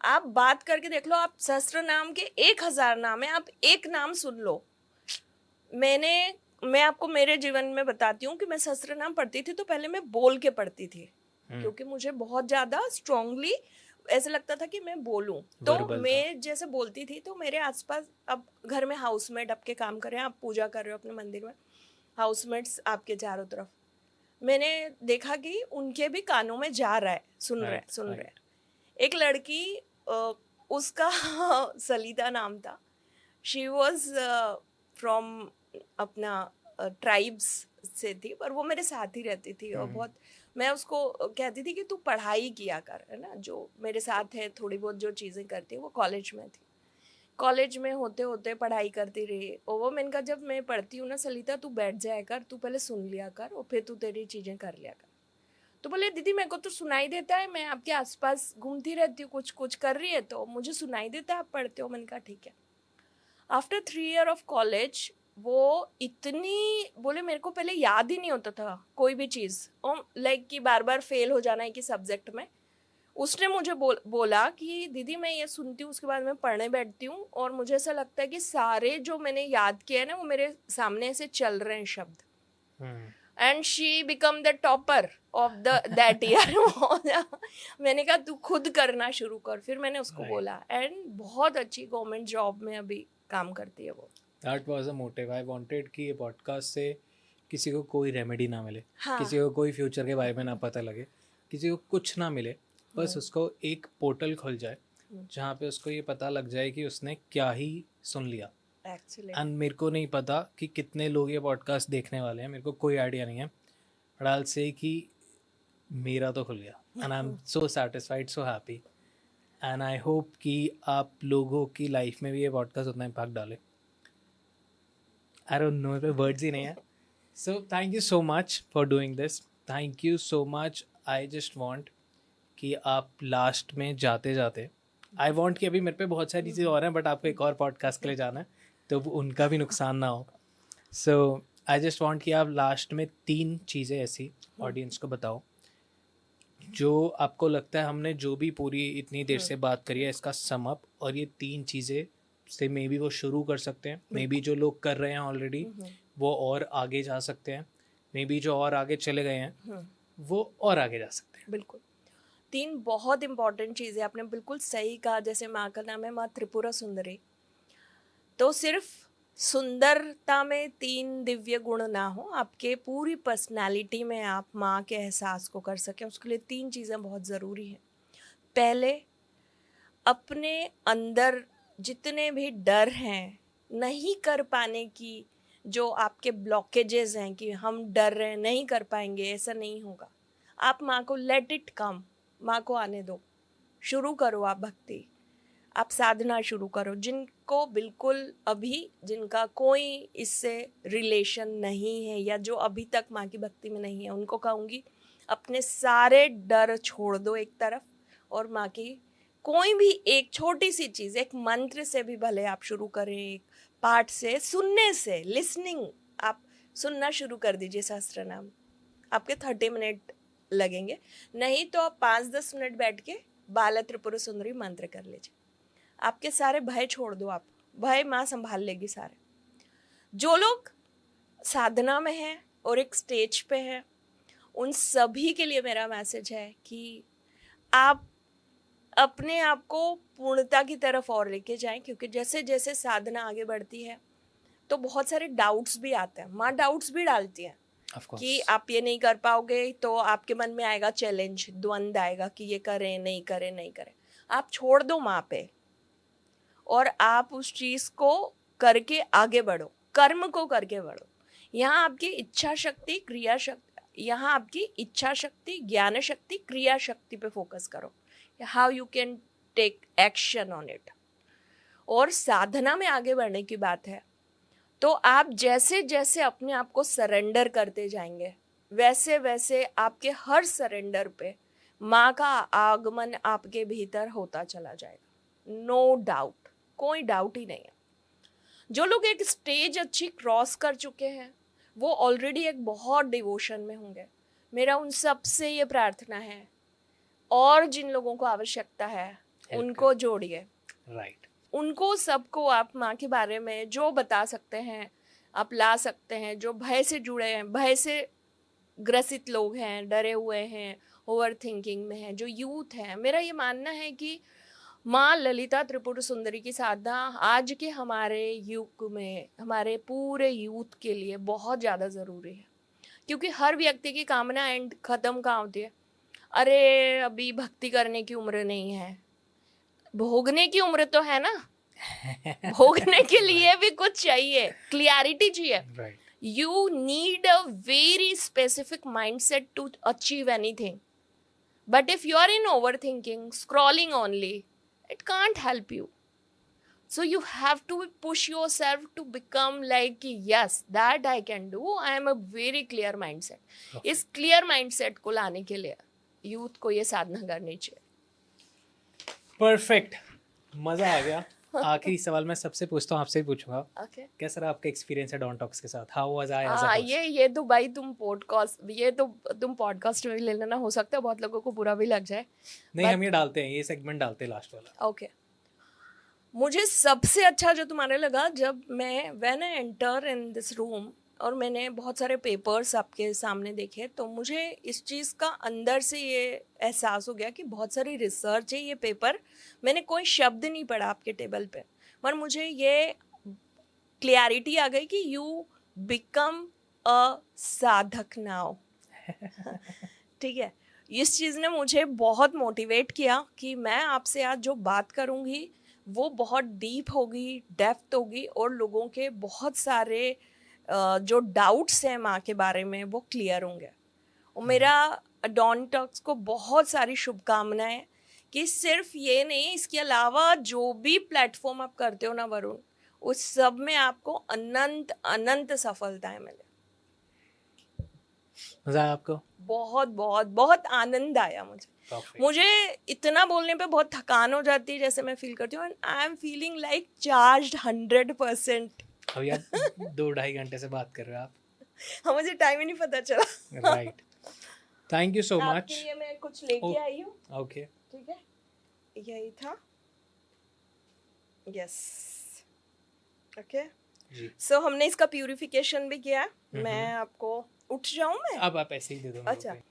आप बात करके देख लो, आप सहस्त्र नाम के 1000 नाम है, आप एक नाम सुन लो। मैं आपको मेरे जीवन में बताती हूँ कि मैं सहस्त्र नाम पढ़ती थी तो पहले मैं बोल के पढ़ती थी, क्योंकि मुझे बहुत ज्यादा स्ट्रांगली ऐसा लगता था कि मैं बोलूं। तो
Verbal
मैं जैसे बोलती थी तो मेरे आसपास, अब घर में हाउसमेट आपके काम कर रहे हैं, आप पूजा कर रहे हो अपने मंदिर में, हाउसमेट्स आपके चारों तरफ, मैंने देखा कि उनके भी कानों में जा रहा है, सुन रहे
Right,
सुन
right.
रहे। एक लड़की उसका सलीता नाम था। शी वॉज फ्रॉम अपना ट्राइब्स से थी, पर वो मेरे साथ ही रहती थी। और बहुत मैं उसको कहती थी कि तू पढ़ाई किया कर, है ना, जो मेरे साथ है थोड़ी बहुत जो चीज़ें करती है। वो कॉलेज में थी, कॉलेज में होते होते पढ़ाई करती रही। और वो मैंने कहा, जब मैं पढ़ती हूँ ना सलीता, तू बैठ जाया कर, तू पहले सुन लिया कर और फिर तू तेरी चीज़ें कर लिया कर। तो बोले, दीदी मेरे को तो सुनाई देता है, मैं आपके आसपास घूमती रहती हूँ, कुछ कुछ कर रही है तो मुझे सुनाई देता है आप पढ़ते हो। मैंने कहा ठीक है। आफ्टर 3 years ऑफ कॉलेज वो इतनी बोले, मेरे को पहले याद ही नहीं होता था कोई भी चीज़, और लाइक कि बार बार फेल हो जाना है कि सब्जेक्ट में। उसने मुझे बोला कि दीदी मैं ये सुनती हूँ, उसके बाद मैं पढ़ने बैठती हूँ और मुझे ऐसा लगता है कि सारे जो मैंने याद किए हैं ना वो मेरे सामने से चल रहे हैं शब्द। And she become the topper of that year. मैंने कहा तू खुद करना शुरू कर। फिर मैंने उसको बोला, एंड बहुत अच्छी गवर्नमेंट जॉब में अभी काम करती है वो।
That was a motive. I wanted कि ये पॉडकास्ट से किसी को कोई रेमेडी ना मिले,
हाँ।
किसी को कोई फ्यूचर के बारे में ना पता लगे, किसी को कुछ ना मिले, बस उसको एक पोर्टल खुल जाए जहाँ पे उसको ये पता लग जाए कि उसने क्या ही सुन लिया।
एक्चुअली
एंड मेरे को नहीं पता कि कितने लोग ये पॉडकास्ट देखने वाले हैं, मेरे को कोई आइडिया नहीं है, बट आई विल से कि मेरा तो खुल गया and I am so satisfied, so happy. And I hope कि आप लोगों की लाइफ में भी ये पॉडकास्ट उतना इम्पैक्ट डाले। आई डोंट नो, पे वर्ड्स ही नहीं है। So thank you so much for doing this, thank you so much. I just want कि आप लास्ट में जाते जाते, आई वांट कि अभी मेरे पे बहुत सारी चीज़ें और हैं बट आपको एक और पॉडकास्ट के लिए जाना है तो उनका भी नुकसान ना हो। सो आई जस्ट वांट कि आप लास्ट में 3 चीज़ें ऐसी ऑडियंस को बताओ जो आपको लगता है हमने जो भी पूरी इतनी देर से बात करी है इसका सम अप, और ये 3 चीज़ें से मे बी वो शुरू कर सकते हैं, मे बी जो लोग कर रहे हैं ऑलरेडी वो और आगे जा सकते हैं, मे बी जो और आगे चले गए हैं वो और आगे जा सकते हैं।
बिल्कुल 3 बहुत इंपॉर्टेंट चीज़ें आपने बिल्कुल सही कहा। जैसे माँ का नाम है माँ त्रिपुरा सुंदरी, तो सिर्फ सुंदरता में 3 दिव्य गुण ना हो, आपके पूरी पर्सनालिटी में आप माँ के एहसास को कर सकें, उसके लिए 3 चीज़ें बहुत ज़रूरी हैं। पहले, अपने अंदर जितने भी डर हैं नहीं कर पाने की, जो आपके ब्लॉकेजेस हैं कि हम डर रहे हैं नहीं कर पाएंगे, ऐसा नहीं होगा। आप माँ को लेट इट कम, माँ को आने दो, शुरू करो आप भक्ति, आप साधना शुरू करो। जिनको बिल्कुल अभी, जिनका कोई इससे रिलेशन नहीं है या जो अभी तक माँ की भक्ति में नहीं है, उनको कहूँगी अपने सारे डर छोड़ दो एक तरफ, और माँ की कोई भी एक छोटी सी चीज़, एक मंत्र से भी भले आप शुरू करें, एक पाठ से, सुनने से, लिसनिंग, आप सुनना शुरू कर दीजिए सहस्त्र नाम। आपके 30 मिनट लगेंगे, नहीं तो आप 5-10 मिनट बैठ के बाला त्रिपुरा सुंदरी मंत्र कर लीजिए। आपके सारे भय छोड़ दो, आप भय माँ संभाल लेगी सारे। जो लोग साधना में हैं और एक स्टेज पे हैं, उन सभी के लिए मेरा मैसेज है कि आप अपने आप को पूर्णता की तरफ और लेके जाएं, क्योंकि जैसे जैसे साधना आगे बढ़ती है तो बहुत सारे डाउट्स भी आते हैं। माँ डाउट्स भी डालती हैं कि आप ये नहीं कर पाओगे, तो आपके मन में आएगा चैलेंज, द्वंद आएगा कि ये करें नहीं करें नहीं करें। आप छोड़ दो माँ पे और आप उस चीज़ को करके आगे बढ़ो, कर्म को करके बढ़ो। यहाँ आपकी इच्छा शक्ति, क्रिया शक्ति, यहाँ आपकी इच्छा शक्ति, ज्ञान शक्ति, क्रिया शक्ति पे फोकस करो, how you can take action on it. और साधना में आगे बढ़ने की बात है तो आप जैसे जैसे अपने आप को सरेंडर करते जाएंगे वैसे वैसे आपके हर सरेंडर पे माँ का आगमन आपके भीतर होता चला जाएगा। नो डाउट, कोई डाउट ही नहीं है। जो लोग एक स्टेज अच्छी क्रॉस कर चुके हैं वो ऑलरेडी एक बहुत डिवोशन में होंगे। मेरा उन सब से ये प्रार्थना है, और जिन लोगों को आवश्यकता है उनको जोड़िए,
राइट।
उनको सबको आप माँ के बारे में जो बता सकते हैं आप ला सकते हैं। जो भय से जुड़े हैं, भय से ग्रसित लोग हैं, डरे हुए हैं, ओवर थिंकिंग में हैं, जो यूथ है, मेरा ये मानना है कि माँ ललिता त्रिपुर सुंदरी की साधना आज के हमारे युग में हमारे पूरे यूथ के लिए बहुत ज़्यादा ज़रूरी है। क्योंकि हर व्यक्ति की कामना एंड ख़त्म कहाँ होती है, अरे अभी भक्ति करने की उम्र नहीं है। भोगने की उम्र तो है ना, भोगने के लिए भी कुछ चाहिए, क्लियरिटी चाहिए।
Right.
You need a very specific mindset to achieve anything. But if you are in overthinking, scrolling only, it can't help you. So you have to push yourself to become like, yes, that I can do. I am a very clear mindset.
Okay.
इस clear mindset को लाने के लिए youth को ये साधना करनी चाहिए।
परफेक्ट, मजा आ गया। आखिरी सवाल मैं सबसे पूछता हूँ, आपसे ही पूछूंगा।
Okay.
कैसा रहा आपका एक्सपीरियंस है डॉन टॉक्स के साथ? How was I as a host?
ये तो भाई तुम पॉडकास्ट में भी ले लेना, हो सकता है बहुत लोगों को बुरा भी लग जाए।
नहीं, हम ये डालते हैं, ये सेगमेंट डालते हैं लास्ट वाला।
ओके। मुझे सबसे अच्छा जो तुम्हारे लगा, जब मैं when I enter in this room और मैंने बहुत सारे पेपर्स आपके सामने देखे, तो मुझे इस चीज़ का अंदर से ये एहसास हो गया कि बहुत सारी रिसर्च है ये पेपर। मैंने कोई शब्द नहीं पढ़ा आपके टेबल पे, पर मुझे ये क्लियरिटी आ गई कि यू बिकम अ साधक नाउ। ठीक है, इस चीज़ ने मुझे बहुत मोटिवेट किया कि मैं आपसे आज जो बात करूँगी वो बहुत डीप होगी, डेप्थ होगी, और लोगों के बहुत सारे जो डाउट्स हैं माँ के बारे में वो क्लियर होंगे। और मेरा डॉन टॉक्स को बहुत सारी शुभकामनाएं कि सिर्फ ये नहीं, इसके अलावा जो भी प्लेटफॉर्म आप करते हो ना वरुण, उस सब में आपको अनंत अनंत सफलताएं मिले।
मजा आया आपको?
बहुत बहुत बहुत आनंद आया मुझे।
Perfect.
मुझे इतना बोलने पे बहुत थकान हो जाती है जैसे मैं फील करती हूँ। I am feeling like charged 100%।
अब यार 2-2.5 घंटे से बात कर रहे हो आप।
हाँ, मुझे टाइम ही नहीं पता चला।
Right, thank you so much.
आपके लिए मैं कुछ लेके आई हूँ।
ओके,
ठीक है, यही था। Yes, okay.
जी।
सो हमने इसका प्यूरिफिकेशन भी किया। मैं आपको उठ जाऊं मैं?
अब आप ऐसे ही दे दो मेरे
अच्छा,
को।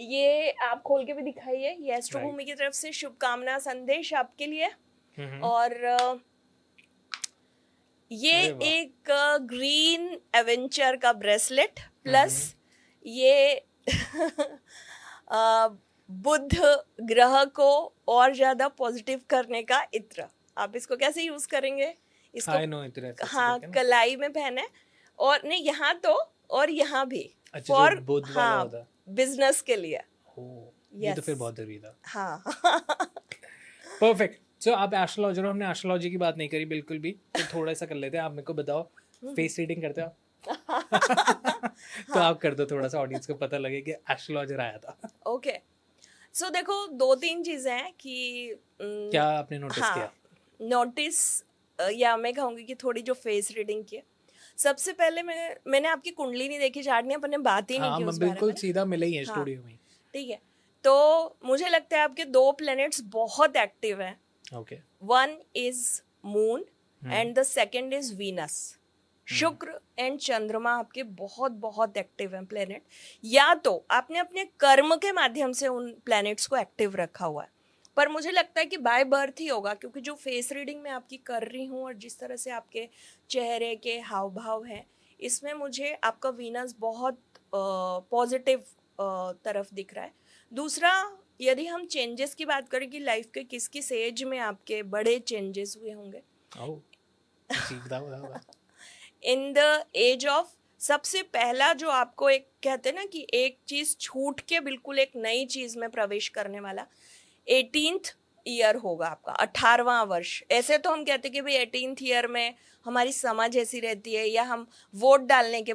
ये आप खोल के भी दिखाइए। ये एस्ट्रोभूमि की तरफ से शुभकामना संदेश आपके लिए। और ये
अरे वाह।
एक ग्रीन एवेंचर का ब्रेसलेट, प्लस ये बुध ग्रह को और ज्यादा पॉजिटिव करने का इत्र। आप इसको कैसे यूज करेंगे? इसको
I know इतना ऐसे
हाँ,
करके ना।
कलाई में पहने, और नहीं यहाँ तो, और यहाँ भी,
अच्छा,
फॉर
जो बुध वाला
हाँ
होता है।
बिजनेस के लिए।
ये तो
Yes.
फिर बहुत जरूरी था।
हाँ।
परफेक्ट। सो आप एस्ट्रोलॉजर हो, हमने एस्ट्रोलॉजी की बात नहीं करी बिल्कुल भी, तो थोड़ा सा कर लेते हैं। आप मेरे को बताओ, फेस रीडिंग करते हो आप? तो आप कर दो, थोड़ा सा ऑडियंस को पता लगे कि एस्ट्रोलॉजर आया था।
ओके, सो देखो 2-3 चीजें हैं कि
क्या आपने नोटिस किया?
नोटिस या मैं कहूँगी कि थोड़ी जो फेस रीडिंग की है। सबसे पहले मैंने आपकी कुंडली नहीं देखी, चार्ट नहीं, अपन ने बात ही नहीं
हाँ,
की
हम
उस बारे
बिल्कुल
में।
सीधा मिले ही हैं
हाँ।
स्टूडियो में।
ठीक है, तो मुझे लगता है आपके 2 प्लैनेट्स बहुत एक्टिव हैं।
Okay.
One is moon and the second is Venus. शुक्र एंड चंद्रमा आपके बहुत बहुत एक्टिव हैं प्लैनेट। या तो आपने अपने कर्म के माध्यम से उन प्लैनेट्स को एक्टिव रखा हुआ है, पर मुझे लगता है कि बाय बर्थ ही होगा, क्योंकि जो फेस रीडिंग मैं आपकी कर रही हूँ और जिस तरह से आपके चेहरे के हाव भाव हैं, इसमें मुझे आपका वीनस बहुत पॉजिटिव तरफ दिख रहा है। दूसरा, यदि हम चेंजेस की बात करें कि लाइफ के किस किस एज में आपके बड़े चेंजेस हुए होंगे,
ओह, जी बताओ।
इन द एज ऑफ, सबसे पहला जो आपको एक कहते हैं ना कि एक चीज़ छूट के बिल्कुल एक नई चीज़ में प्रवेश करने वाला, 18th ईयर होगा आपका, 18वां वर्ष। ऐसे तो हम कहते हैं कि भाई 18th ईयर में हमारी समझ ऐसी रहती है, या हम वोट डालने की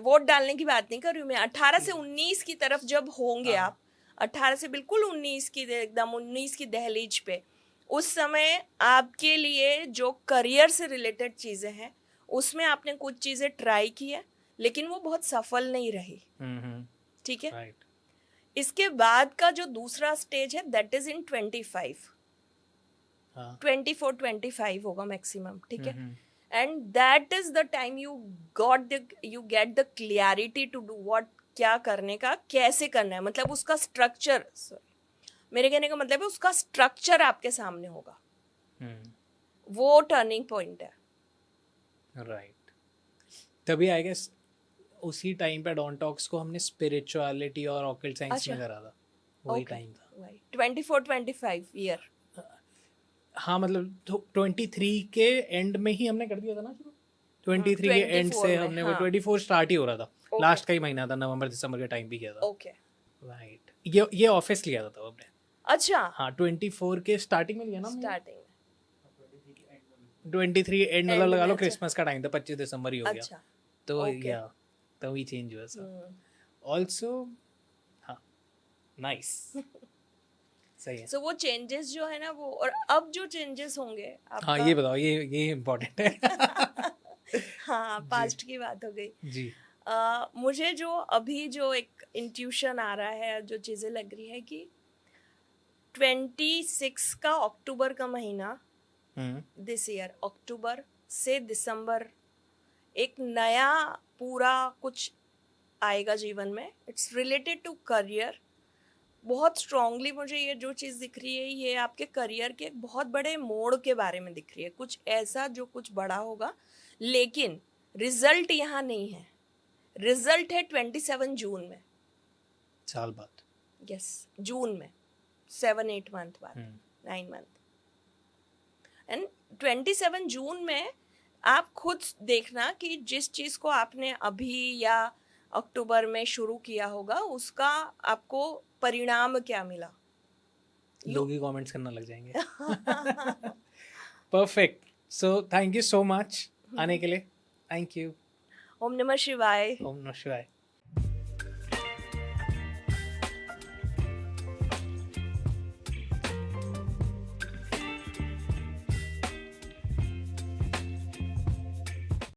बात नहीं कर रही हूँ मैं, 18 से 19 की तरफ जब होंगे आप, 18 से बिल्कुल 19 की, एकदम 19 की दहलीज पे, उस समय आपके लिए जो करियर से रिलेटेड चीज़ें हैं उसमें आपने कुछ चीज़ें ट्राई की है, लेकिन वो बहुत सफल नहीं रही। ठीक है।
राइट।
इसके बाद का जो दूसरा स्टेज है दैट इज इन 25, 24-25 होगा मैक्सिमम। ठीक है। And that is the time you get the clarity to do what, क्या करने का, कैसे करना है, मतलब उसका स्ट्रक्चर, मेरे कहने का मतलब है उसका स्ट्रक्चर आपके सामने होगा। वो टर्निंग पॉइंट है।
राइट। तभी आई गेस उसी टाइम पे डॉन टॉक्स को हमने स्पिरिचुअलिटी और ऑकल्ट साइंस में करा था, वही टाइम था।
24-25 ईयर।
हाँ मतलब 23 के एंड में ही हमने कर दिया था ना शुरू। 23 के एंड से हमने वो 24 स्टार्ट ही हो रहा था, लास्ट का ही महीना था, नवंबर दिसंबर के टाइम भी किया था।
ओके।
राइट। ये ऑफिस लिया था तब हमने।
अच्छा।
हाँ 24 के स्टार्टिंग में लिया ना,
स्टार्टिंग में
23 एंड मतलब लगा लो,
अच्छा।
क्रिसमस का टाइम था, 25 दिसंबर ही हो गया।
अच्छा।
तो
Okay.
या तभी चेंज हुआ सब। ऑल्सो हाँ नाइस। सही है।
सो वो चेंजेस जो है ना वो, और अब जो चेंजेस होंगे आपका,
हाँ ये बताओ, ये इम्पोर्टेंट है।
हाँ पास्ट की बात हो गई
जी।
मुझे जो अभी जो एक इंट्यूशन आ रहा है, जो चीज़ें लग रही है कि 26 का अक्टूबर का महीना, दिस ईयर अक्टूबर से दिसंबर, एक नया पूरा कुछ आएगा जीवन में। It's related to career. बहुत स्ट्रांगली मुझे ये जो चीज़ दिख रही है, ये आपके करियर के एक बहुत बड़े मोड़ के बारे में दिख रही है, कुछ ऐसा जो कुछ बड़ा होगा, लेकिन रिजल्ट यहाँ नहीं है। रिजल्ट है 27 जून में,
साल बाद।
यस जून में, 7-8 मंथ बाद, 9 मंथ। एंड 27 जून में आप खुद देखना कि जिस चीज़ को आपने अभी या अक्टूबर में शुरू किया होगा, उसका आपको परिणाम क्या मिला।
लोग ही कमेंट्स करना लग जाएंगे। Perfect. So thank you so much आने के लिए। Thank you.
ओम नमः शिवाय।
ओम नमः शिवाय।